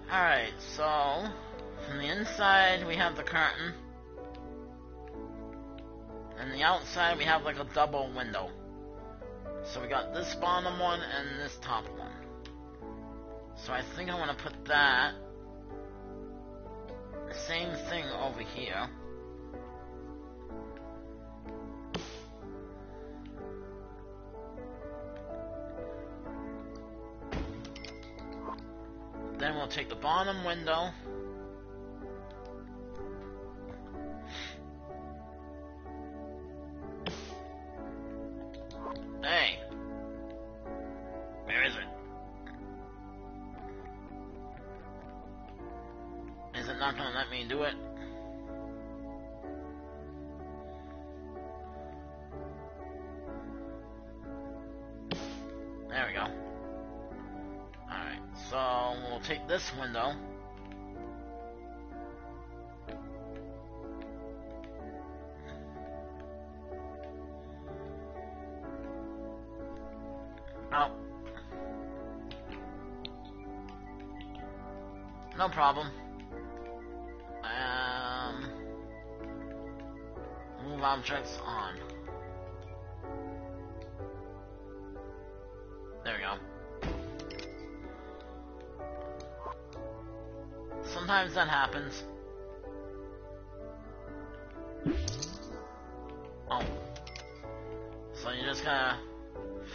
Alright, so from the inside we have the curtain, and the outside we have like a double window. So we got this bottom one and this top one. So I think I want to put that, the same thing over here. Then we'll take the bottom window, hey, where is it? Is it not gonna let me do it? There we go. Alright, so we'll take this window. Oh. No problem. Move objects on. There we go. Sometimes that happens. Oh. So you just gotta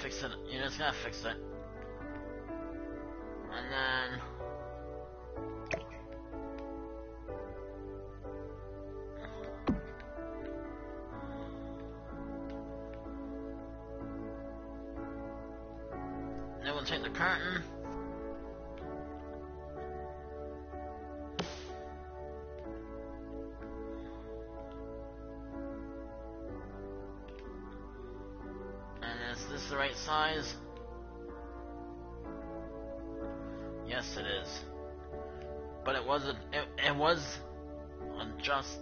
fix it. You just gotta fix it. And then we'll take the curtain. And is this the right size? Yes, it is. But it wasn't. It was just.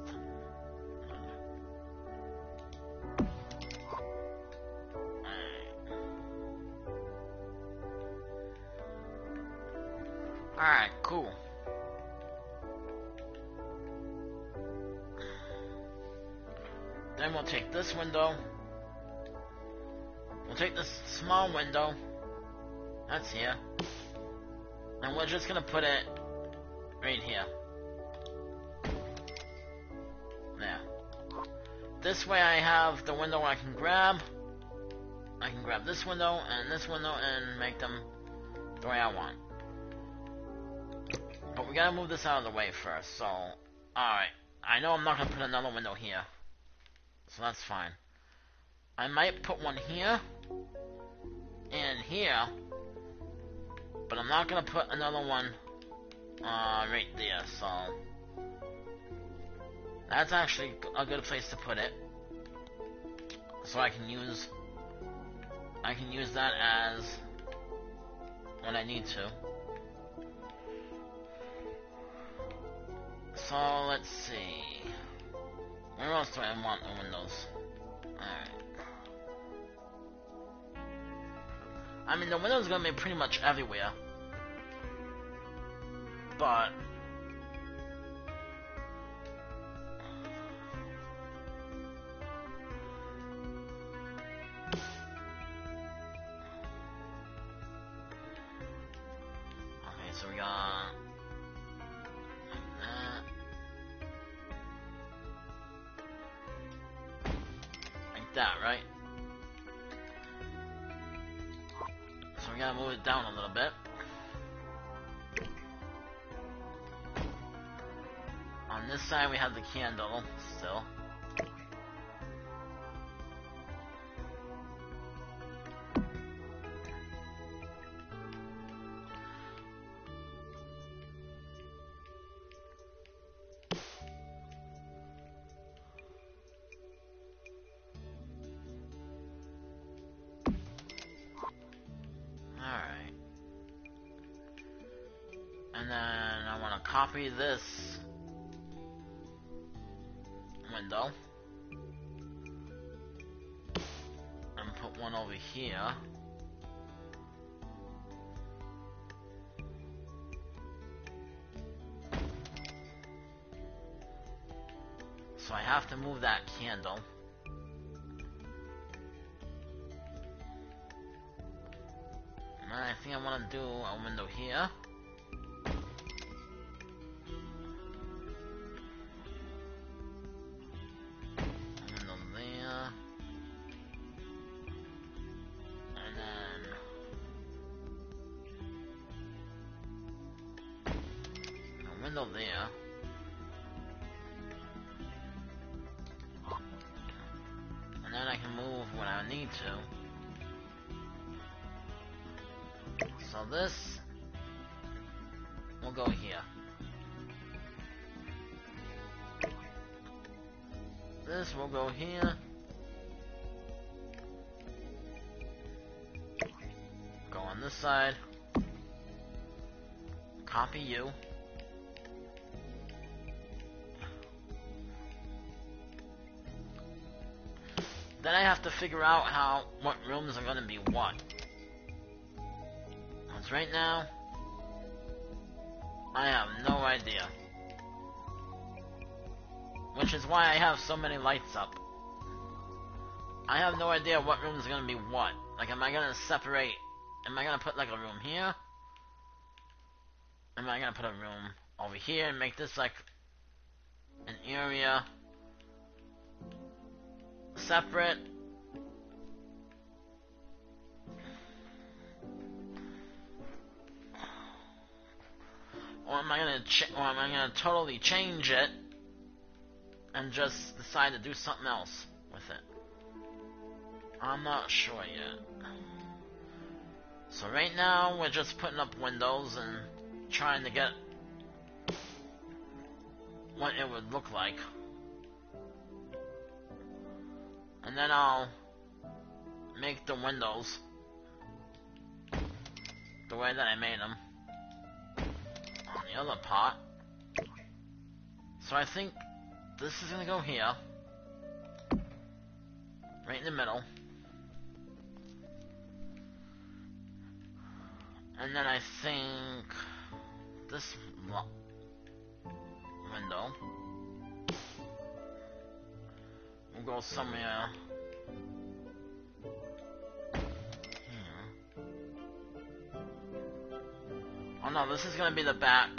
Alright, cool. Then we'll take this window. We'll take this small window. That's here. And we're just gonna put it right here. There. This way I have the window I can grab. I can grab this window and make them the way I want. But we gotta move this out of the way first, so... Alright. I know I'm not gonna put another window here. So that's fine. I might put one here. And here. But I'm not gonna put another one right there, so... That's actually a good place to put it. So I can use that as when I need to. So let's see. Where else do I want the windows? Alright. I mean, the window's gonna be pretty much everywhere. But... Okay, so we got... like that. Like that, right? So we gotta move it down a little bit. On this side we have the candle, still. Alright. And then I want to copy this window and put one over here. So I have to move that candle. And then I think I want to do a window here. A window there. And then... a window there. And then I can move when I need to. So this will go here. This will go here. Go on this side. Copy you. Then I have to figure out what rooms are gonna be what. Because right now, I have no idea. Which is why I have so many lights up. I have no idea what room is gonna be what. Like, am I gonna separate? Am I gonna put like a room here? Am I gonna put a room over here and make this like an area separate? Or am I gonna totally change it and just decide to do something else with it? I'm not sure yet. So right now we're just putting up windows and trying to get what it would look like. And then I'll make the windows the way that I made them. the other part. So I think this is gonna go here. Right in the middle. And then I think this window will go somewhere here. Oh no, this is gonna be the back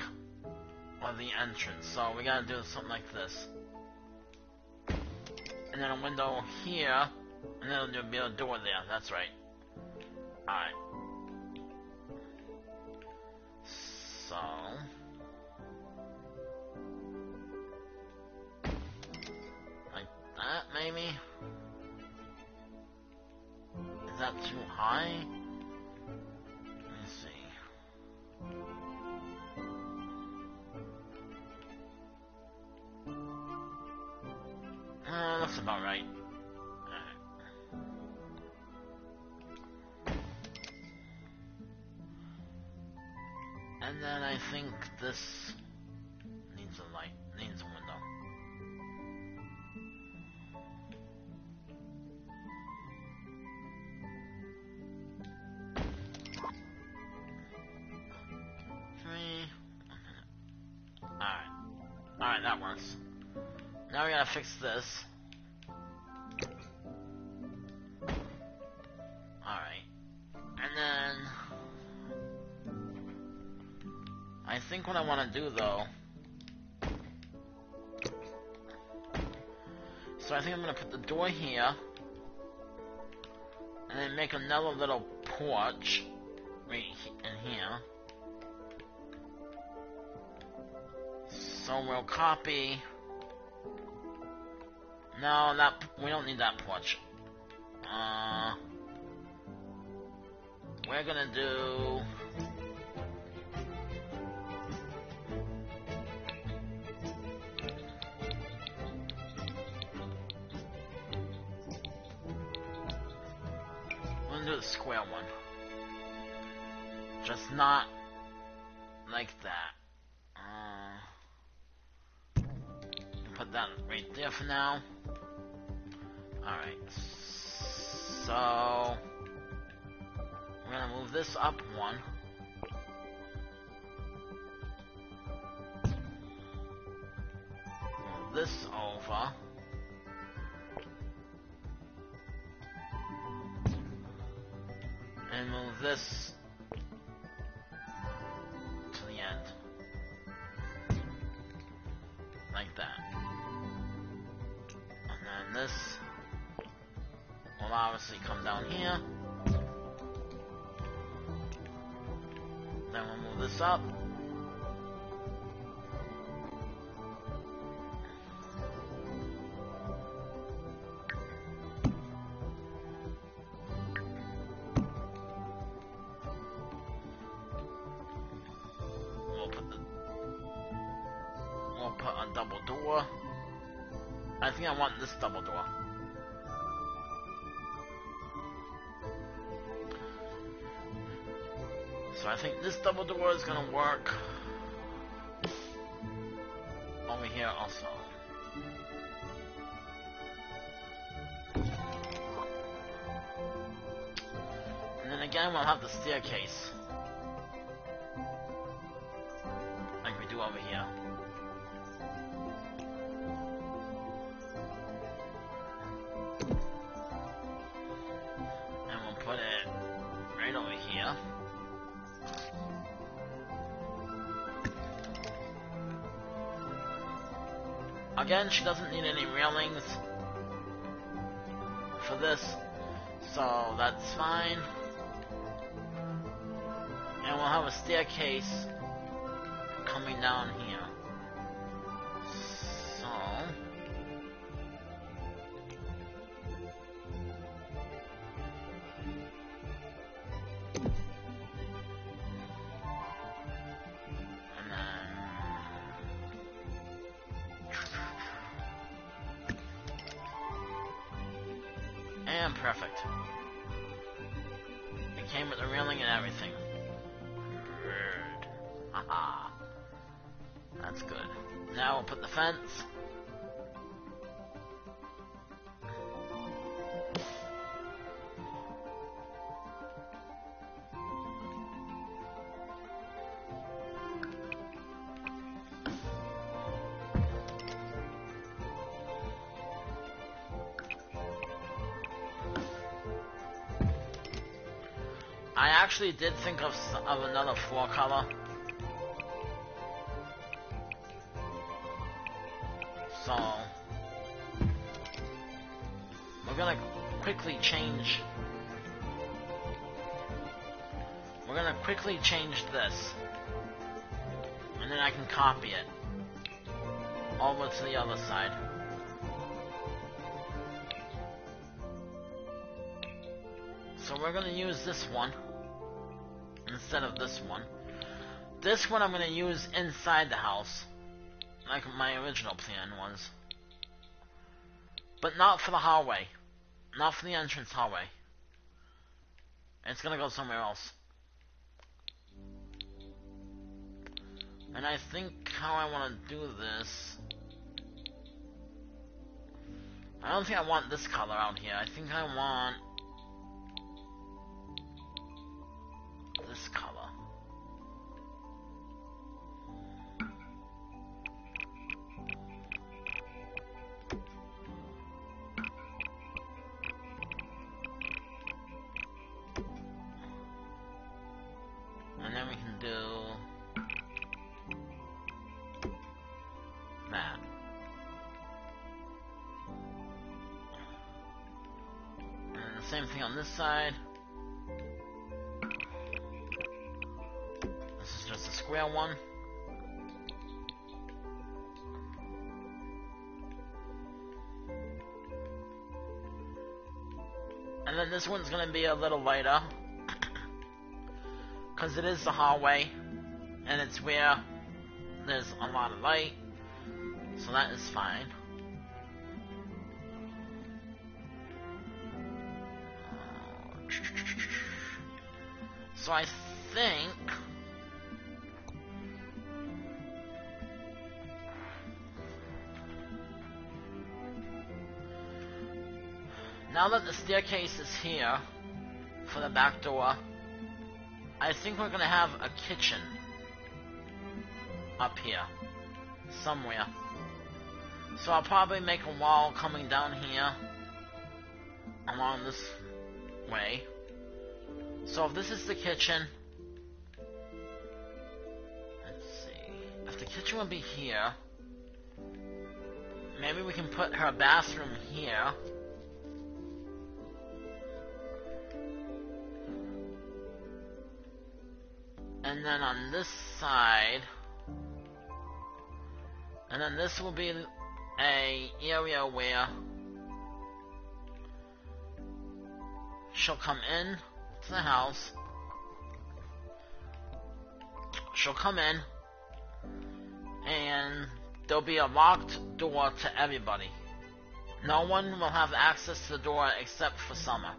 of the entrance, so we gotta do something like this. And then a window here, and then there'll be a door there, that's right. Alright. So... like that, maybe? Is that too high? Let me see. That's about right. And then I think this needs a light, needs a window. Alright, that works. Now we gotta fix this. Alright. And then... I think what I want to do, though... so I think I'm going to put the door here. And then make another little porch. Right in here. So we'll copy... no, we don't need that porch. We're gonna do... we're gonna do the square one. Just not like that. Put that right there for now. Alright. So... we're gonna move this up one. Move this over. And move this to the end. Like that. And then this will obviously come down here. Then we'll move this up. We'll put a double door. I think I want this double door. So I think this double door is gonna work over here also. And then again we'll have the staircase. Like we do over here. And we'll put it right over here. Again, she doesn't need any railings for this, so that's fine. And we'll have a staircase coming down here. So... and then... and perfect. It came with the railing and everything. Good. Haha. That's good. Now we'll put the fence. I actually did think of another floor color. So we're gonna quickly change. We're gonna quickly change this, and then I can copy it over to the other side. So we're gonna use this one instead of this one. This one I'm gonna use inside the house, like my original plan was. But not for the hallway. Not for the entrance hallway. It's gonna go somewhere else. And I think how I wanna do this, I don't think I want this color out here. I think I want this color. And then we can do that. And the same thing on this side. This is just a square one. And then this one's gonna be a little lighter, because it is the hallway, and it's where there's a lot of light, so that is fine. So I think now that the staircase is here for the back door, I think we're gonna have a kitchen up here somewhere. So I'll probably make a wall coming down here along this way. So if this is the kitchen, let's see, if the kitchen would be here, maybe we can put her bathroom here. And then on this side, and then this will be a area where she'll come in to the house. She'll come in, and there'll be a locked door to everybody. No one will have access to the door except for Summer.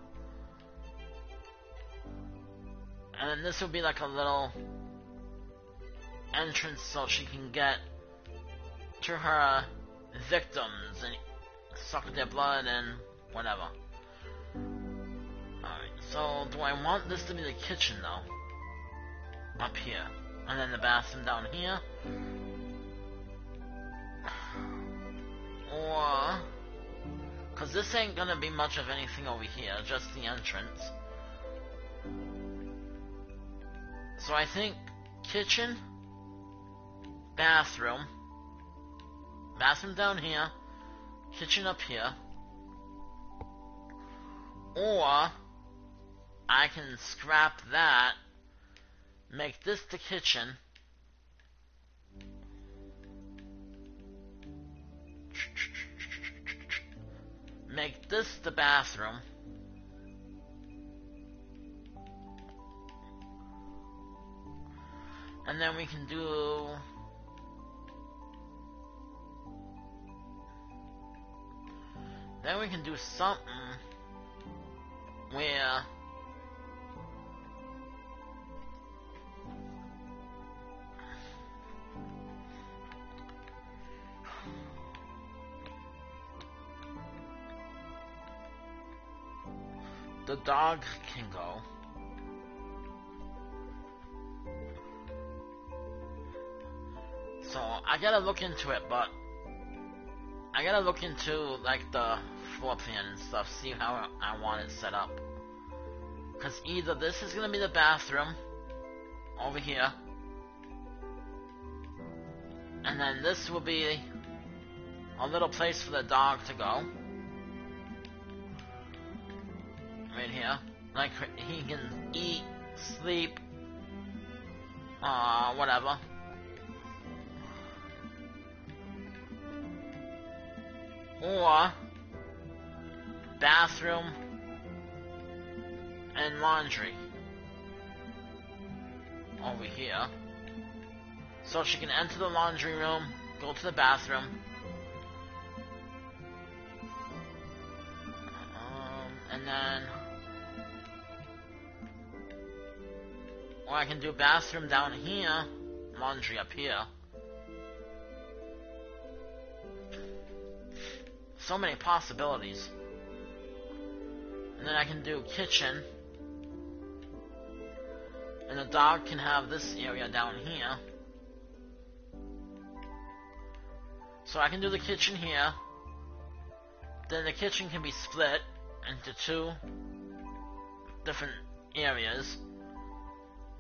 And then this will be like a little entrance so she can get to her victims and suck their blood and whatever. Alright, so do I want this to be the kitchen though? Up here. And then the bathroom down here? Or, cause this ain't gonna be much of anything over here, just the entrance. So I think kitchen, bathroom down here, kitchen up here, or I can scrap that, make this the kitchen, make this the bathroom, and then we can do something where the dog can go. So I gotta look into it, but I gotta look into like the floor plan and stuff, see how I want it set up. Cause either this is gonna be the bathroom over here, and then this will be a little place for the dog to go. Right here. Like he can eat, sleep, whatever. Or bathroom and laundry over here. So she can enter the laundry room, go to the bathroom, and then, or I can do bathroom down here, laundry up here. So many possibilities. And then I can do kitchen, and the dog can have this area down here. So I can do the kitchen here. Then the kitchen can be split into two different areas.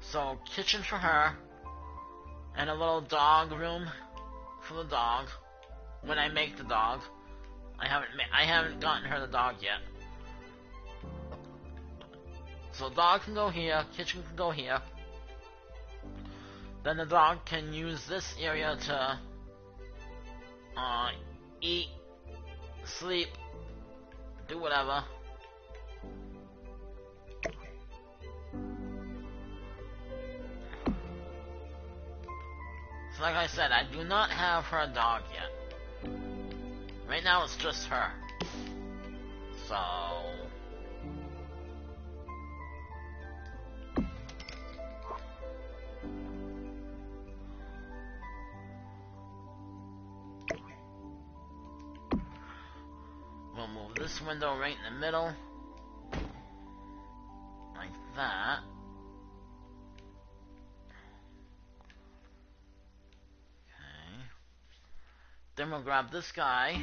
So kitchen for her, and a little dog room for the dog. When I make the dog, I haven't gotten her the dog yet. So dog can go here, kitchen can go here. Then the dog can use this area to eat, sleep, do whatever. So like I said, I do not have her dog yet. Right now it's just her. So we'll move this window right in the middle. Like that. Then we'll grab this guy.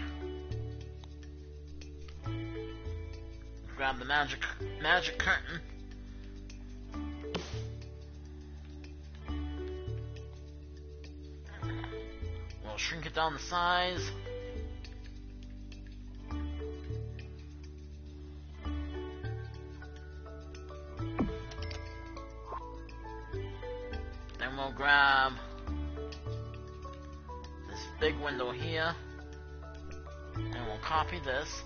Grab the magic curtain. We'll shrink it down the size. Then we'll grab big window here, and we'll copy this,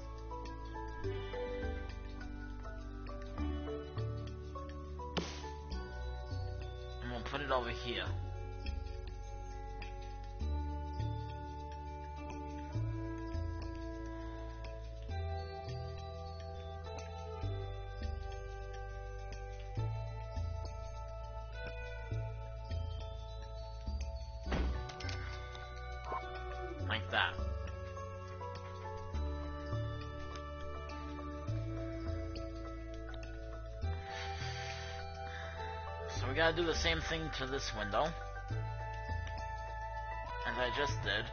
and we'll put it over here. Like that. So we gotta do the same thing to this window as I just did.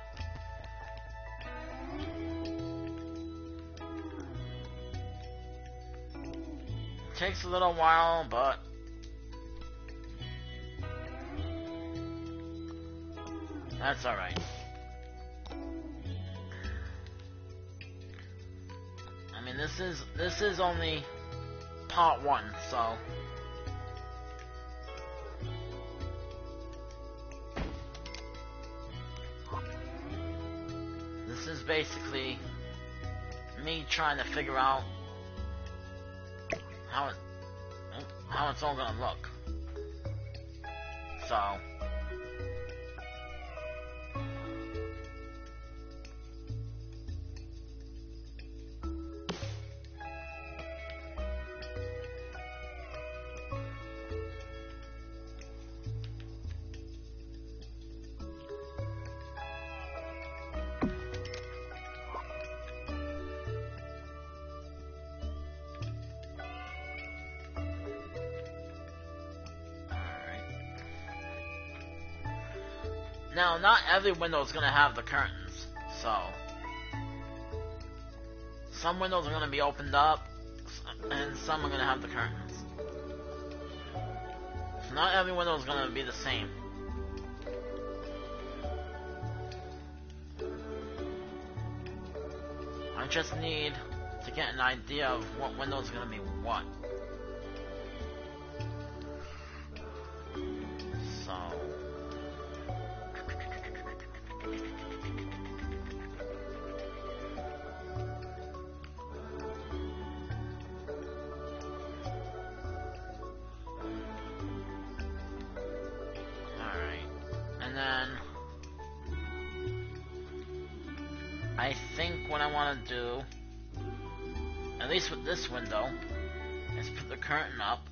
It takes a little while, but that's alright. I mean, this is only part one, so this is basically me trying to figure out how it's all gonna look. So Now, not every window is going to have the curtains, so some windows are going to be opened up, and some are going to have the curtains. So not every window is going to be the same. I just need to get an idea of what window is going to be what. So alright. And then I think what I want to do, at least with this window, is put the curtain up.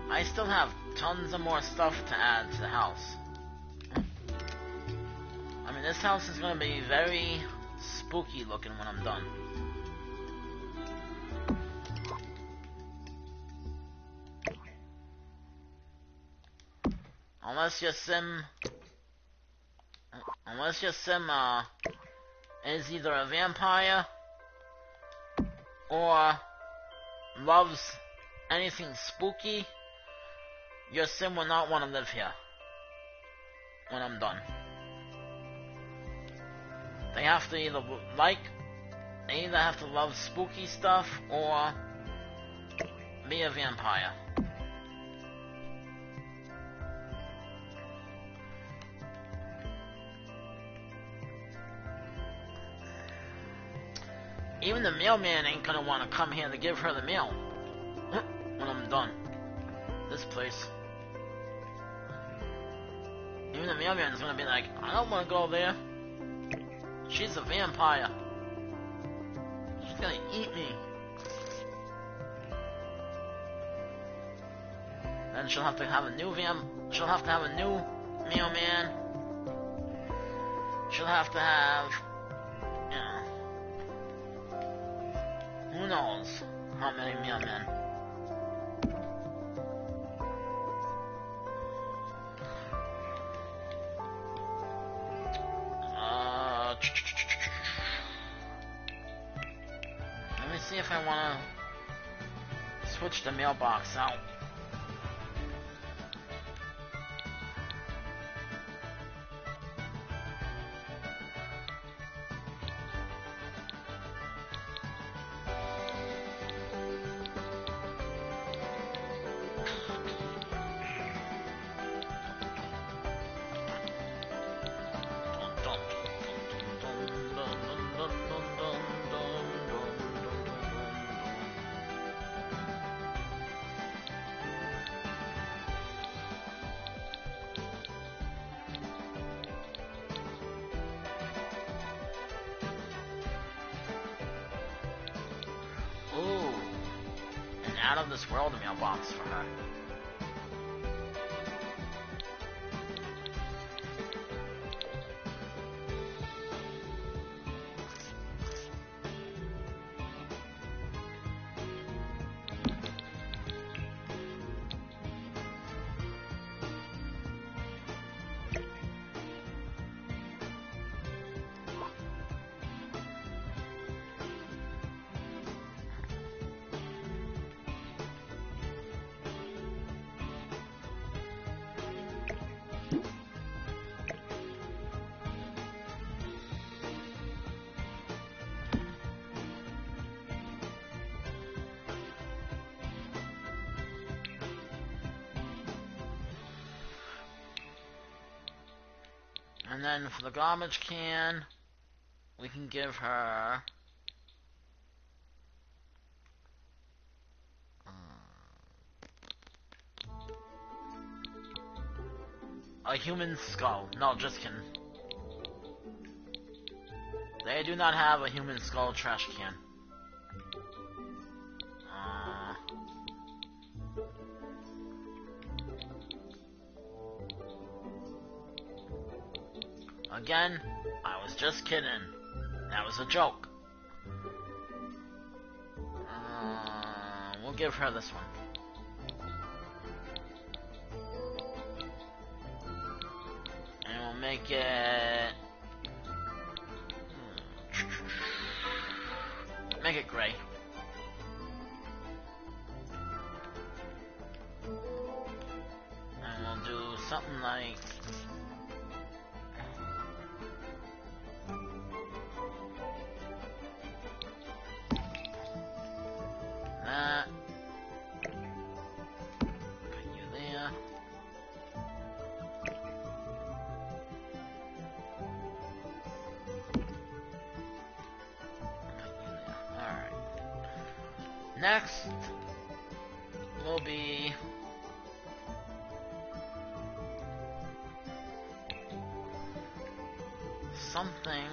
I still have tons of more stuff to add to the house. I mean, this house is going to be very spooky looking when I'm done. Unless your sim is either a vampire or loves anything spooky, your sim will not want to live here when I'm done. They have to either have to love spooky stuff or be a vampire. Even the mailman ain't gonna want to come here to give her the mail when I'm done. This place. Even the mailman's gonna be like, I don't want to go there. She's a vampire. She's gonna eat me. Then she'll have to have a new she'll have to have a new mailman. She'll have to have, who knows how many mailmen. Let me see if I want to switch the mailbox out. Out of this world mailbox for her. And then for the garbage can, we can give her a human skull. No, just kidding. They do not have a human skull trash can. Again, I was just kidding. That was a joke. We'll give her this one. And we'll make it... Make it gray. And we'll do something like... that. Put you there. Alright. Next will be something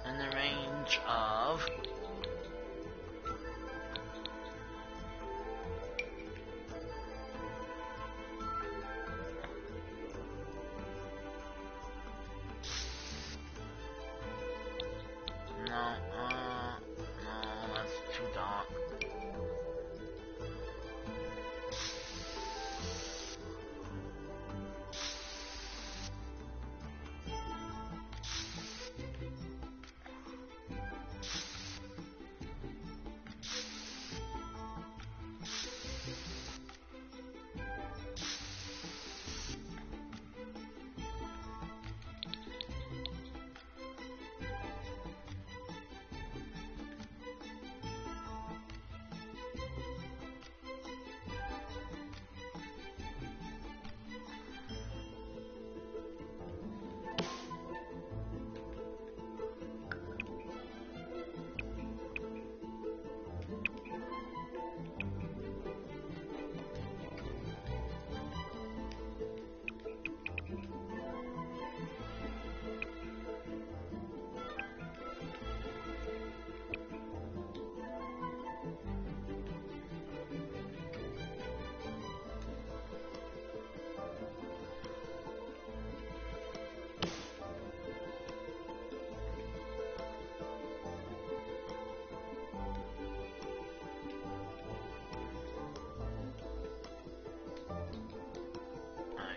in the range of no, that's too dark.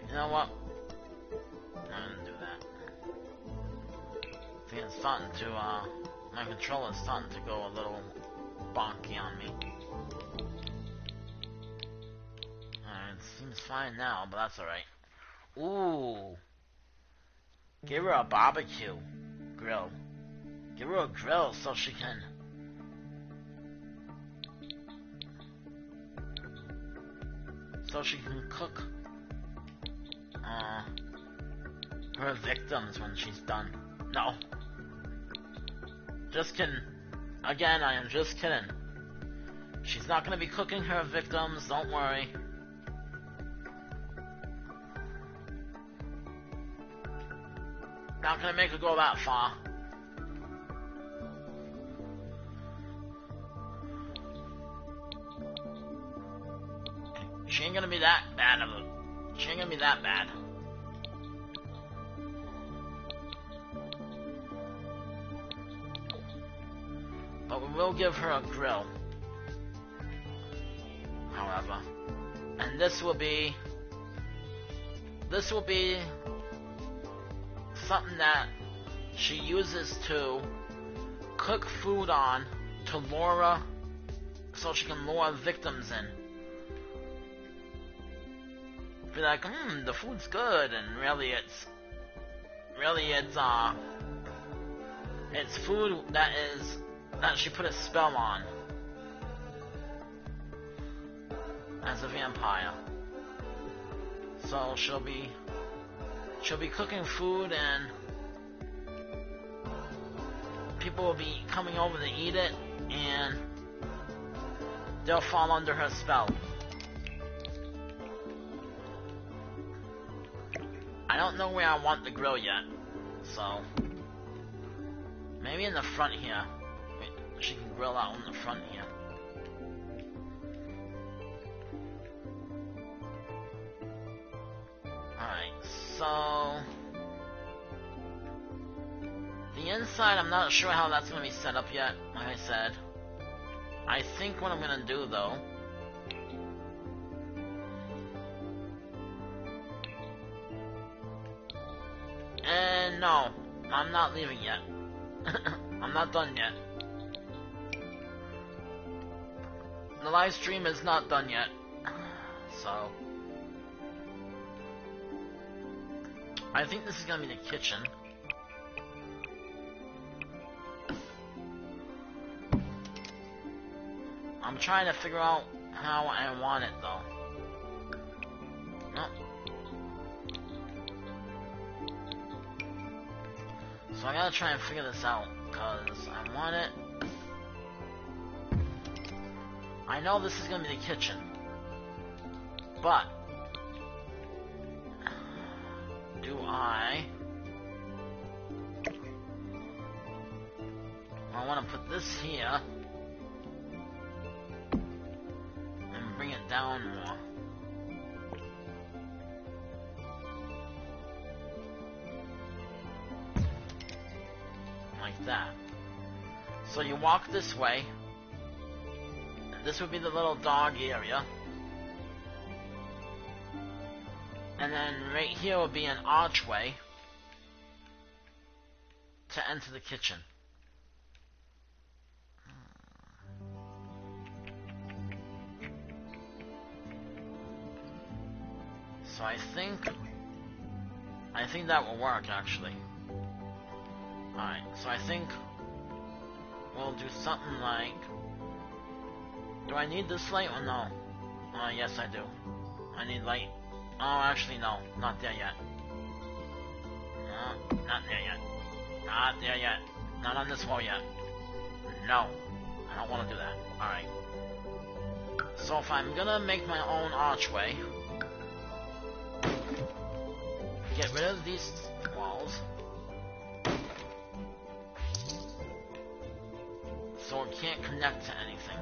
You know what? I'm gonna do that. I think it's starting to, my controller's starting to go a little bonky on me. Alright, it seems fine now, but that's alright. Ooh. Give her a barbecue grill. Give her a grill so she can... cook her victims when she's done. No. Just kidding. Again, I am just kidding. She's not gonna be cooking her victims, don't worry. Not gonna make her go that far. She ain't gonna be that bad of a... She ain't gonna be that bad. But we will give her a grill. However. And this will be something that she uses to cook food on to lure, so she can lure victims in. Be like, the food's good, and really it's food that she put a spell on as a vampire. So she'll be cooking food, and people will be coming over to eat it, and they'll fall under her spell. I don't know where I want the grill yet, so maybe in the front here. She can grill out in the front here. Alright, so inside, I'm not sure how that's going to be set up yet, like I said. I think what I'm going to do, though... And no, I'm not leaving yet. I'm not done yet. The live stream is not done yet. So... I think this is going to be the kitchen. I'm trying to figure out how I want it, though. No. So I gotta try and figure this out, because I want it... I know this is gonna be the kitchen. But... do I want to put this here and bring it down more. Like that. So you walk this way. This would be the little dog area. And then right here will be an archway to enter the kitchen. So I think that will work, actually. Alright, so I think we'll do something like... Do I need this light or no? Yes I do. I need light. Oh, actually, no. Not there yet. No, not there yet. Not there yet. Not on this wall yet. No. I don't want to do that. Alright. So if I'm gonna make my own archway, get rid of these walls, so it can't connect to anything.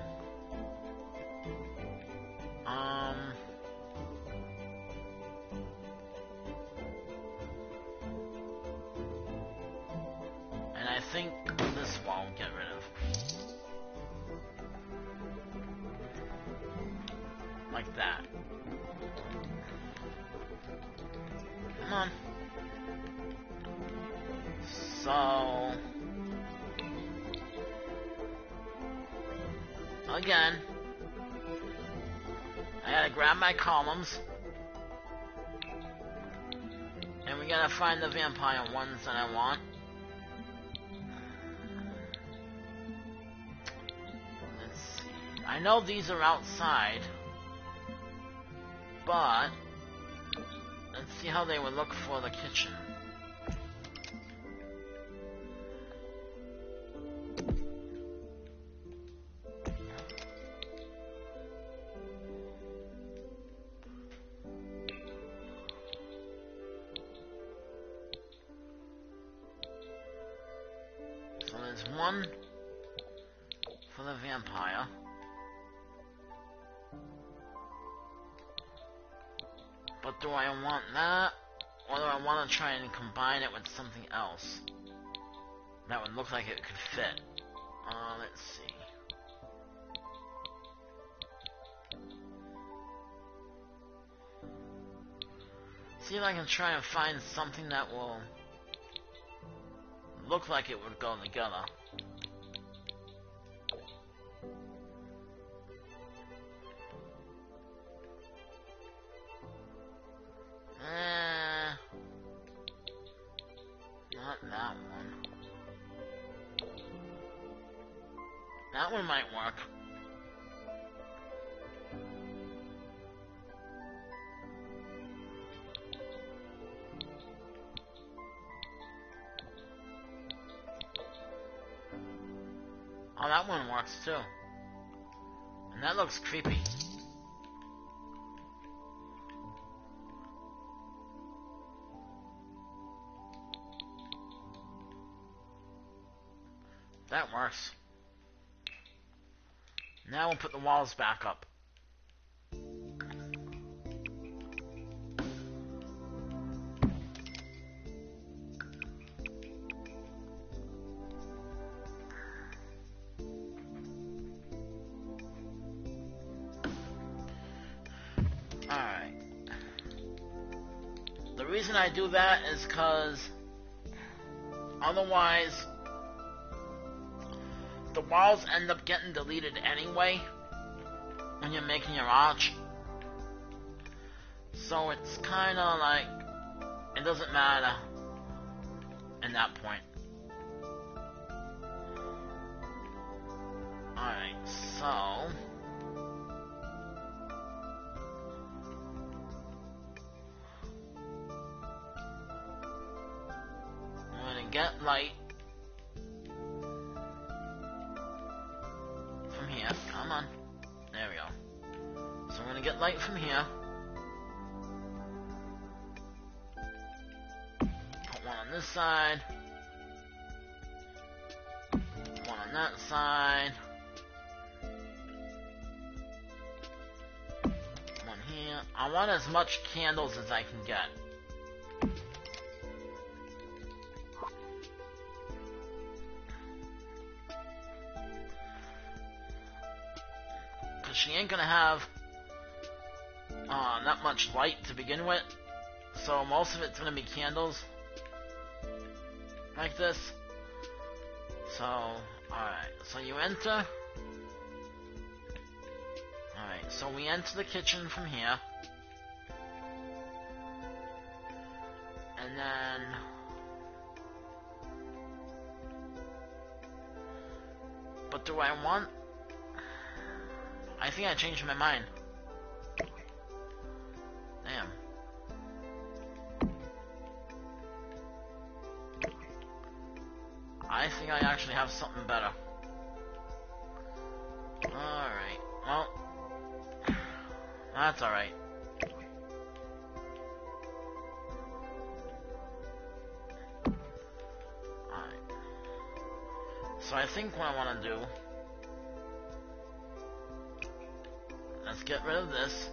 And I think this wall will get rid of. Like that. Come on. So... again, I gotta grab my columns, and we gotta find the vampire ones that I want. Let's see. I know these are outside, but let's see how they would look for the kitchen. So there's one for the vampire. But do I want that? Or do I want to try and combine it with something else that would look like it could fit? Let's see. See if I can try and find something that will look like it would go together. Not that one. That one might work. Oh, that one works too. And that looks creepy. That works. Now we'll put the walls back up. reason I do that is because otherwise the walls end up getting deleted anyway when you're making your arch. So it's kinda like it doesn't matter in that point. Alright, so I'm gonna get light from here. Come on. There we go. So I'm gonna get light from here. Put one on this side. One on that side. One here. I want as much candles as I can get. She ain't gonna have that much light to begin with, so most of it's gonna be candles like this. So, alright, so you enter. Alright, so we enter the kitchen from here, and then but do I want? I think I changed my mind. Damn. I think I actually have something better. Alright, well, that's alright. Alright. So I think what I want to do, let's get rid of this.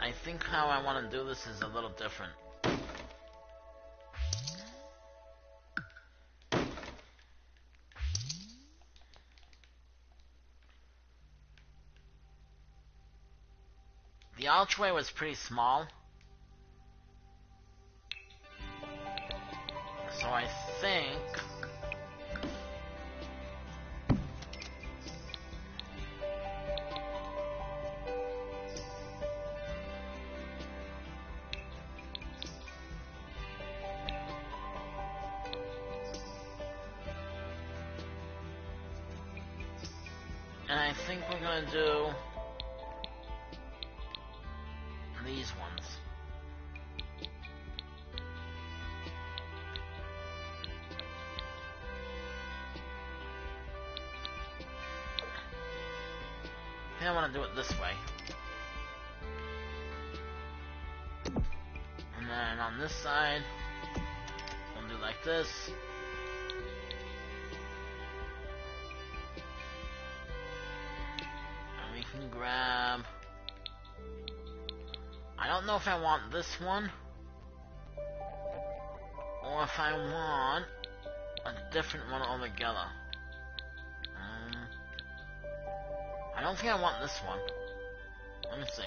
I think how I want to do this is a little different. The archway was pretty small, so I think we're gonna do these ones. I think I want to do it this way. And then on this side, we'll do like this. And we can grab... I don't know if I want this one, or if I want a different one altogether. I don't think I want this one. Let me see.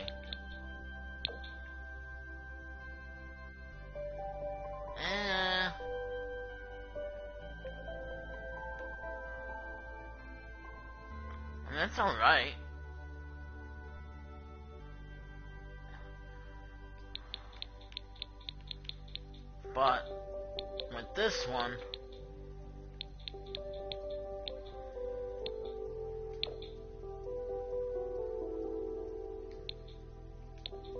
I mean, that's alright. But with this one,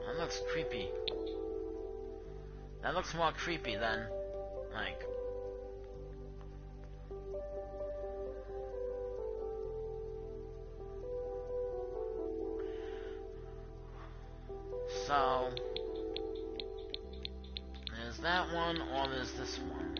that looks creepy. That looks more creepy than, like... So... there's that one, or there's this one.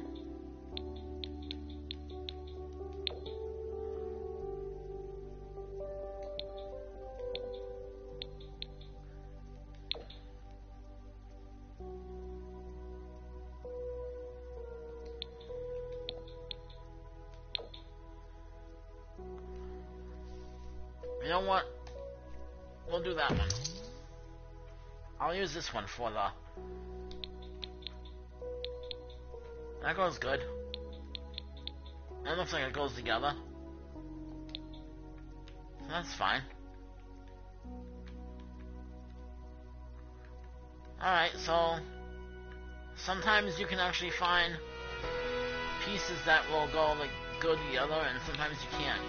know what? We'll do that one. I'll use this one for the... That goes good. That looks like it goes together. So that's fine. Alright, so... Sometimes you can actually find pieces that will go like go together, and sometimes you can't.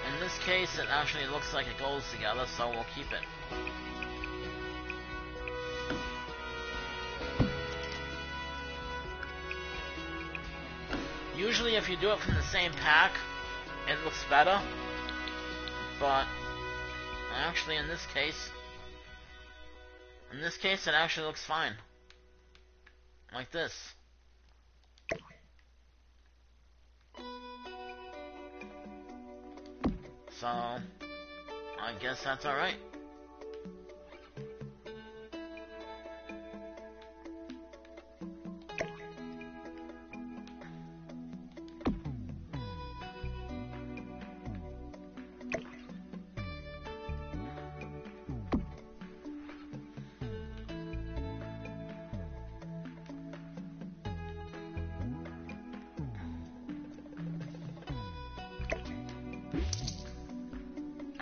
In this case, it actually looks like it goes together, so we'll keep it. Usually if you do it from the same pack, it looks better. But actually in this case, it actually looks fine. Like this. So, I guess that's alright.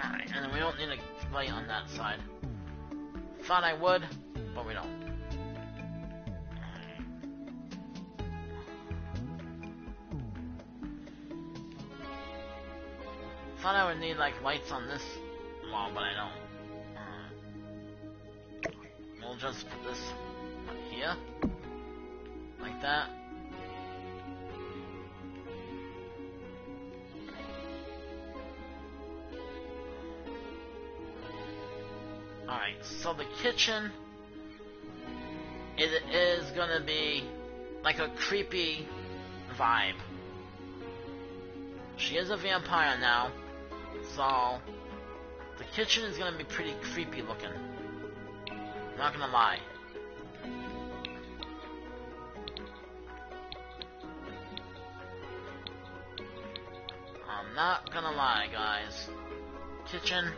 Alright, and then we don't need a light on that side. Thought I would, but we don't. Thought I would need like lights on this wall, but I don't. We'll just put this up here, like that. Alright, so the kitchen, it is gonna be like a creepy vibe. She is a vampire now, so the kitchen is gonna be pretty creepy looking. Not gonna lie. I'm not gonna lie, guys. Kitchen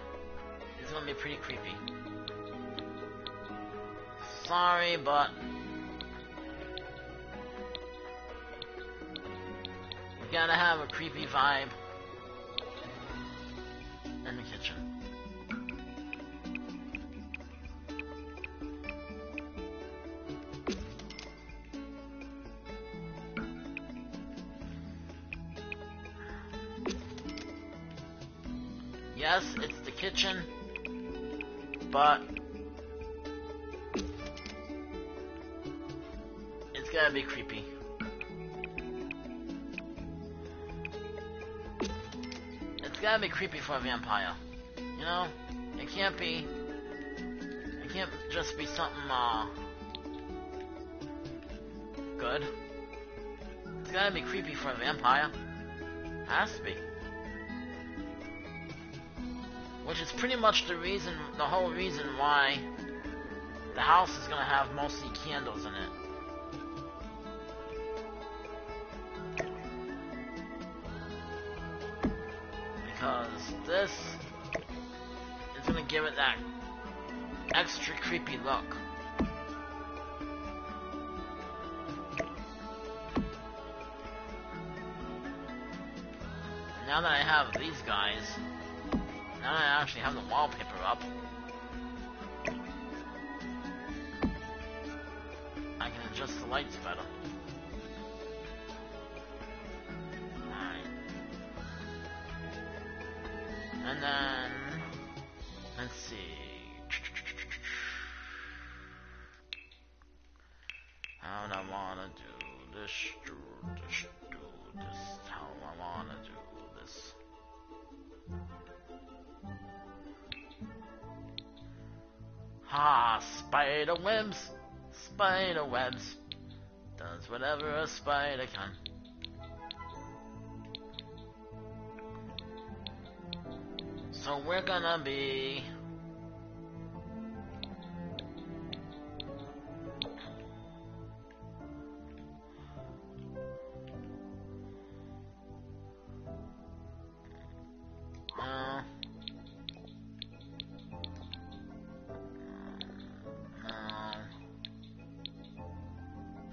is gonna be pretty creepy. Sorry, but we gotta have a creepy vibe in the kitchen. Yes, it's the kitchen, but it's gotta be creepy. It's gotta be creepy for a vampire. You know? It can't just be something, good. It's gotta be creepy for a vampire. Has to be. Which is pretty much the whole reason why the house is gonna have mostly candles in it. Because this is gonna give it that extra creepy look. And now that I have these guys, now I actually have the wallpaper up, I can adjust the lights better. Alright. And then, let's see. How do I wanna do this? Do this. How do I wanna do this? Ha! Spider webs! Spider webs! Does whatever a spider can. So we're gonna be...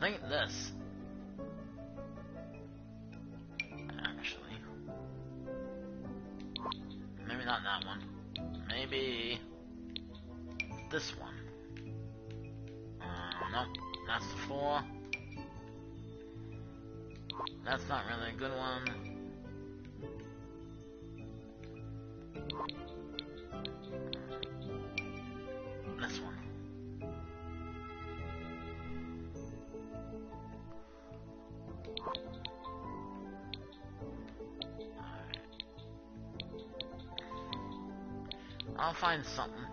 I think this. Actually. Maybe not that one. Maybe this one. No, that's the 4. That's not really a good one. This one. Alright. I'll find something.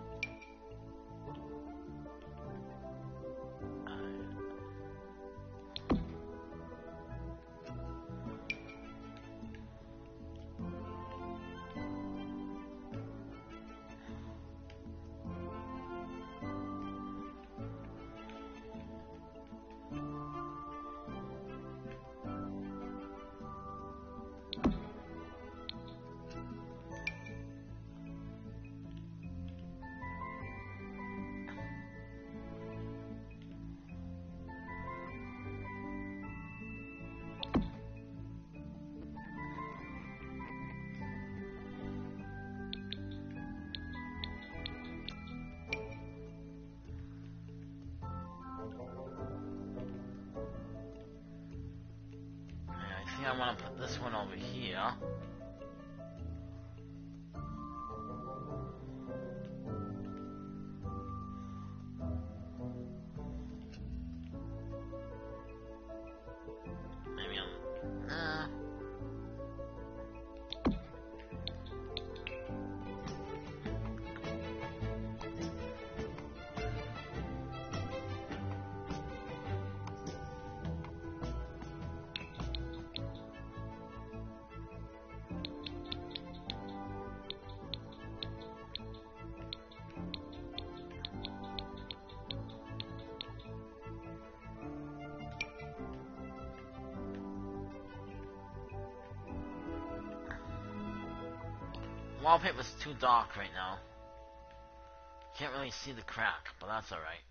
I want to put this one over here. Maybe wallpaper's too dark right now. Can't really see the crack, but that's alright.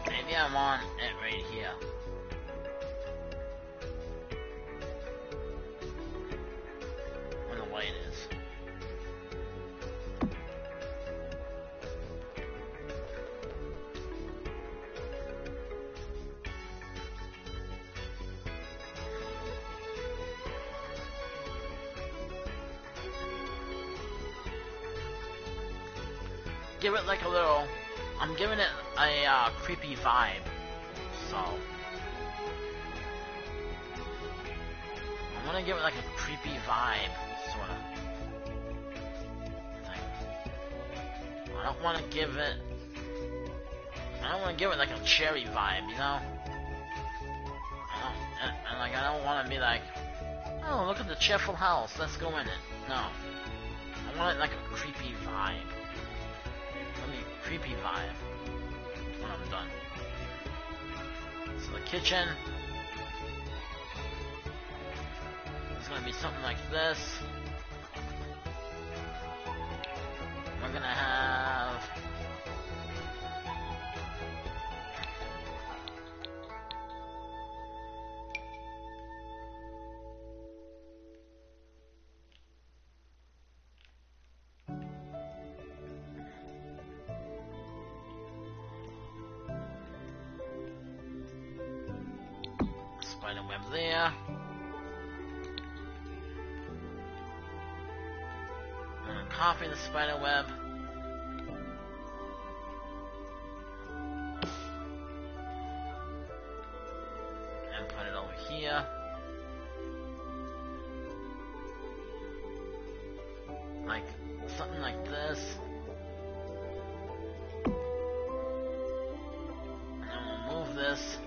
Maybe I want it right here. Where the light is. Give it like a little... I'm giving it a creepy vibe, so I want to give it like a creepy vibe, sort of thing. I don't want to give it like a cherry vibe, you know? And like, I don't want to be like, oh, look at the cheerful house, let's go in it. No. I want it like a creepy vibe. Let me creepy vibe when I'm done. So the kitchen is gonna be something like this. We're gonna have spider web there. I'm gonna copy the spider web. And put it over here. Like, something like this. And then we'll move this.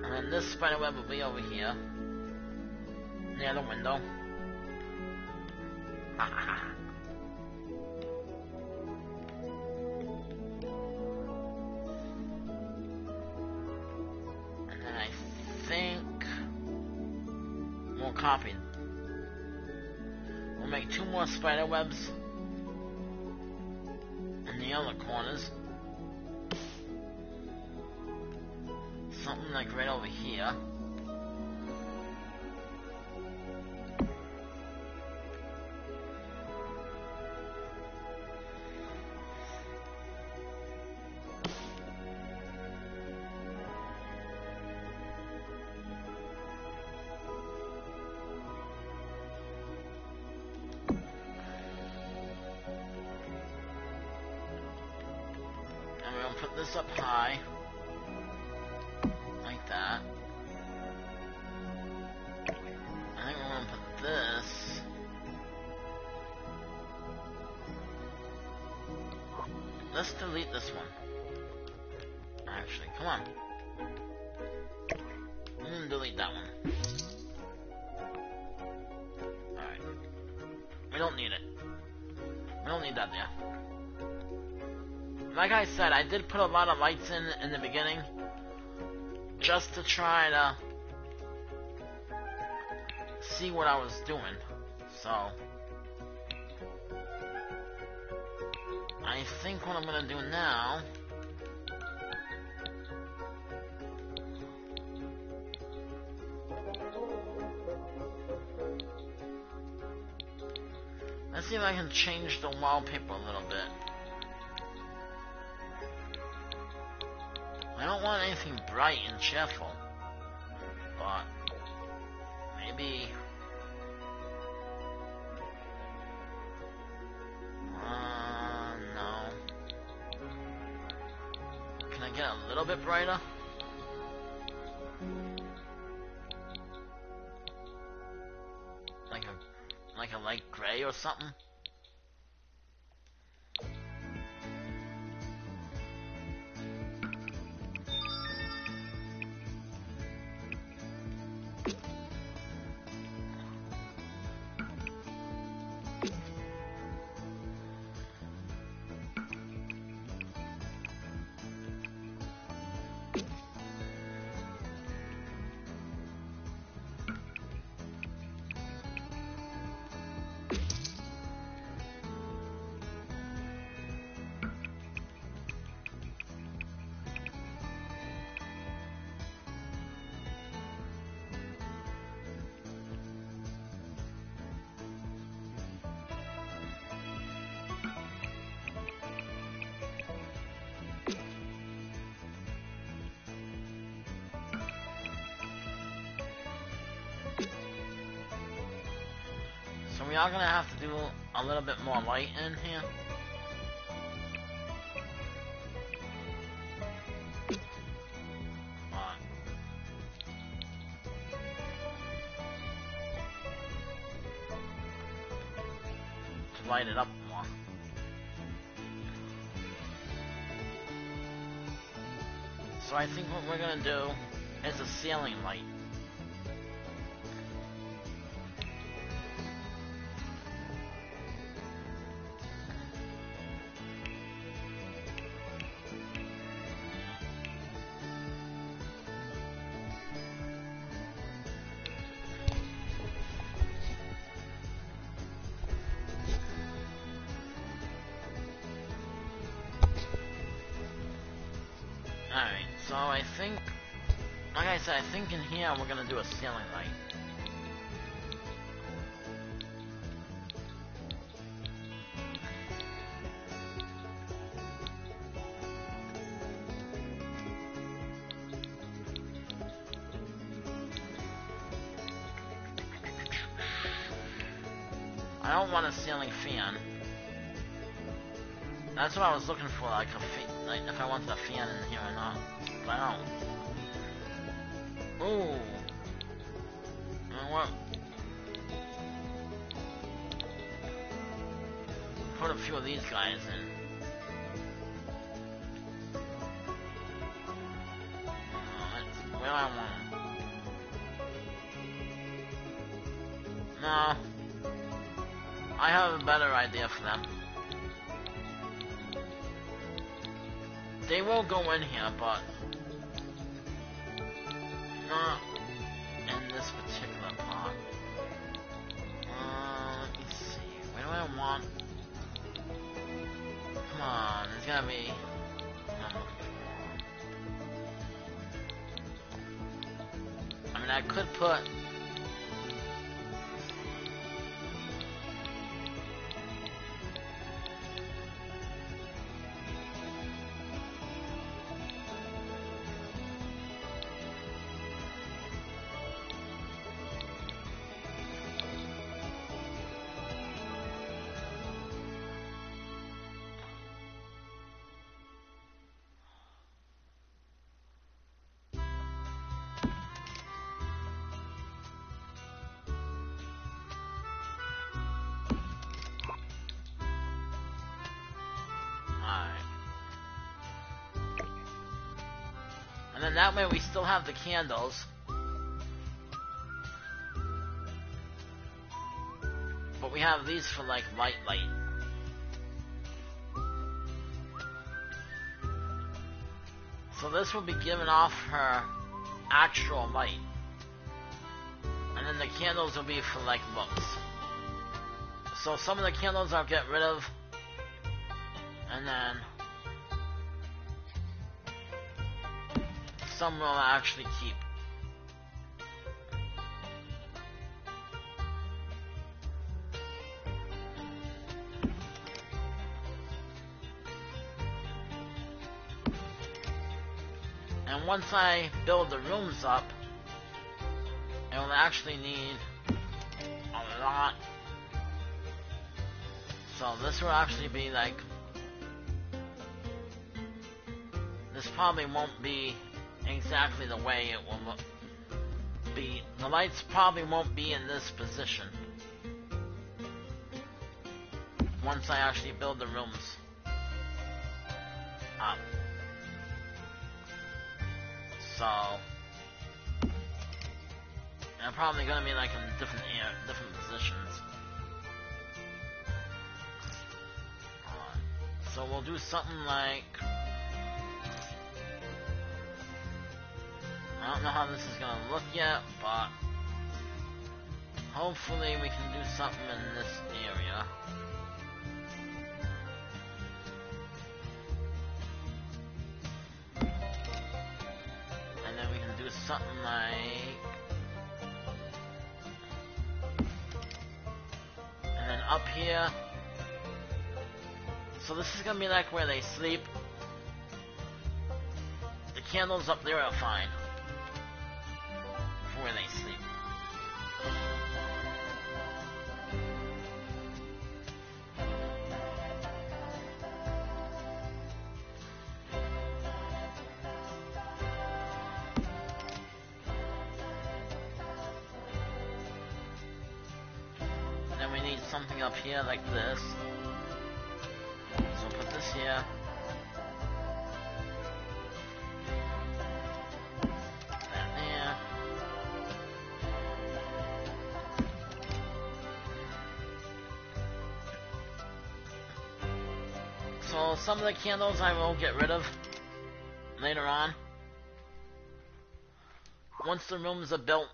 And this spider web will be over here, near the window. And then I think we'll copy. We'll make 2 more spider webs in the other corners. Something like right over here. And we're gonna put this up high. Like that. I think we're gonna put this. Let's delete this one. Actually, come on. I'm gonna delete that one. Alright. We don't need it. We don't need that there. Like I said, I did put a lot of lights in the beginning. Just to try to see what I was doing. So I think what I'm gonna do now let's see if I can change the wallpaper a little bit. I don't want anything bright and cheerful, but maybe no. Can I get a little bit brighter? Like a light gray or something? So we are gonna have to do a little bit more light in here. To light it up more. So I think what we're gonna do is a ceiling light. Alright, so I think, like I said, I think in here we're gonna do a ceiling light. I don't want a ceiling fan. That's what I was looking for, like a like if I wanted a fan in here or not. But I don't. Ooh. You know what? Put a few of these guys in. Where do I want them? No. I have a better idea for them. They will go in here, but not in this particular part. Let me see. Where do I want? Come on, there's gotta be. I mean, I could put. And then that way we still have the candles. But we have these for like light. So this will be giving off her actual light. And then the candles will be for like looks. So some of the candles I'll get rid of. And then some will actually keep. And once I build the rooms up, it will actually need a lot. So this will actually be like, this probably won't be exactly the way it will be. The lights probably won't be in this position once I actually build the rooms up. So they're probably gonna be like in different positions. So we'll do something like, I don't know how this is gonna look yet, but hopefully we can do something in this area. And then we can do something like, and then up here. So this is gonna be like where they sleep. The candles up there are fine for where they sleep. And then we need something up here like this. So put this here. So some of the candles I will get rid of later on. Once the rooms are built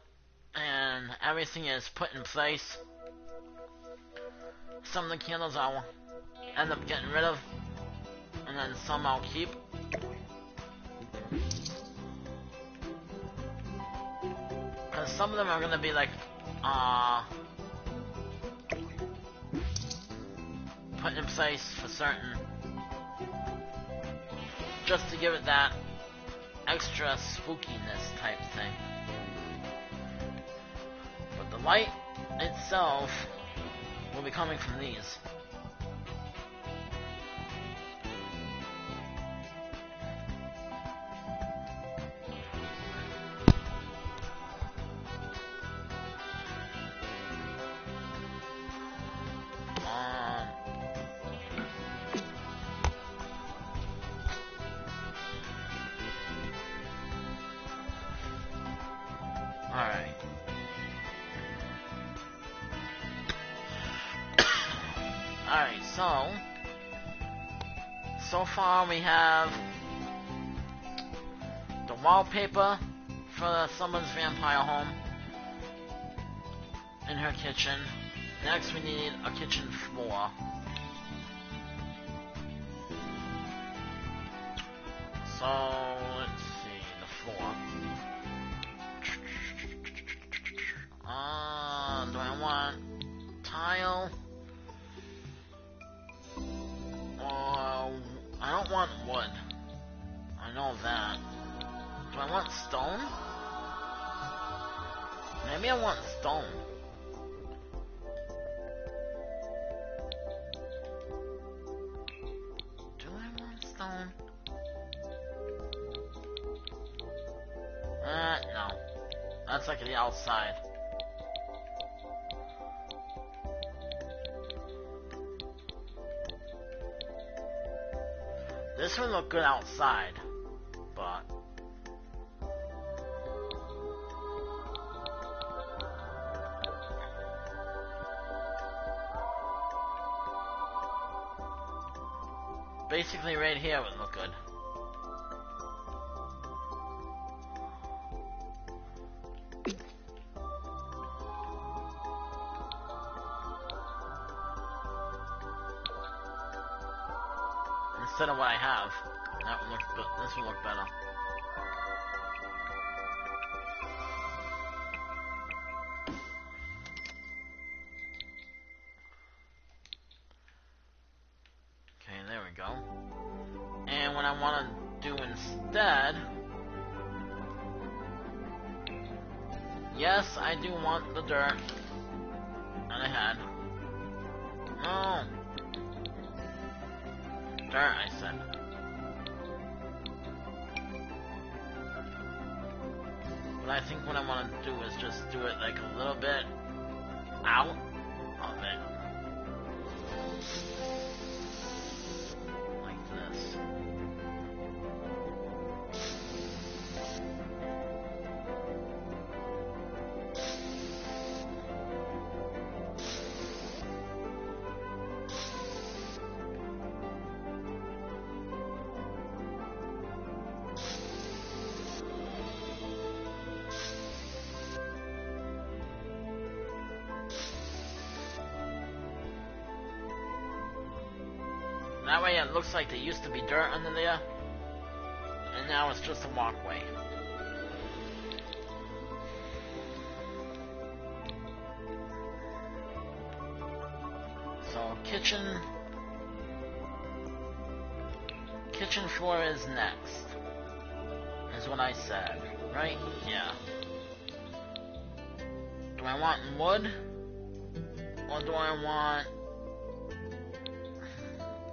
and everything is put in place, some of the candles I'll end up getting rid of, and then some I'll keep. Because some of them are going to be like, put in place for certain, just to give it that extra spookiness type thing. But the light itself will be coming from these. Alright. Alright, so far we have the wallpaper for the Summer's Vampire Home in her kitchen. Next we need a kitchen floor. So, let's see, the floor. Do I want tile? Or I don't want wood. I know that. Do I want stone? Maybe I want stone. Do I want stone? No. That's like the outside. This would look good outside, but basically right here would look good. Instead of what I have, that would look good. This would look better. Okay, there we go. And what I want to do instead, yes, I do want the dirt that I had. No. Dirt, I said. But I think what I want to do is just do it like a little bit out of it. Like this. That way it looks like there used to be dirt under there, and now it's just a walkway. So kitchen floor is next, is what I said, right? Yeah. Do I want wood, or do I want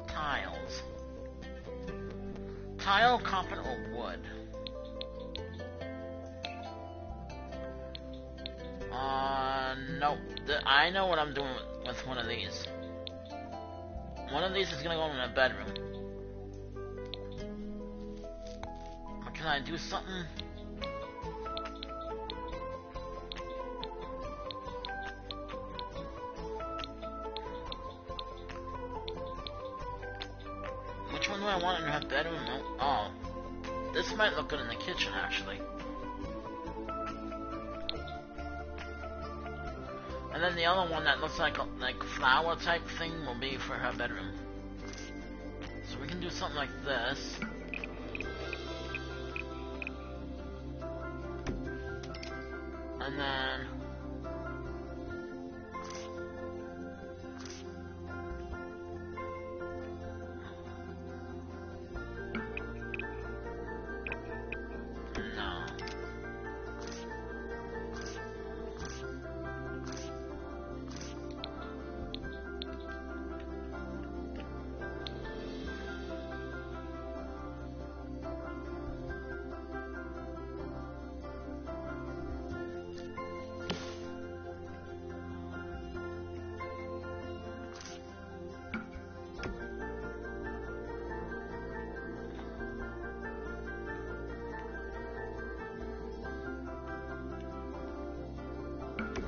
tiles? Tile, carpet, or wood? Nope. I know what I'm doing with one of these. One of these is gonna go in a bedroom. But can I do something? I want in her bedroom. Oh, this might look good in the kitchen, actually. And then the other one that looks like flower type thing will be for her bedroom. So we can do something like this. And then no.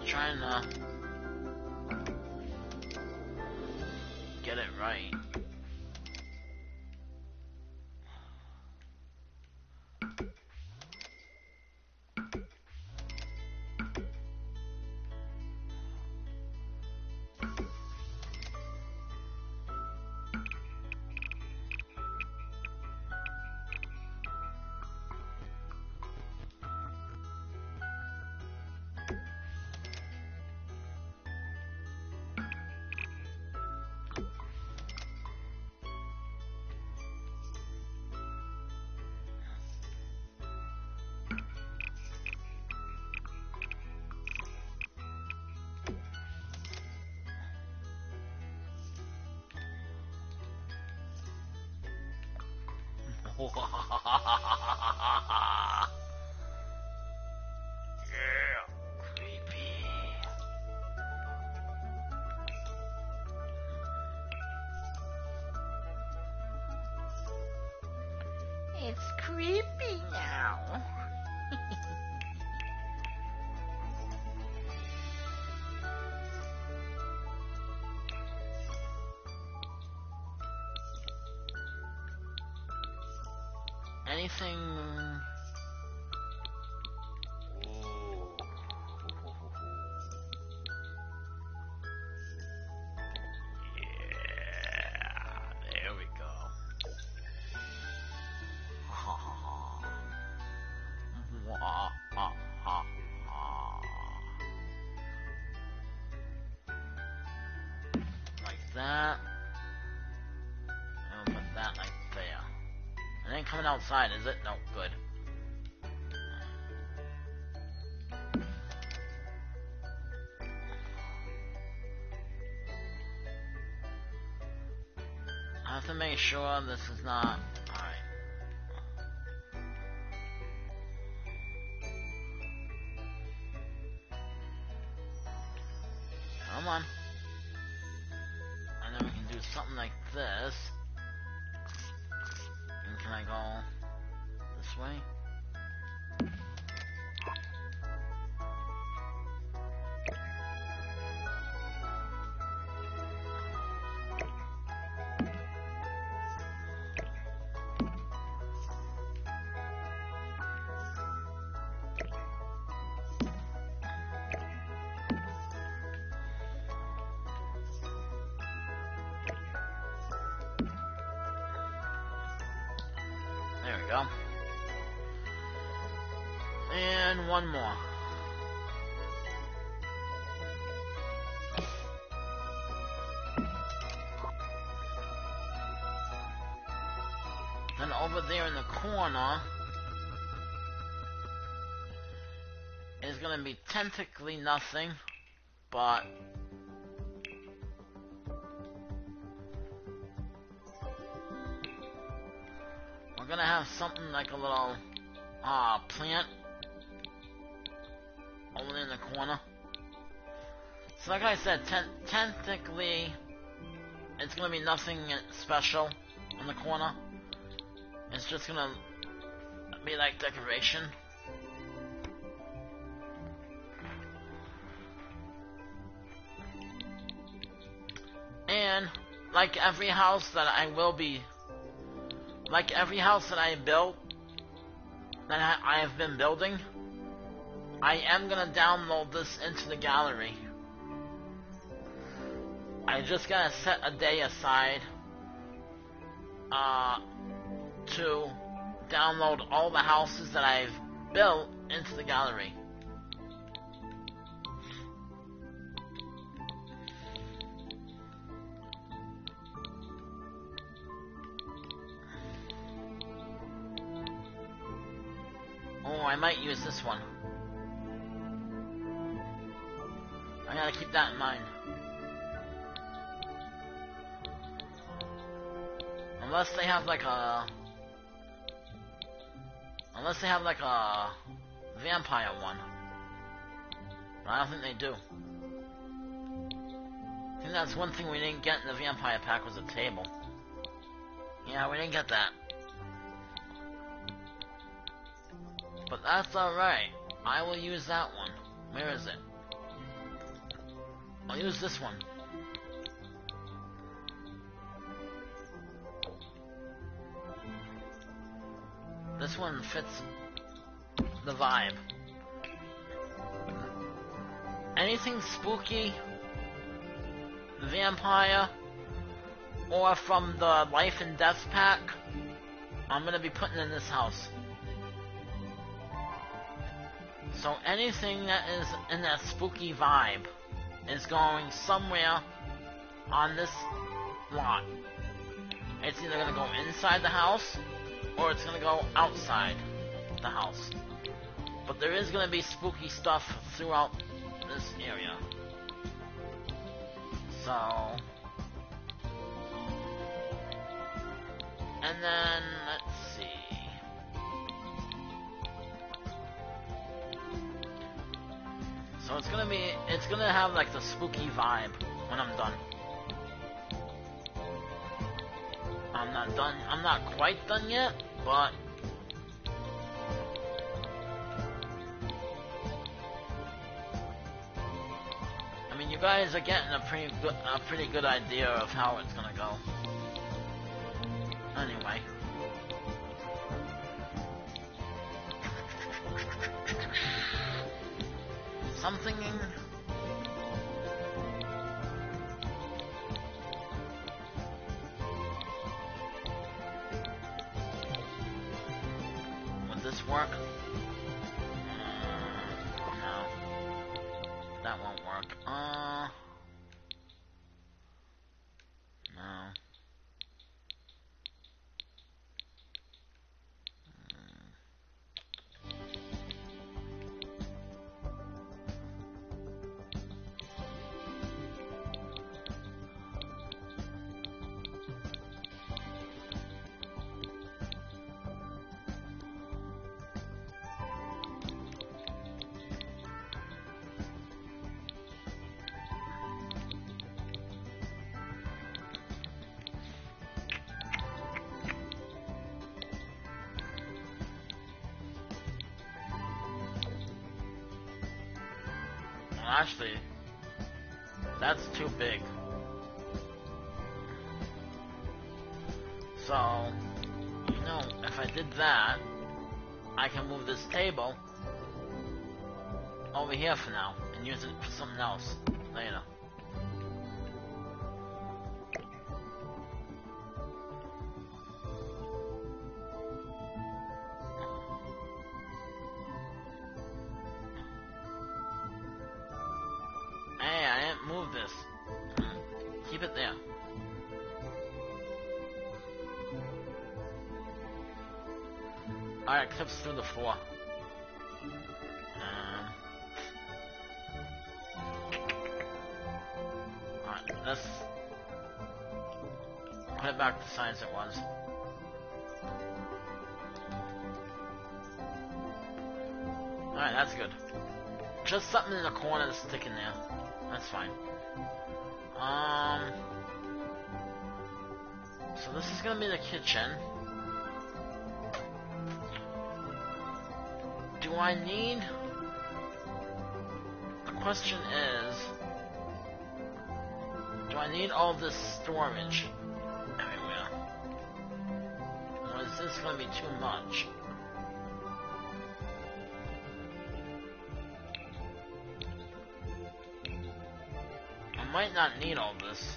Trying to get it right. Yeah, creepy. It's creepy now. Anything? Yeah, there we go. Like that. And we'll put that like there. It ain't coming outside, is it? No, good. I have to make sure this is not... Alright. Come on. And then we can do something like this. And can I go this way? There we go. And one more. Then over there in the corner is gonna be technically nothing, but we're gonna have something like a little plant over there in the corner. So like I said, technically it's gonna be nothing special in the corner. It's just gonna be like decoration. And like every house that I will be like every house that I built, that I have been building, I am gonna download this into the gallery. I just gotta set a day aside to download all the houses that I've built into the gallery. Oh, I might use this one. I gotta keep that in mind. Unless they have like a vampire one. But I don't think they do. I think that's one thing we didn't get in the vampire pack was a table. Yeah, we didn't get that. But that's alright. I will use that one. Where is it? I'll use this one. This one fits the vibe. Anything spooky, vampire, or from the Life and Death pack, I'm gonna be putting in this house. So anything that is in that spooky vibe is going somewhere on this lot. It's either gonna go inside the house, or it's gonna go outside the house. But there is gonna be spooky stuff throughout this area. So... and then, let's see... so it's gonna have like the spooky vibe when I'm done. I'm not quite done yet, but I mean, you guys are getting a pretty good idea of how it's gonna go. Anyway. Something would this work? No. That won't work. No. Actually, that's too big. So, you know, if I did that, I can move this table over here for now and use it for something else later. Move this. Keep it there. Alright, clips through the floor. Alright, let's put it back to size it was. Alright, that's good. Just something in the corner to stick in there. That's fine. So this is gonna be the kitchen. Do I need... the question is... do I need all this storage everywhere? Or is this gonna be too much? I might not need all this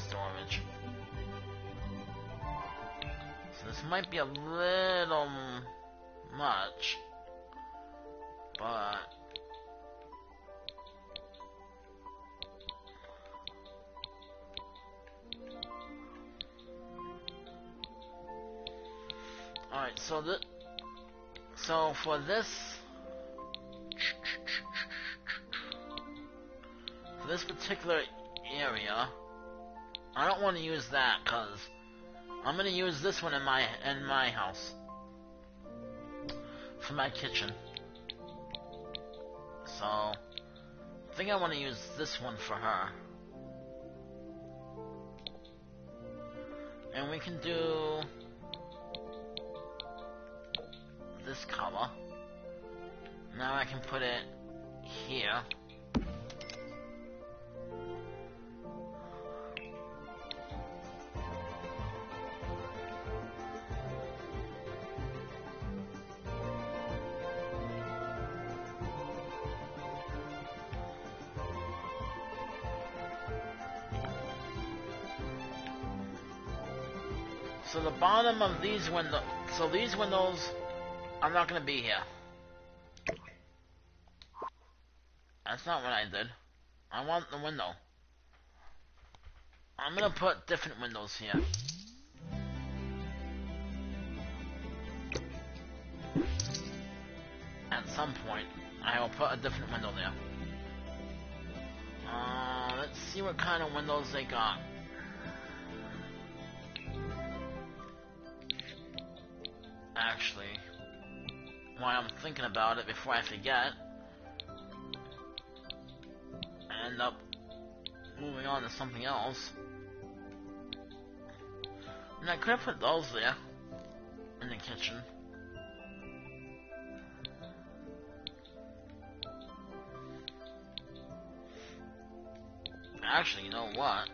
storage. So this might be a little much, but alright, so for this particular area, I don't want to use that because I'm gonna use this one in my house for my kitchen. So I think I want to use this one for her, and we can do this color. Now I can put it here. So the bottom of these windows, these windows are not going to be here. That's not what I did. I want the window. I'm going to put different windows here. At some point, I will put a different window there. Let's see what kind of windows they got. Actually, while I'm thinking about it before I forget, I end up moving on to something else. And I could have put those there in the kitchen. Actually, you know what?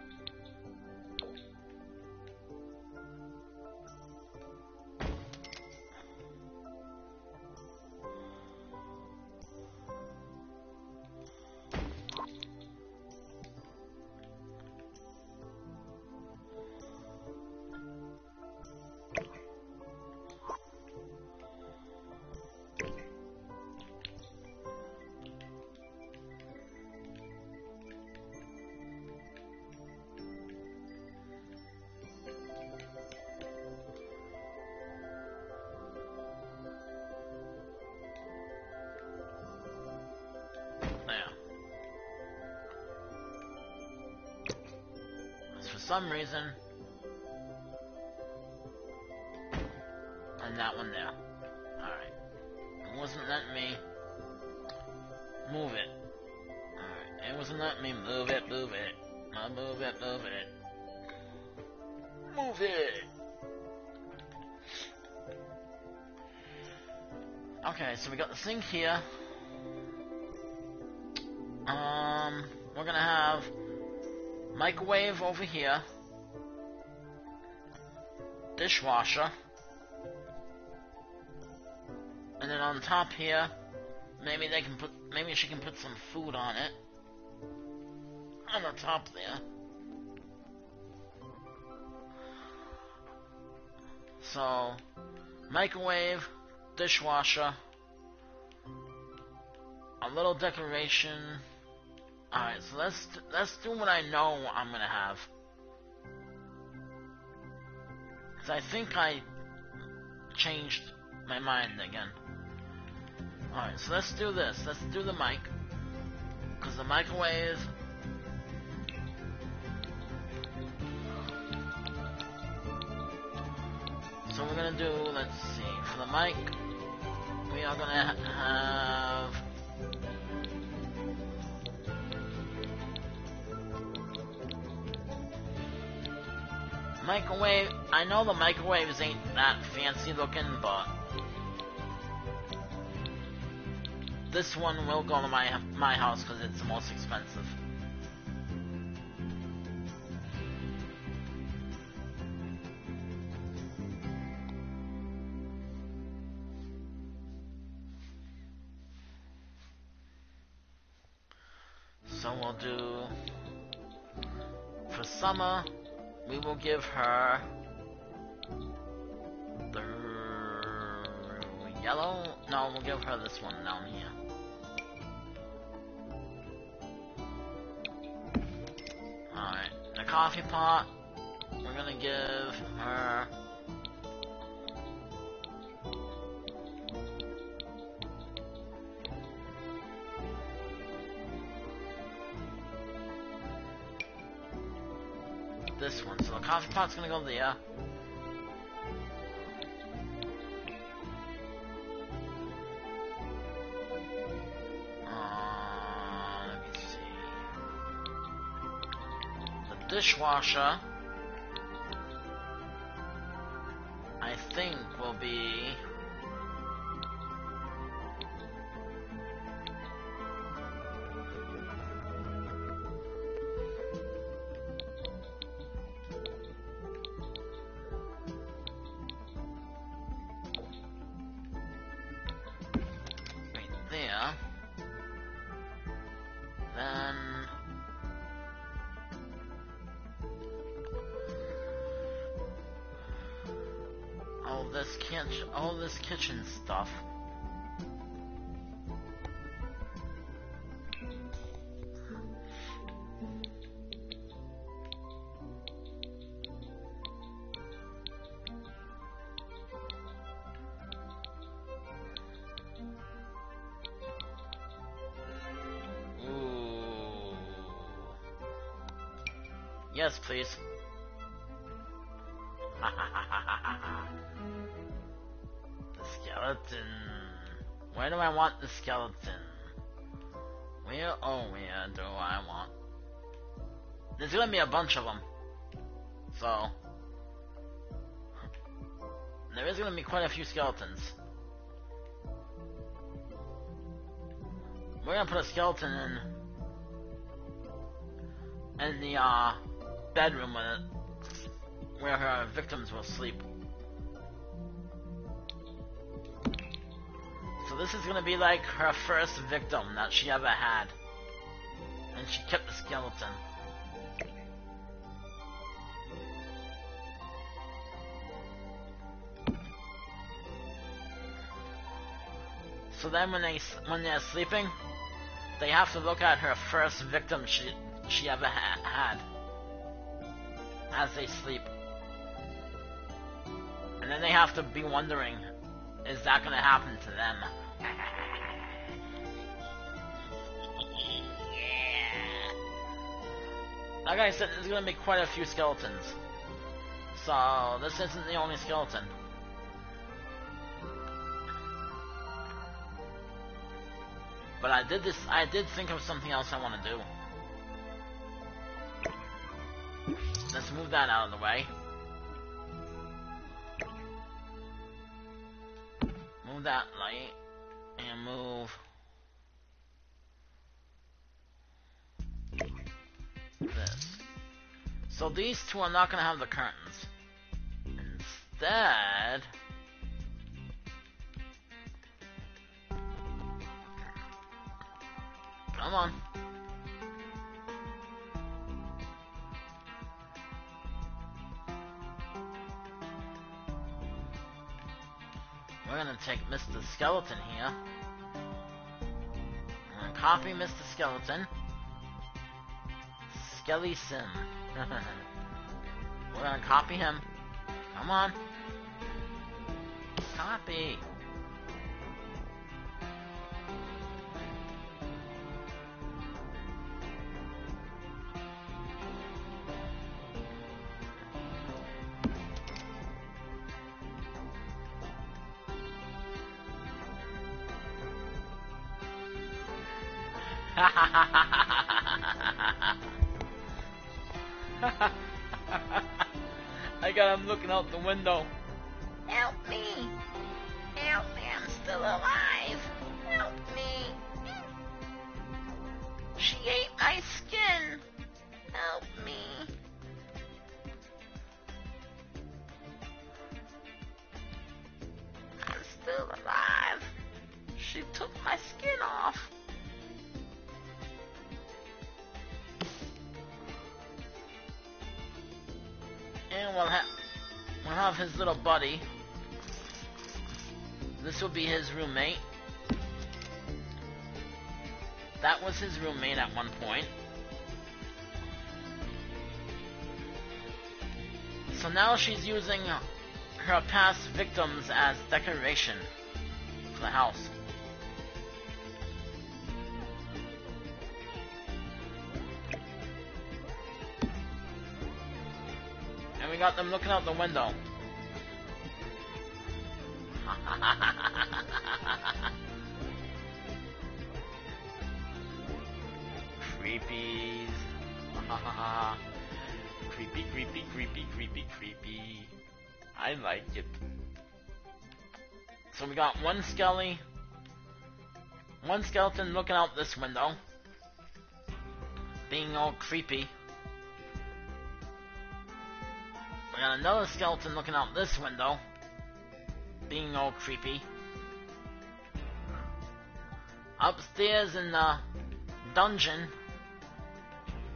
For some reason, and that one there. Alright. It wasn't letting me move it. Alright. It wasn't letting me move it. Move it. Move it. Move it. Okay, so we got the sink here. We're gonna have microwave over here, dishwasher, and then on top here, maybe she can put some food on it, on the top there. So, microwave, dishwasher, a little decoration. Alright, so let's do what I know I'm gonna have. So I think I changed my mind again. Alright, so let's do this. Let's do the mic. Because the microwave... So we're gonna do, let's see, for the mic, we are gonna have... Microwave. I know the microwaves ain't that fancy looking, but this one will go to my house because it's the most expensive. So we'll do... For Summer, we will give her... the yellow? No, we'll give her this one down here. Alright, the coffee pot, we're gonna give her... this one. So the coffee pot's gonna go there. Let me see. The dishwasher, I think, will be... Then all this kitchen stuff. Yes, please. The skeleton. Where do I want the skeleton? Where do I want? There's gonna be a bunch of them. So. There is gonna be quite a few skeletons. We're gonna put a skeleton in the, bedroom where her victims will sleep. So this is gonna be like her first victim that she ever had. And she kept the skeleton. So then when they're sleeping, they have to look at her first victim she ever had as they sleep. And then they have to be wondering, is that gonna happen to them? Yeah. Like I said, there's gonna be quite a few skeletons. So this isn't the only skeleton. But I did think of something else I want to do. Let's move that out of the way. Move that light. And move... this. So these two are not going to have the curtains. Instead... come on. We're gonna take Mr. Skeleton here. I'm gonna copy Mr. Skeleton. Skelly Sim. We're gonna copy him. Come on. Copy. I got him looking out the window. Help me! Help me, I'm still alive! Help me! She ate my skin! Help me! I'm still alive! She took my skin off! we'll have his little buddy. This will be his roommate. That was his roommate at one point. So now she's using her past victims as decoration for the house. And we got them looking out the window. Creepies. Creepy, creepy, creepy, creepy, creepy. I like it. So we got one skeleton looking out this window, being all creepy. We got another skeleton looking out this window, being all creepy. Upstairs in the dungeon,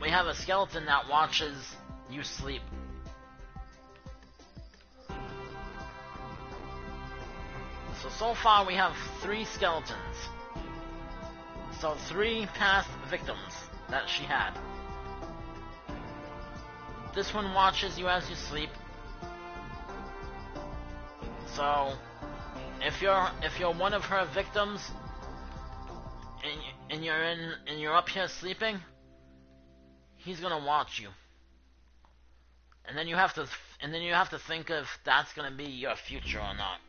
we have a skeleton that watches you sleep. So far we have 3 skeletons. So 3 past victims that she had. This one watches you as you sleep. So if you're one of her victims and you're up here sleeping, he's gonna watch you. And then you have to think if that's gonna be your future or not.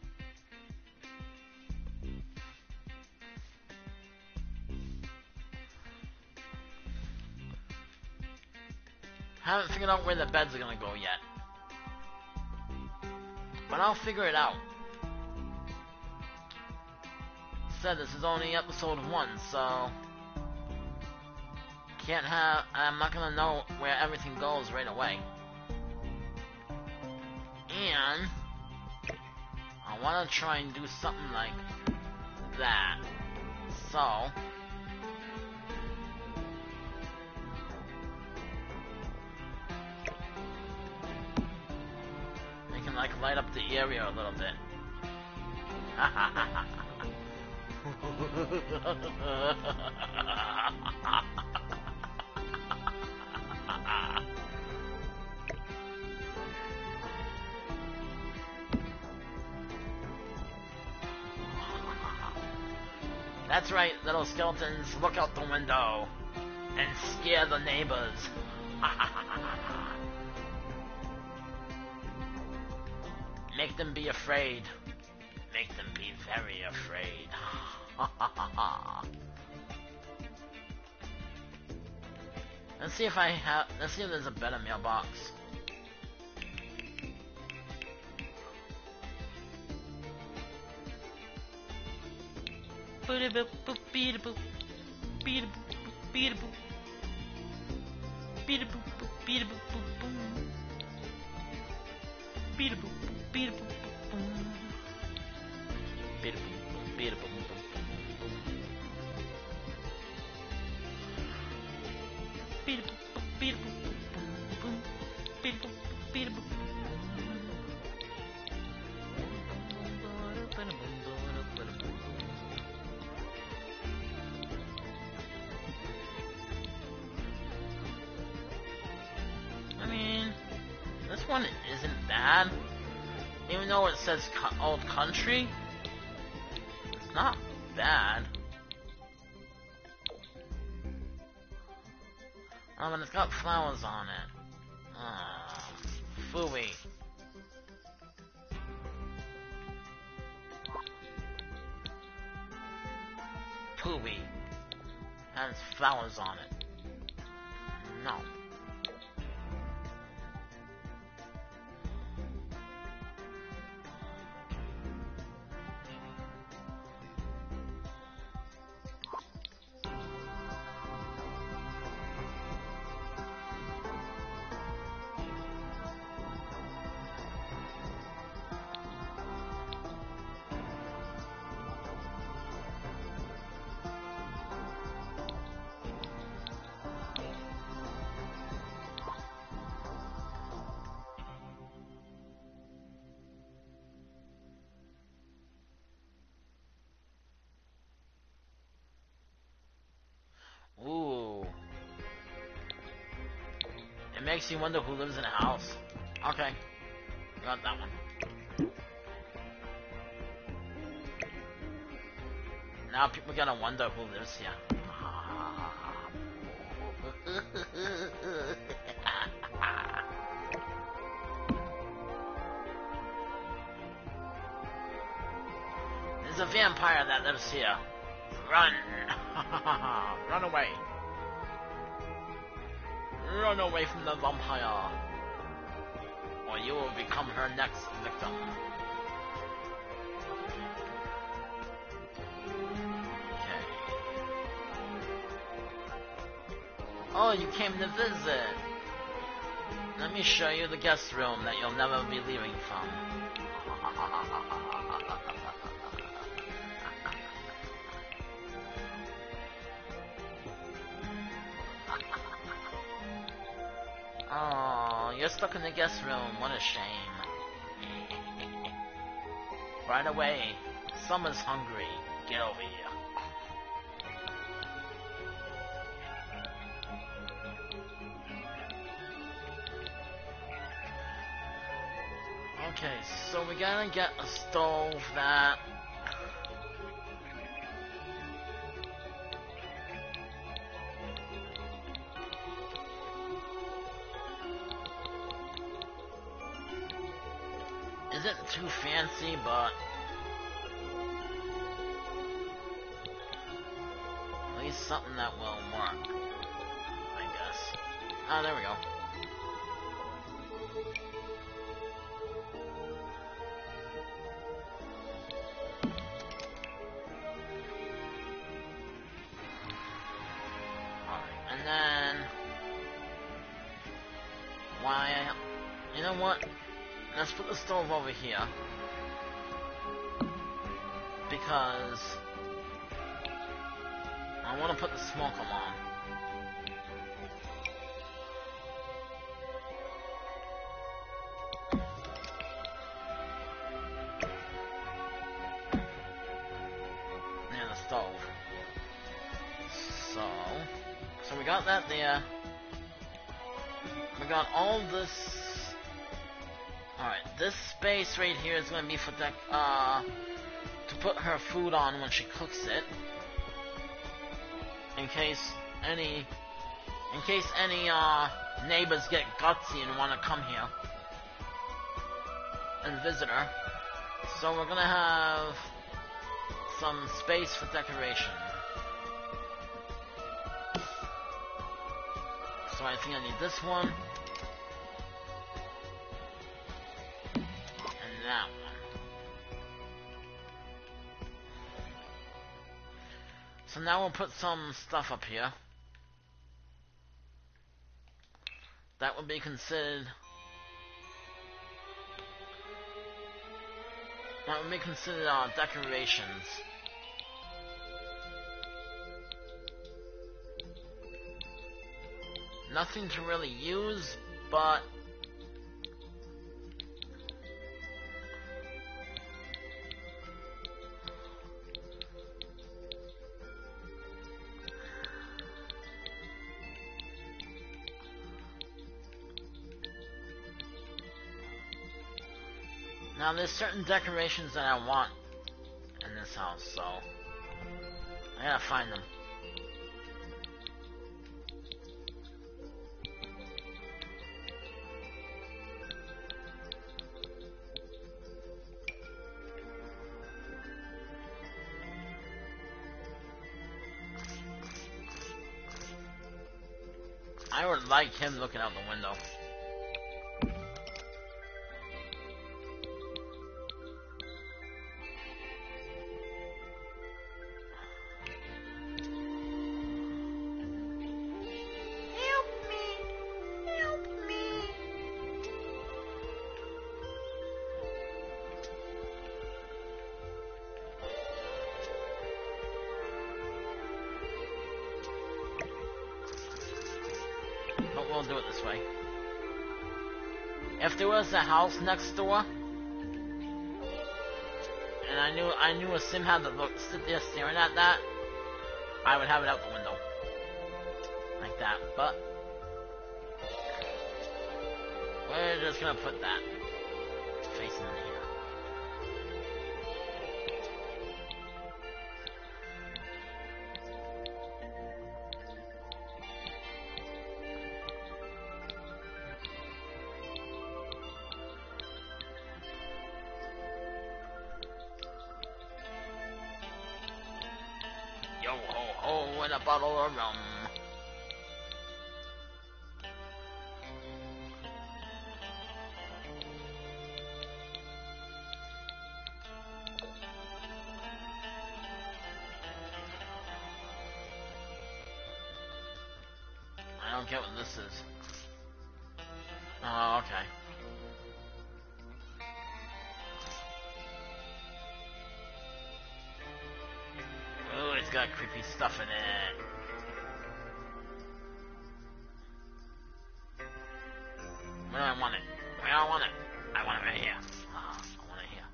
Haven't figured out where the beds are gonna go yet. But I'll figure it out. Said this is only episode 1, so I'm not gonna know where everything goes right away. And I wanna try and do something like that. So like light up the area a little bit. That's right, little skeletons, look out the window and scare the neighbors. Make them be afraid. Make them be very afraid. Let's see if there's a better mailbox. I mean, this one isn't bad. Even though it says old country, it's not bad. Oh, and it's got flowers on it. Oh, phooey. Pooey. Has flowers on it. No. It makes you wonder who lives in a house. Okay. Got that one. Now people gotta wonder who lives here. There's a vampire that lives here. Run! Run away. Run away from the vampire, or you will become her next victim. Okay. Oh, you came to visit. Let me show you the guest room that you'll never be leaving from. Oh, you're stuck in the guest room. What a shame. Right away. Summer's hungry. Get over here. Okay, so we gotta get a stove that... isn't too fancy, but at least something that will work, I guess. Oh, there we go. Alright, and then you know what? Let's put the stove over here, because I want to put the smoker on. Near the stove. So we got that there. We got all this. Alright, this space right here is going to be for to put her food on when she cooks it. In case any neighbors get gutsy and want to come here and visit her. So we're going to have some space for decoration. So I think I need this one. That one. So now we'll put some stuff up here. That would be considered... that would be considered decorations. Nothing to really use, but... now there's certain decorations that I want in this house, so I gotta find them. I would like him looking out the window. But we'll do it this way. If there was a house next door, and I knew a sim had to sit there staring at that, I would have it out the window. Like that, but We're just gonna put that facing in here. Yo ho ho and a bottle of rum. I don't get what this is. Oh, okay. Oh, it's got creepy stuff in it. Where do I want it? Where do I want it? I want it right here. I want it here.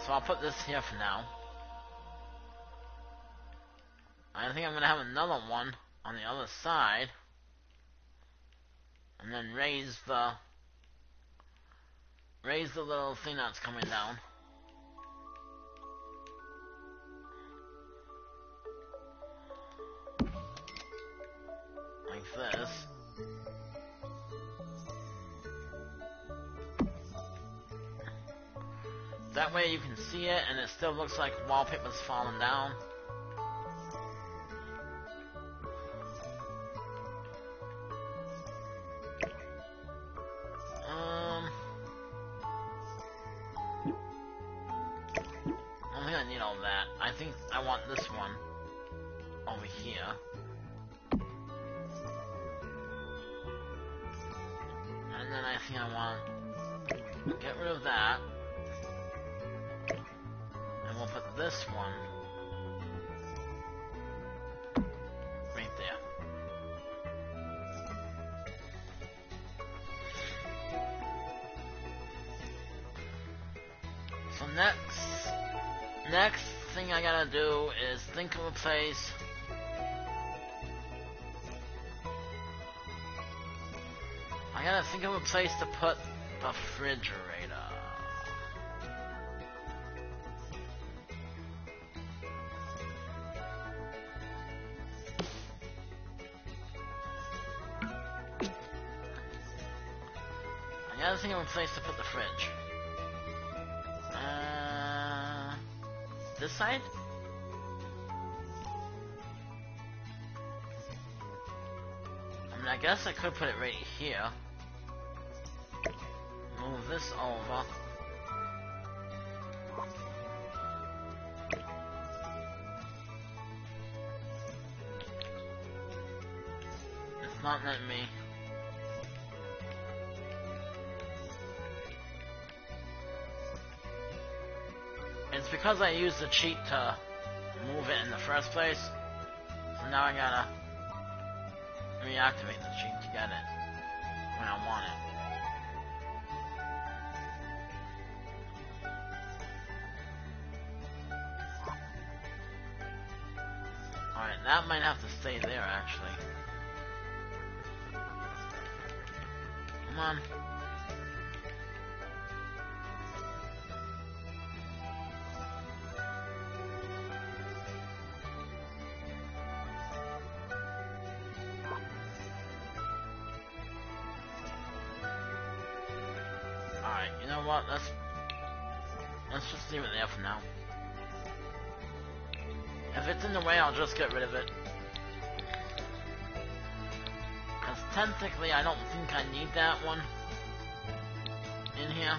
So I'll put this here for now. I think I'm gonna have another one on the other side. And then raise the little thing that's coming down. Like this. That way you can see it and it still looks like wallpaper's falling down. I don't think I need all that. I think I want this one over here. And then I think I want get rid of that. And we'll put this one right there. So next thing I gotta do is think of a place. I gotta think of a place to put the refrigerator. I gotta think of a place to put the fridge. This side? I mean, I guess I could put it right here. Move this over. It's not letting me. It's because I used the cheat to move it in the first place. So now I gotta reactivate the cheat to get it when I want it. Alright, that might have to stay there actually. Come on. Alright, you know what, let's just leave it there for now. If it's in the way, I'll just get rid of it. Because technically, I don't think I need that one in here.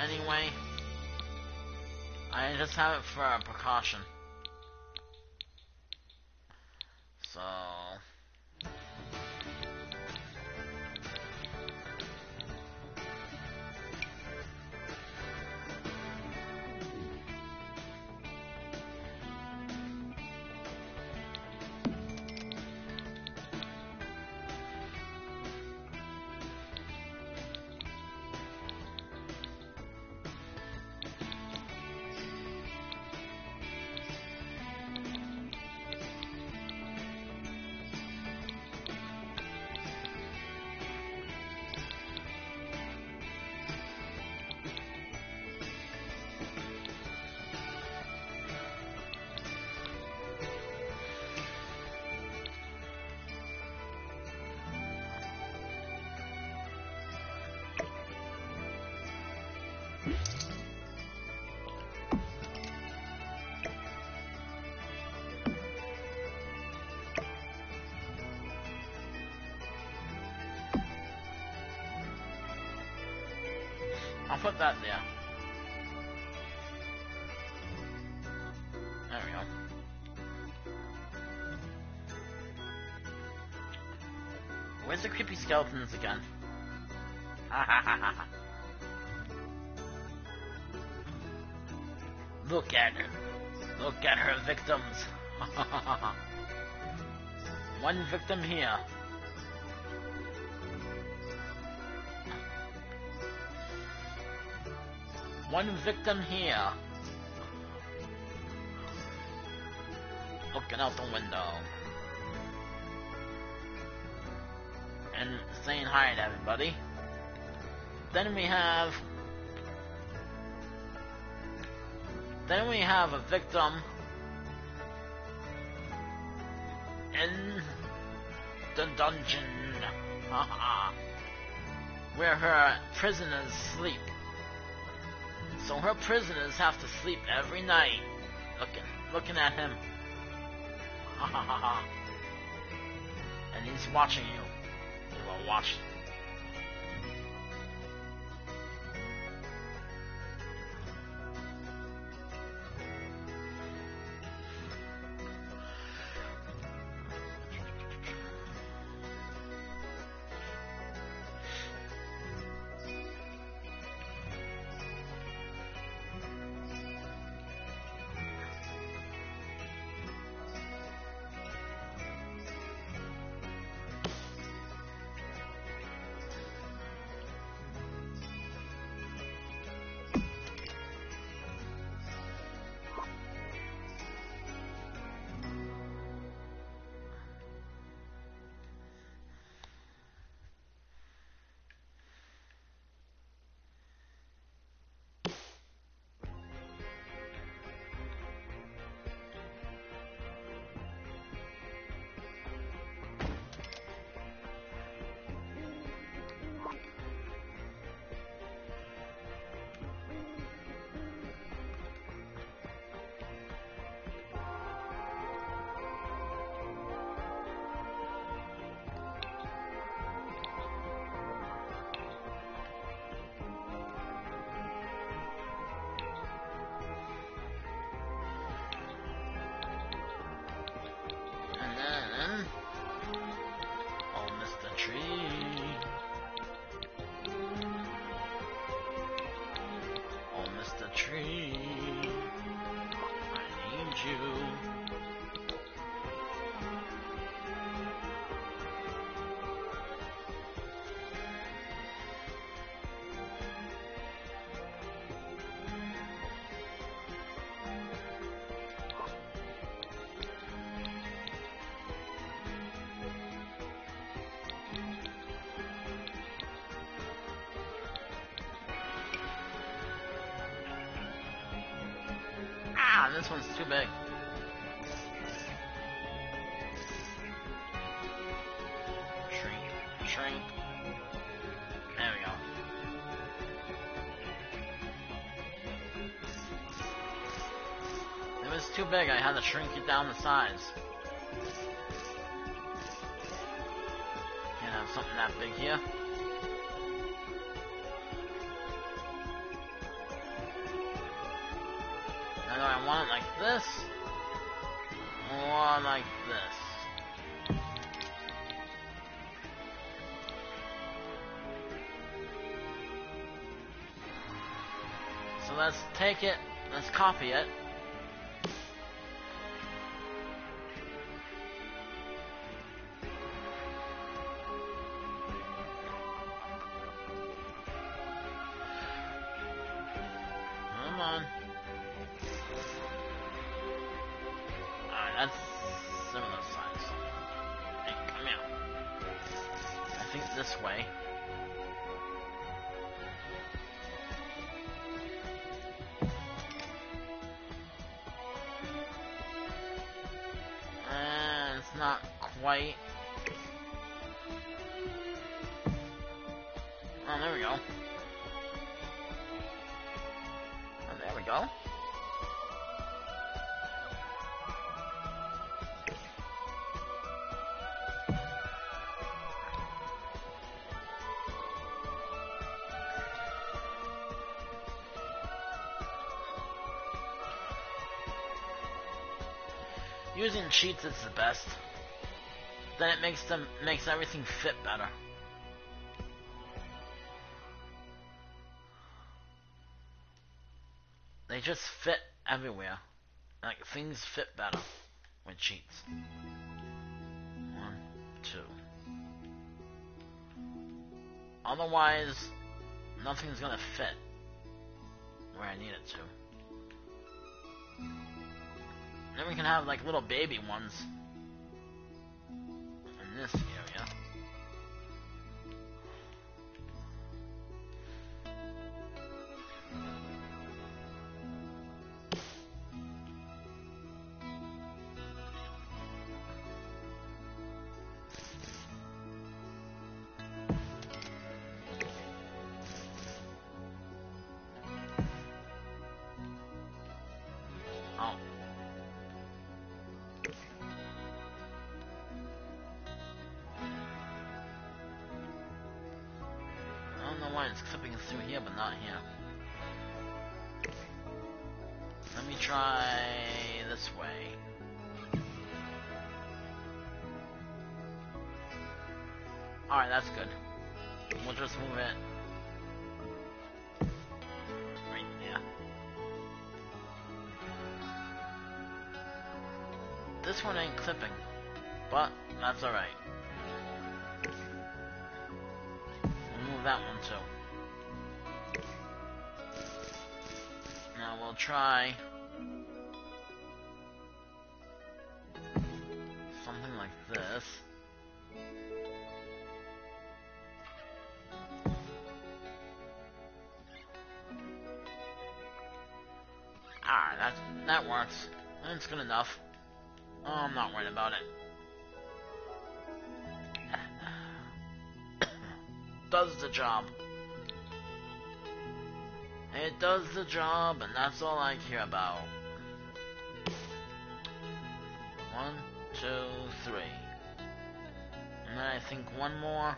Anyway, I just have it for a precaution. So... put that there. There we go. Where's the creepy skeletons again? Ha ha ha ha. Look at her. Look at her victims. One victim here. One victim here. Looking out the window. And saying hi to everybody. Then we have a victim in the dungeon where her prisoners sleep. So her prisoners have to sleep every night looking at him. And he's watching you. He will watch. This one's too big. Shrink, shrink. There we go. It was too big, I had to shrink it down the size. Can't have something that big here. I want it like this, or like this. So let's take it, let's copy it. Come on. That's similar size. Hey, come here. I think this way. And it's not quite. Oh, there we go. Oh, there we go. Using cheats is the best. Then it makes everything fit better. They just fit everywhere. Like things fit better with cheats. 1, 2. Otherwise, nothing's gonna fit where I need it to. Then we can have like little baby ones in this area. Oh. I don't know why it's clipping through here, but not here. Let me try this way. Alright, that's good. We'll just move it right there. This one ain't clipping, but that's alright. We'll move that one too. Now we'll try something like this. Alright, that works. That's good enough. Oh, I'm not worried about it. Does the job. It does the job, and that's all I care about. 1, 2, 3. And then I think one more.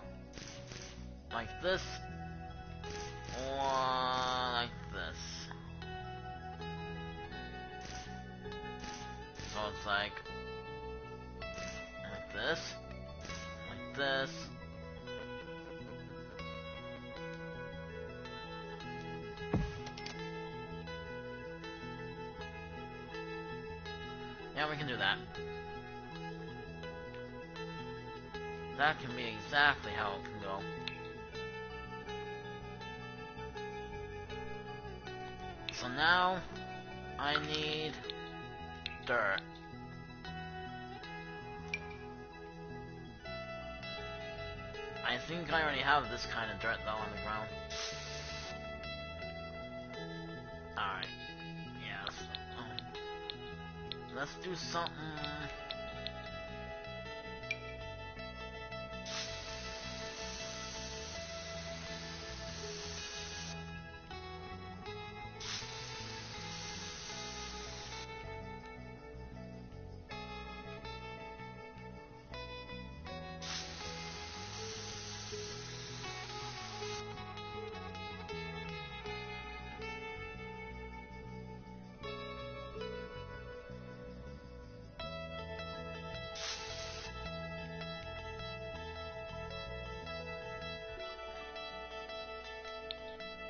Like this. Or like this. So it's like this, like this. Yeah, we can do that. That can be exactly how it can go. So now, I need dirt. I think I already have this kind of dirt though on the ground. Alright. Yes. Let's do something.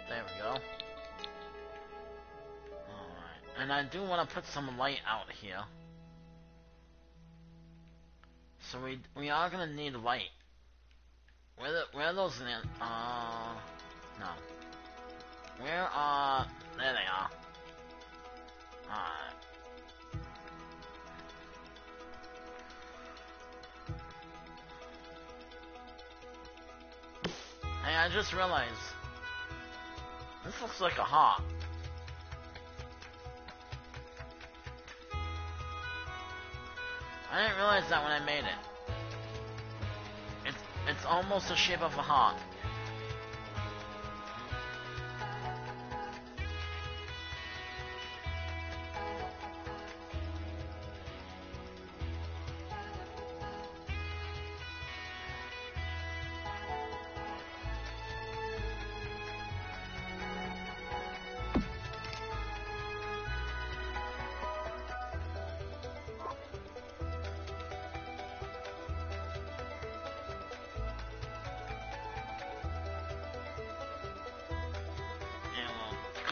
There we go. Alright. And I do want to put some light out here. So we are gonna need light. Where are those no. Where are... There they are. Alright. Hey, I just realized... This looks like a heart. I didn't realize that when I made it. It's almost the shape of a heart.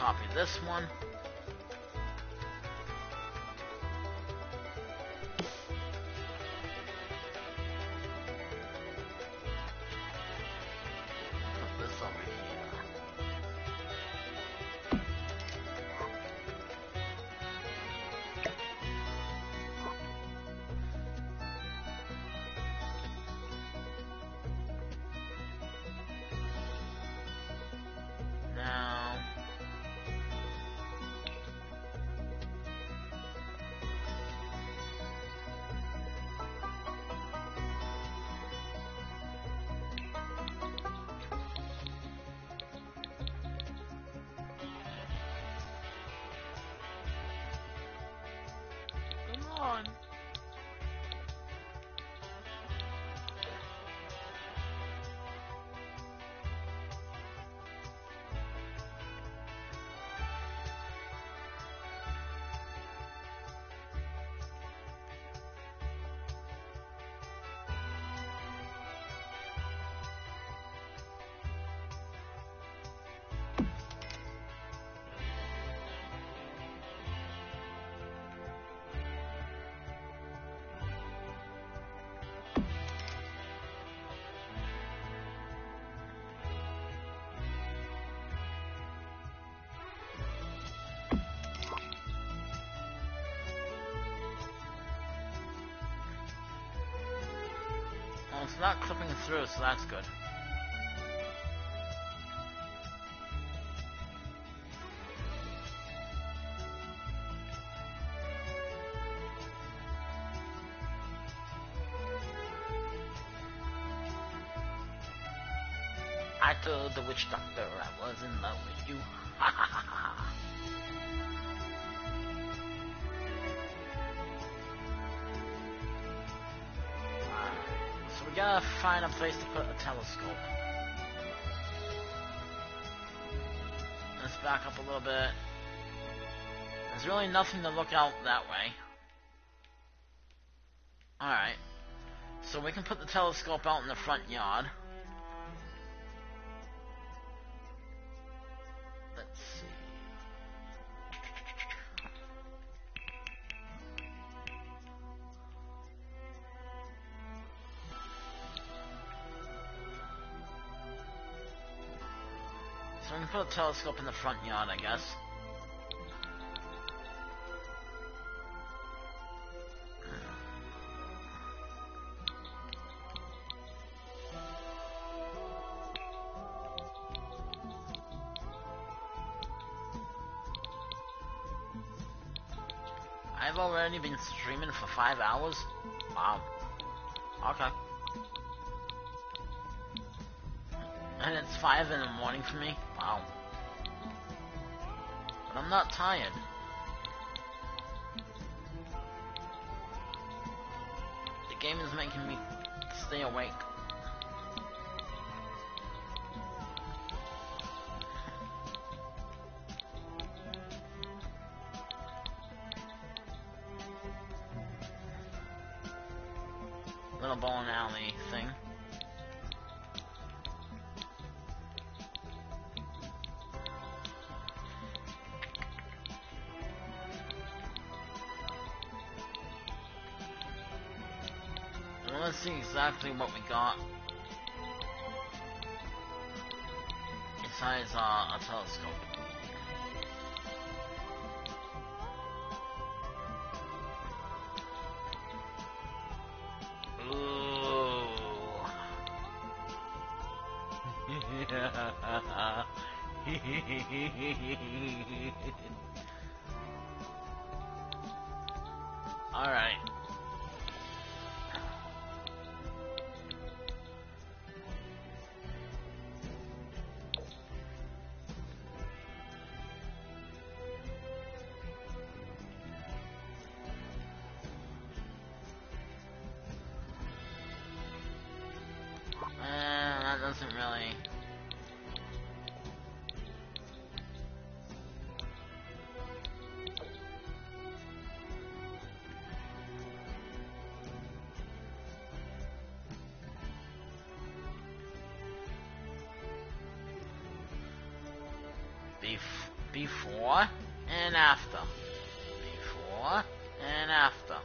copy this one. Put this over here. Now, come on. Well, it's not clipping through, so that's good. I told the witch doctor I was in love with you. Ha ha ha ha. So we gotta find a place to put a telescope. Let's back up a little bit. There's really nothing to look out that way. Alright. So we can put the telescope out in the front yard. Let's see. So we can put a telescope in the front yard, I guess. I've already been streaming for 5 hours? Wow. Okay. And it's 5 in the morning for me? Wow. But I'm not tired. The game is making me stay awake. Little bowling alley thing. Well, let's see exactly what we got. Besides a telescope. Alright. That doesn't really... Before and after. Before and after.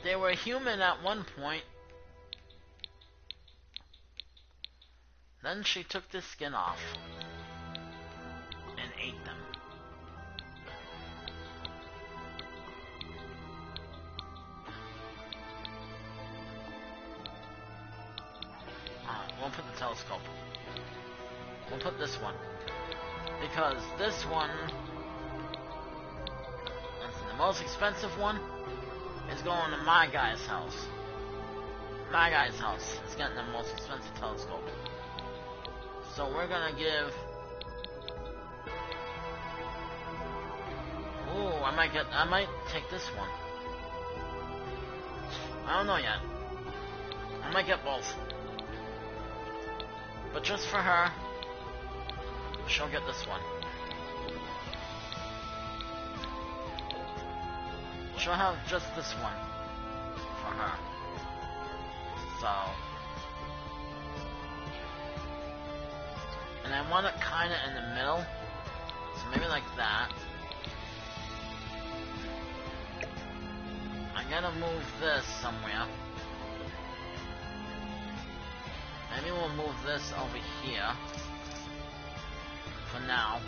They were human at one point. Then she took the skin off and ate them. We'll put the telescope. We'll put this one. Because this one, the most expensive one, is going to my guy's house. My guy's house is getting the most expensive telescope. So we're gonna give... Ooh, I might take this one. I don't know yet. I might get both. But just for her, she'll get this one. She'll have just this one for her. So... And I want it kinda in the middle. So maybe like that. I gotta move this somewhere. Maybe we'll move this over here. For now.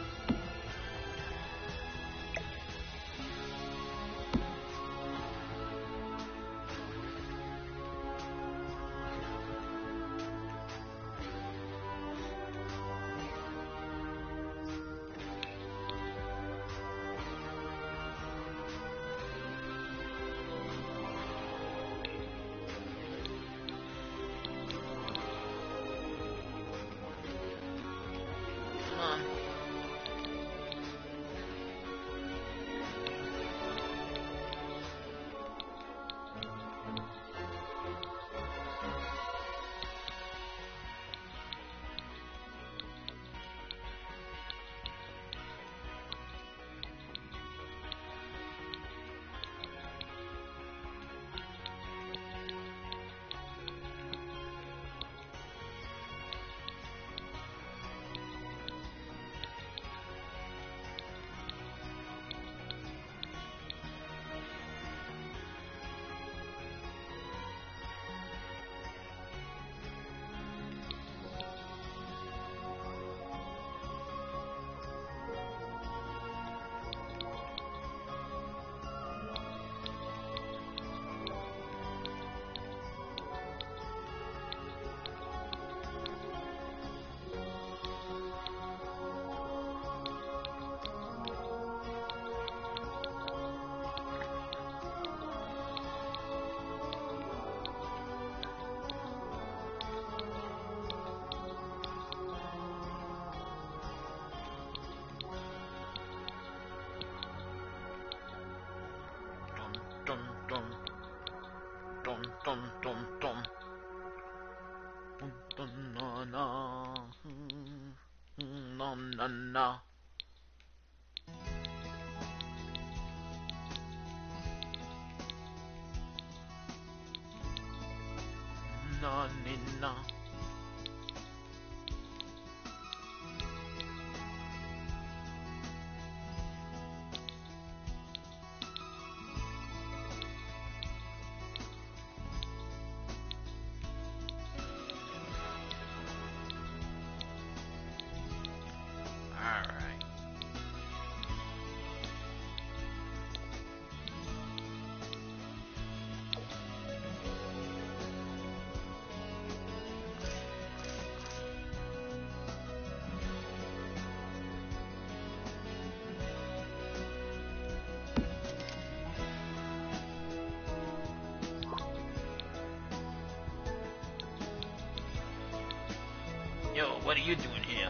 dum dum dum. Dum dum na na. Na na na. Na ni na. Alright. Yo, what are you doing here?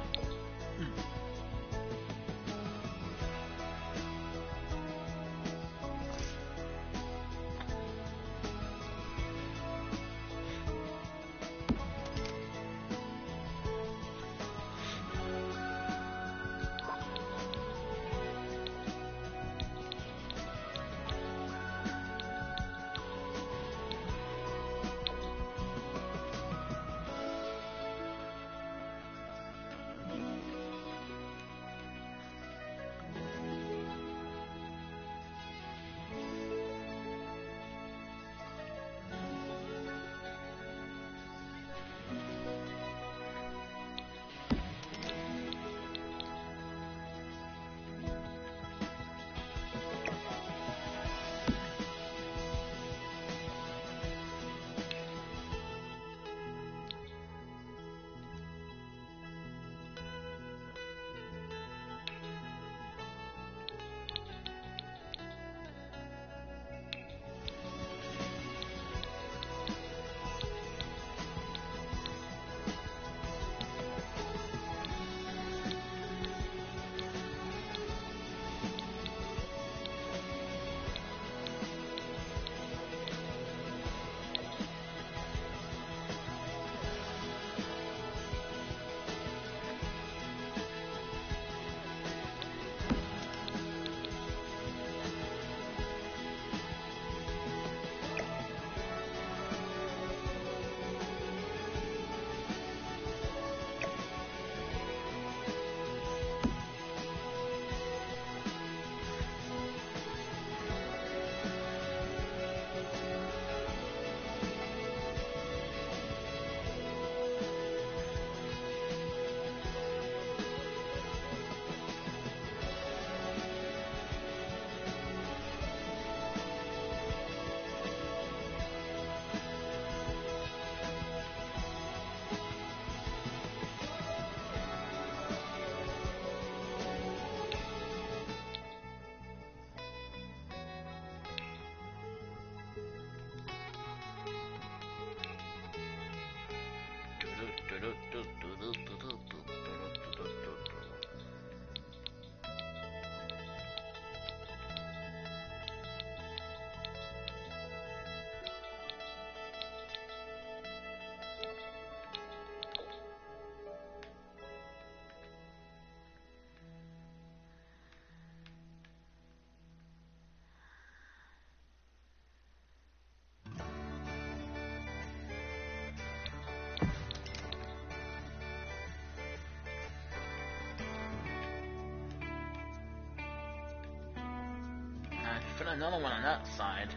another one on that side.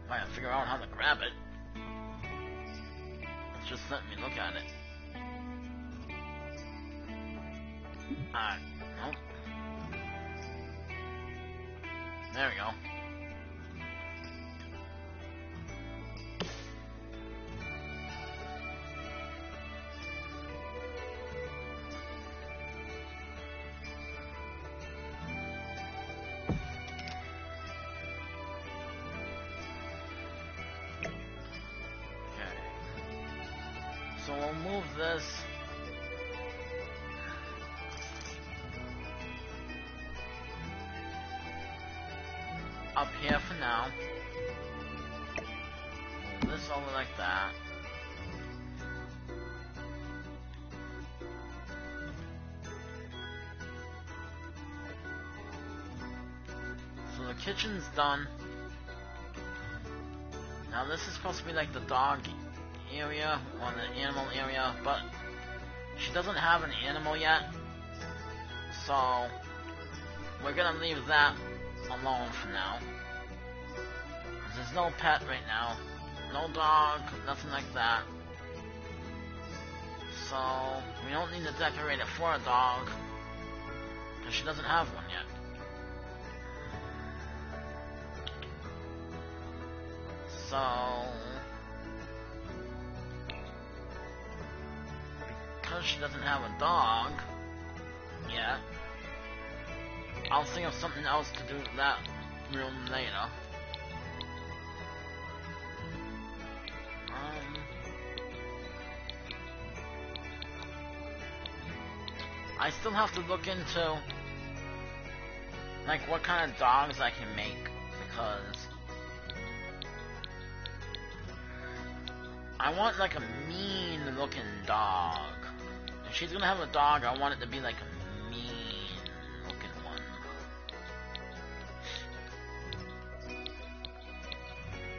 I gotta figure out how to grab it. It's just letting me look at it. Nope. There we go. So we'll move this up here for now. Move this over like that. So the kitchen's done. Now this is supposed to be like the dog area or the animal area, but she doesn't have an animal yet, so we're gonna leave that alone for now. There's no pet right now, no dog, nothing like that, so we don't need to decorate it for a dog because she doesn't have one yet. So because she doesn't have a dog yet, I'll think of something else to do with that room later. I still have to look into like what kind of dogs I can make, because I want like a mean looking dog. If she's gonna have a dog, I want it to be like a mean looking one.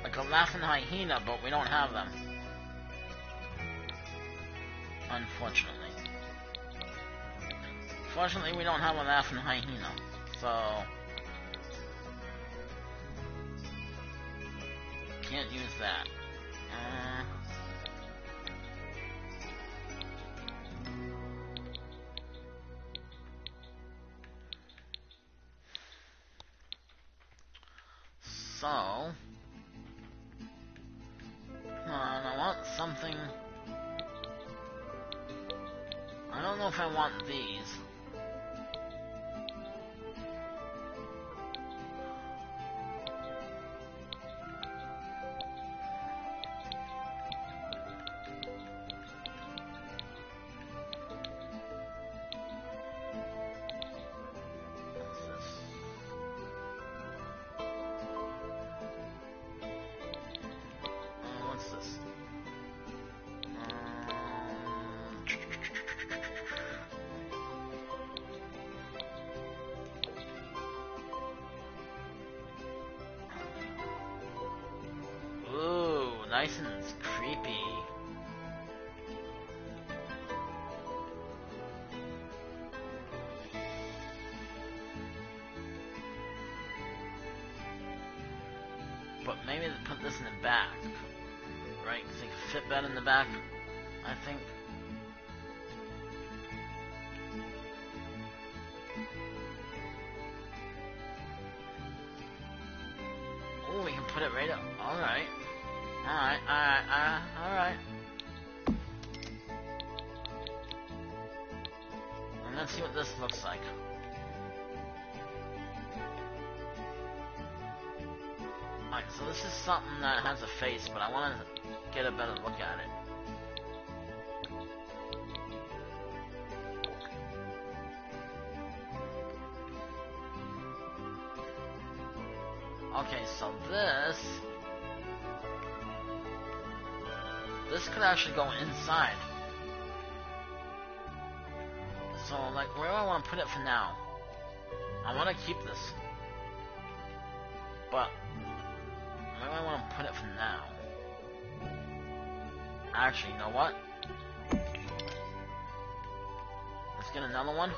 Like a laughing hyena, but we don't have them, unfortunately. Fortunately, we don't have a laughing hyena, so can't use that. So, I want something. I don't know if I want these. Nice and creepy. But maybe they put this in the back, right? Because they can fit better in the back, I think. Oh, we can put it right up. Alright. Alright. And let's see what this looks like. Alright, so this is something that has a face, but I want to get a better look at it. Okay, so this could actually go inside. So, like, where do I want to put it for now? I want to keep this. But, where do I want to put it for now? Actually, you know what? Let's get another one.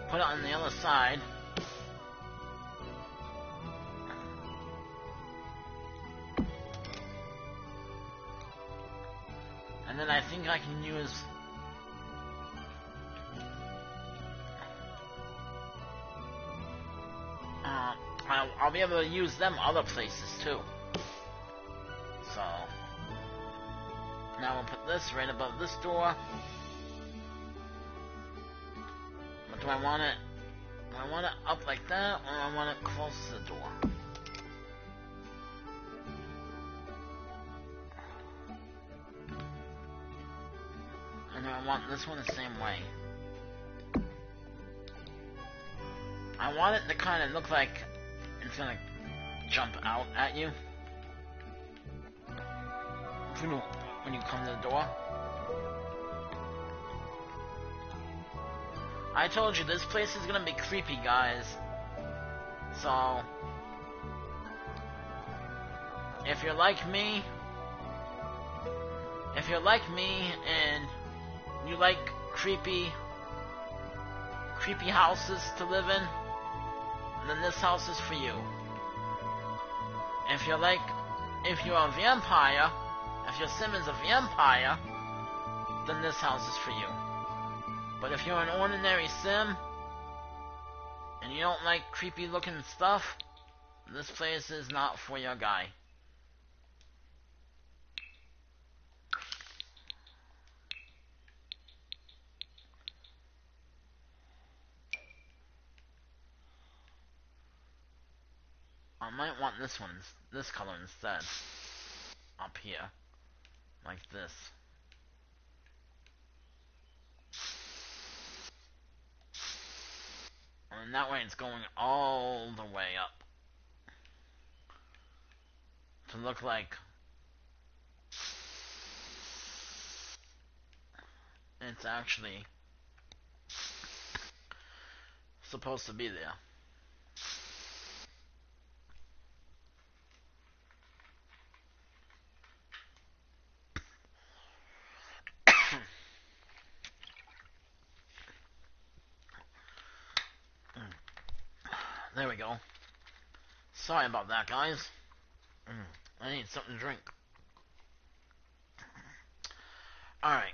Put it on the other side. And then I think I can use... I'll be able to use them other places too. So... Now we'll put this right above this door. But do I want it... Do I want it up like that, or I want it close to the door? And I want this one the same way. I want it to kind of look like it's gonna jump out at you when you come to the door. I told you this place is gonna be creepy, guys. So if you're like me and you like creepy houses to live in, then this house is for you. If you're a vampire, if your sim is a vampire, then this house is for you. But if you're an ordinary sim, and you don't like creepy looking stuff, this place is not for your guy. I might want this color instead. Up here. Like this. And that way it's going all the way up. To look like it's actually supposed to be there. There we go. Sorry about that, guys. I need something to drink. Alright.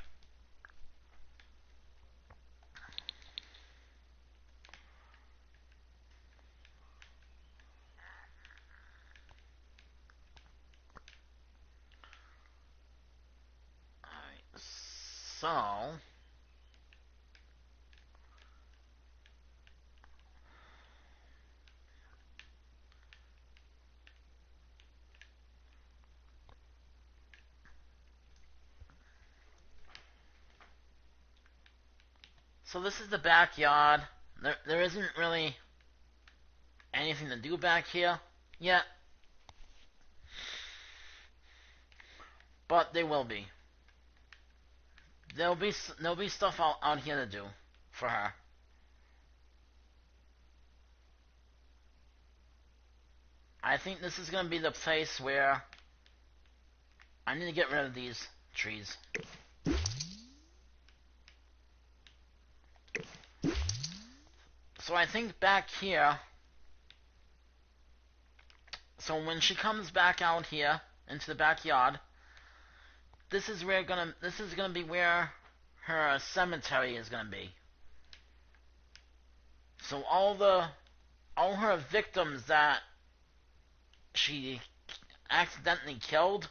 Alright, so... So this is the backyard. There isn't really anything to do back here yet. But there will be. There'll be stuff out here to do for her. I think this is going to be the place where I need to get rid of these trees. So I think back here, so when she comes back out here into the backyard, this is gonna be where her cemetery is gonna be. So all her victims that she accidentally killed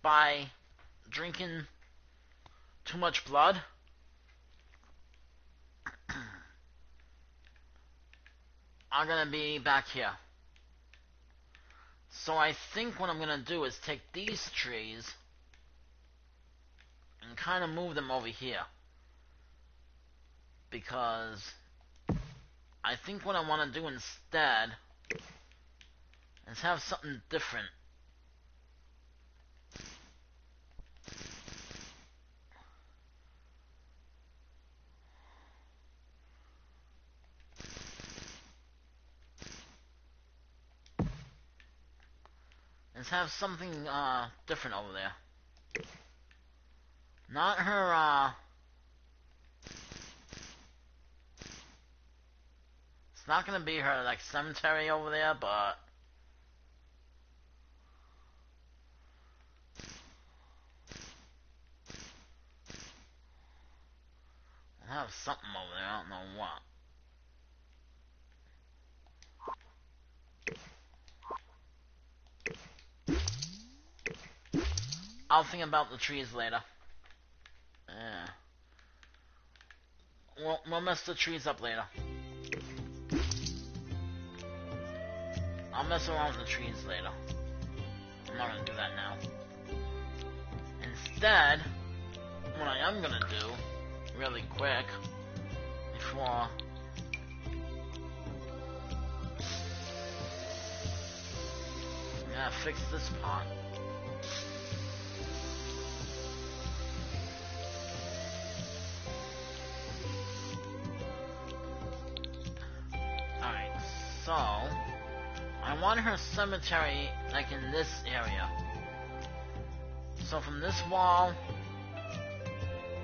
by drinking too much blood are gonna be back here. So I think what I'm gonna do is take these trees and kind of move them over here, because I think what I want to do instead is have something different. Let's have something different over there. Not her it's not gonna be her like cemetery over there, but we'll have something over there, I don't know what. I'll think about the trees later. Yeah. We'll mess the trees up later. I'll mess around with the trees later. I'm not gonna do that now. Instead, what I am gonna do, really quick, before... I'm gonna fix this pot. Alright, so... I want her cemetery, like, in this area. So from this wall,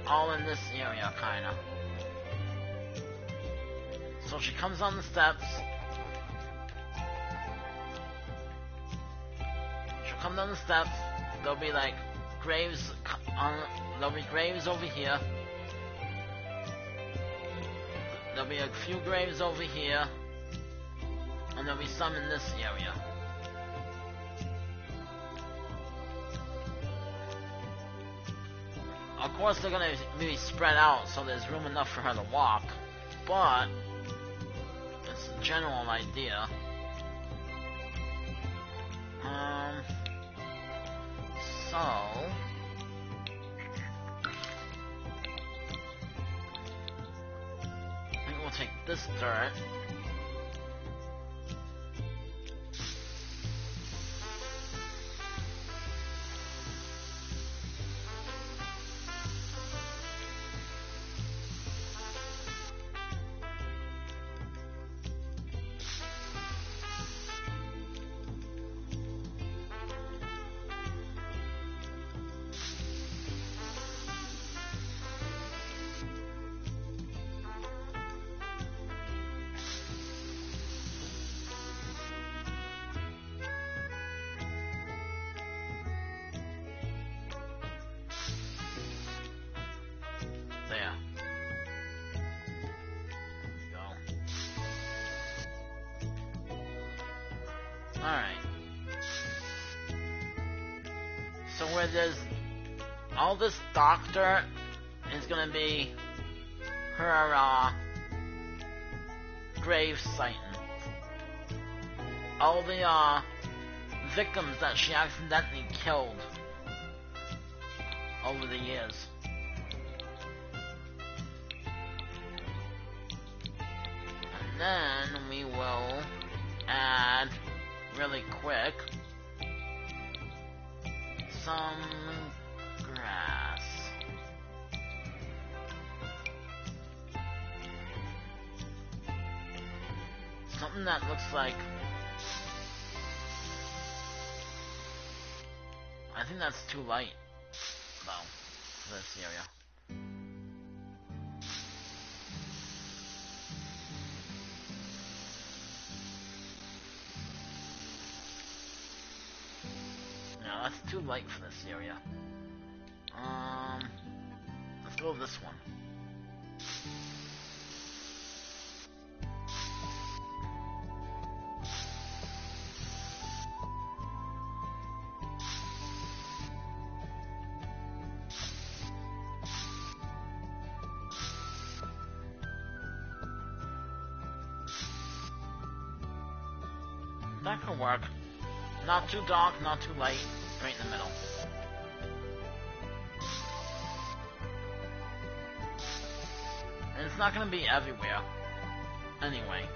all in this area, kinda. So she comes on the steps. She'll come down the steps. There'll be, like, graves there'll be graves over here. There'll be a few graves over here. And there'll be some in this area. Of course they're gonna be spread out so there's room enough for her to walk, but it's a general idea. So I think we'll take this dirt. There. There we go. Alright. So where there's all this doctor is gonna be her grave sighting. All the victims that she accidentally killed over the years. And then we will add, really quick, some grass. Something that looks like... I think that's too light, though, for this area. No, that's too light for this area. Let's go with this one. That can work. Not too dark, not too light, right in the middle. And it's not gonna be everywhere. Anyway.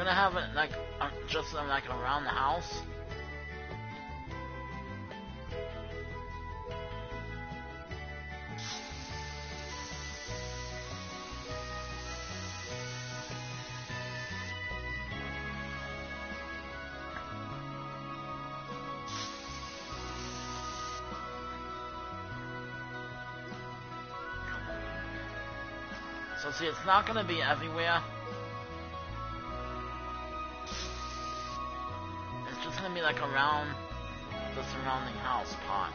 gonna have it like just like around the house. So see, it's not gonna be everywhere. It's just gonna be like around the surrounding house part.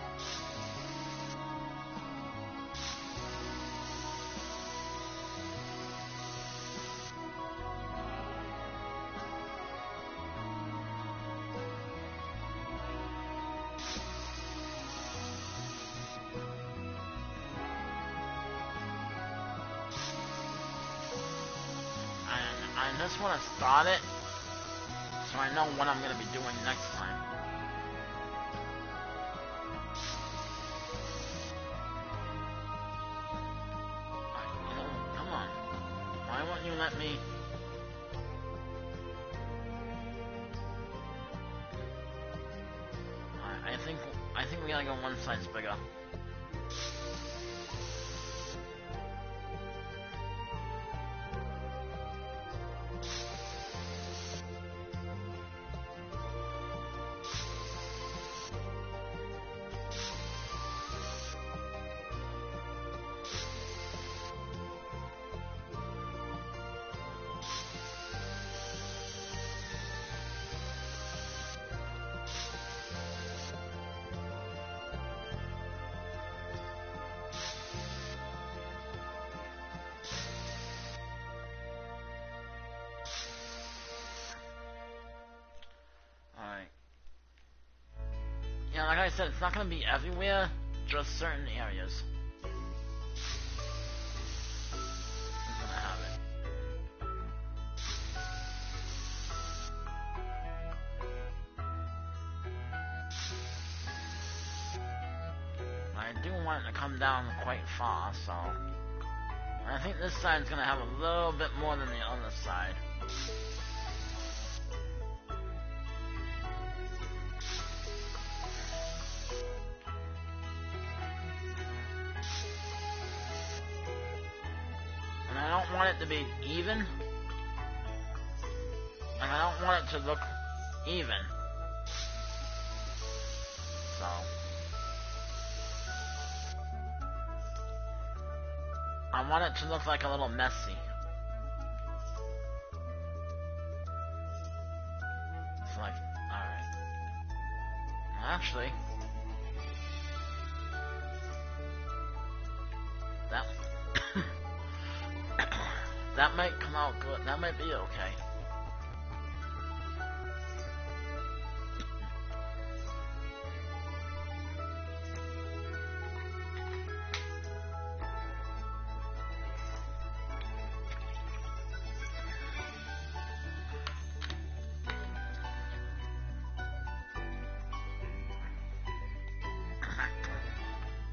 I just want to start it so I know what I'm going to be doing next time. Come on. Why won't you let me... I think we gotta go one size bigger. Yeah, like I said, it's not gonna be everywhere, just certain areas. I'm gonna have it. I do want it to come down quite far, so... And I think this side's gonna have a little bit more than the other side. I don't want it to be even. Like, I don't want it to look even. So. I want it to look like a little messy. It's like, alright. Actually. That... that might come out good. That might be okay.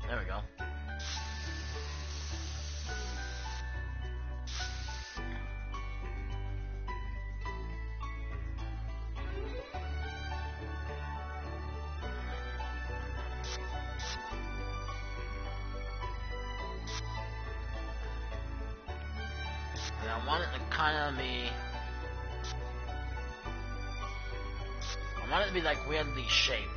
There we go. And I want it to kind of be... I want it to be like weirdly shaped.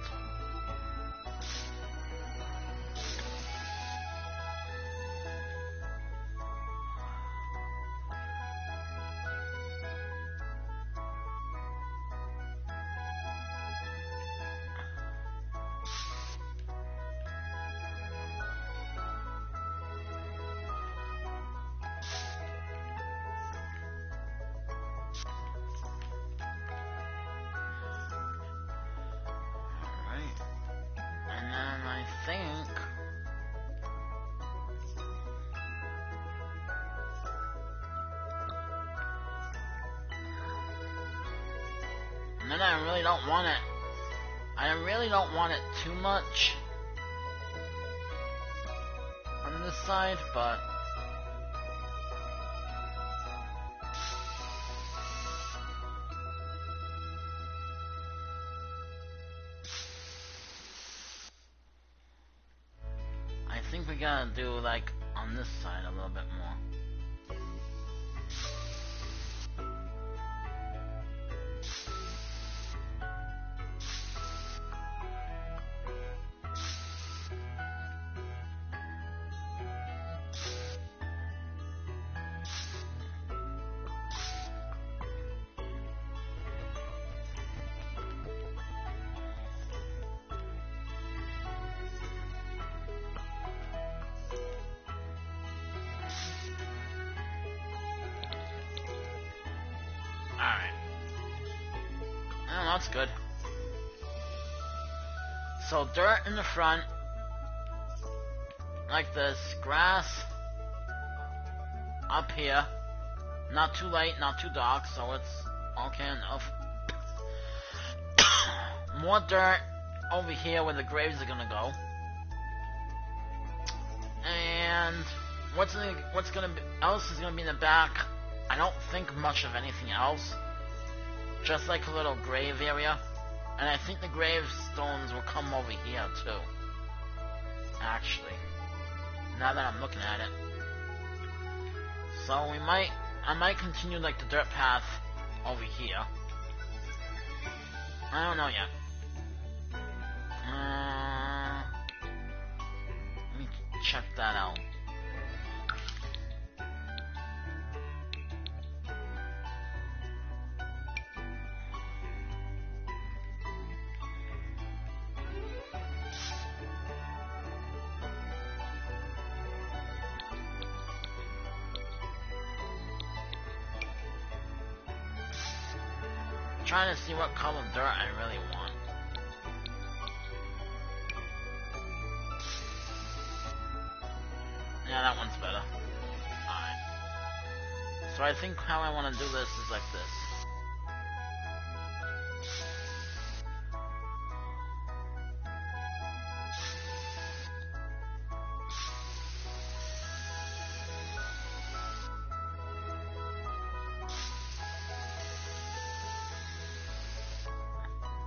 And then I really don't want it. I really don't want it too much on this side, but think we gotta do, like, on this side a little bit more. Alright. Oh, that's good. So, dirt in the front. Like this. Grass. Up here. Not too light, not too dark, so it's okay enough. More dirt over here where the graves are gonna go. And what's gonna be else is gonna be in the back? I don't think much of anything else. Just like a little grave area. And I think the gravestones will come over here too. Actually. Now that I'm looking at it. So I might continue like the dirt path over here. I don't know yet. Let me check that out. Trying to see what color dirt I really want. Yeah, that one's better. Alright. So I think how I want to do this is like this.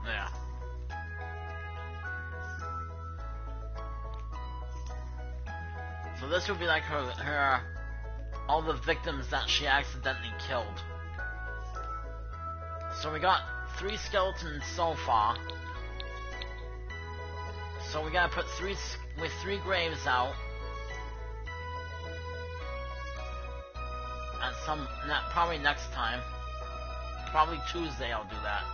There. So this would be like her all the victims that she accidentally killed. So we got 3 skeletons so far. So we gotta put 3 graves out. At probably next time. Probably Tuesday I'll do that.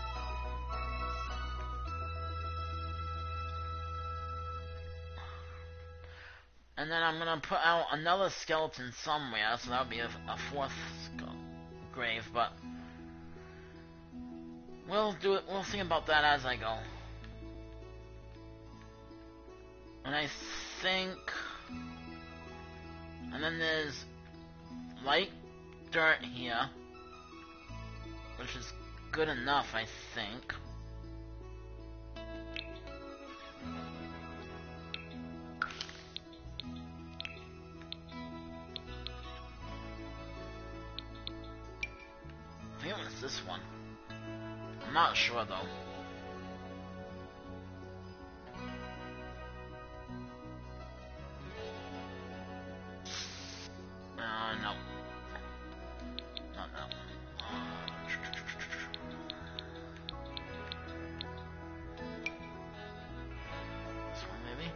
And then I'm gonna put out another skeleton somewhere, so that'll be a 4th grave, but we'll do it. We'll think about that as I go. And I think, and then there's light dirt here, which is good enough, I think. I think it was this one. I'm not sure though. No. Not that one. This one maybe?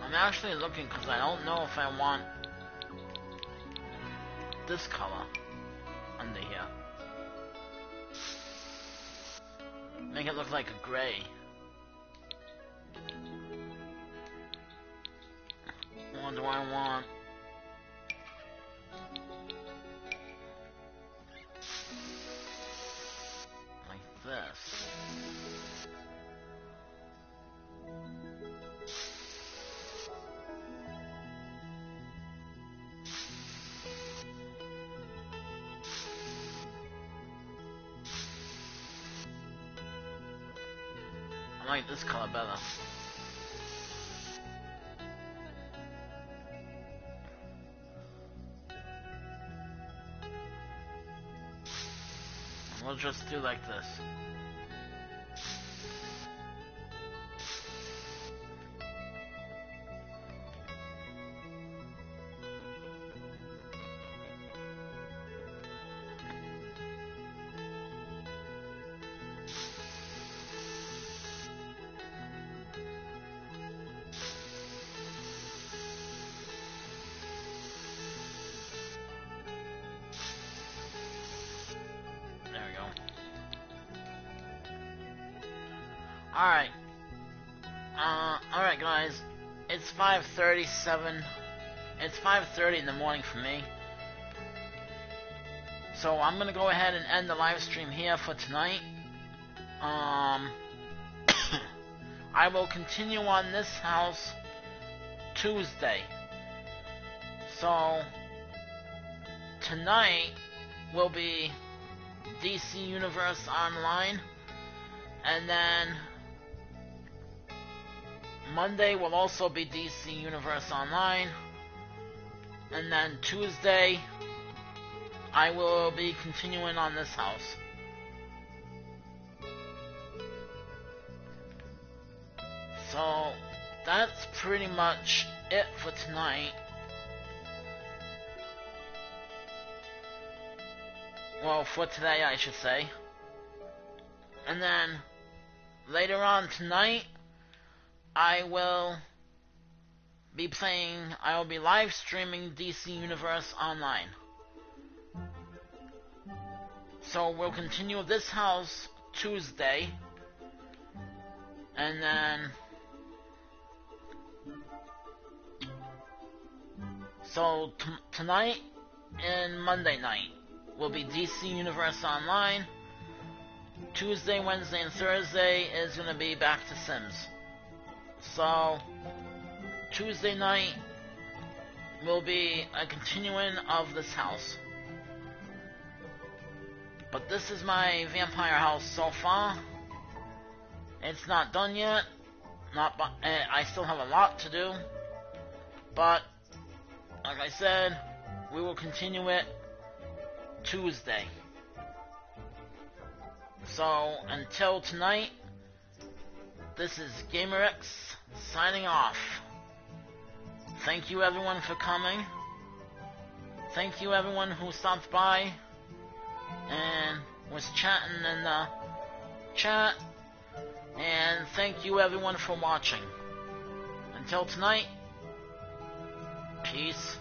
I'm actually looking because I don't know if I want this color under here. Make it look like a gray. What do I want? Like this. I like this color better. We'll just do like this. Alright. Alright guys. It's 5:37. It's 5:30 in the morning for me. So I'm gonna go ahead and end the live stream here for tonight. I will continue on this house Tuesday. So tonight will be DC Universe Online, and then Monday will also be DC Universe Online, and then Tuesday I will be continuing on this house. So that's pretty much it for tonight. Well, for today I should say. And then later on tonight I will be live streaming DC Universe Online. So we'll continue this house Tuesday, and then so tonight and Monday night will be DC Universe Online. Tuesday, Wednesday, and Thursday is going to be back to Sims. So Tuesday night will be a continuing of this house. But this is my vampire house so far. It's not done yet. I still have a lot to do. But like I said, we will continue it Tuesday. So until tonight, this is GamerX signing off. Thank you everyone for coming. Thank you everyone who stopped by and was chatting in the chat. And thank you everyone for watching. Until tonight, peace.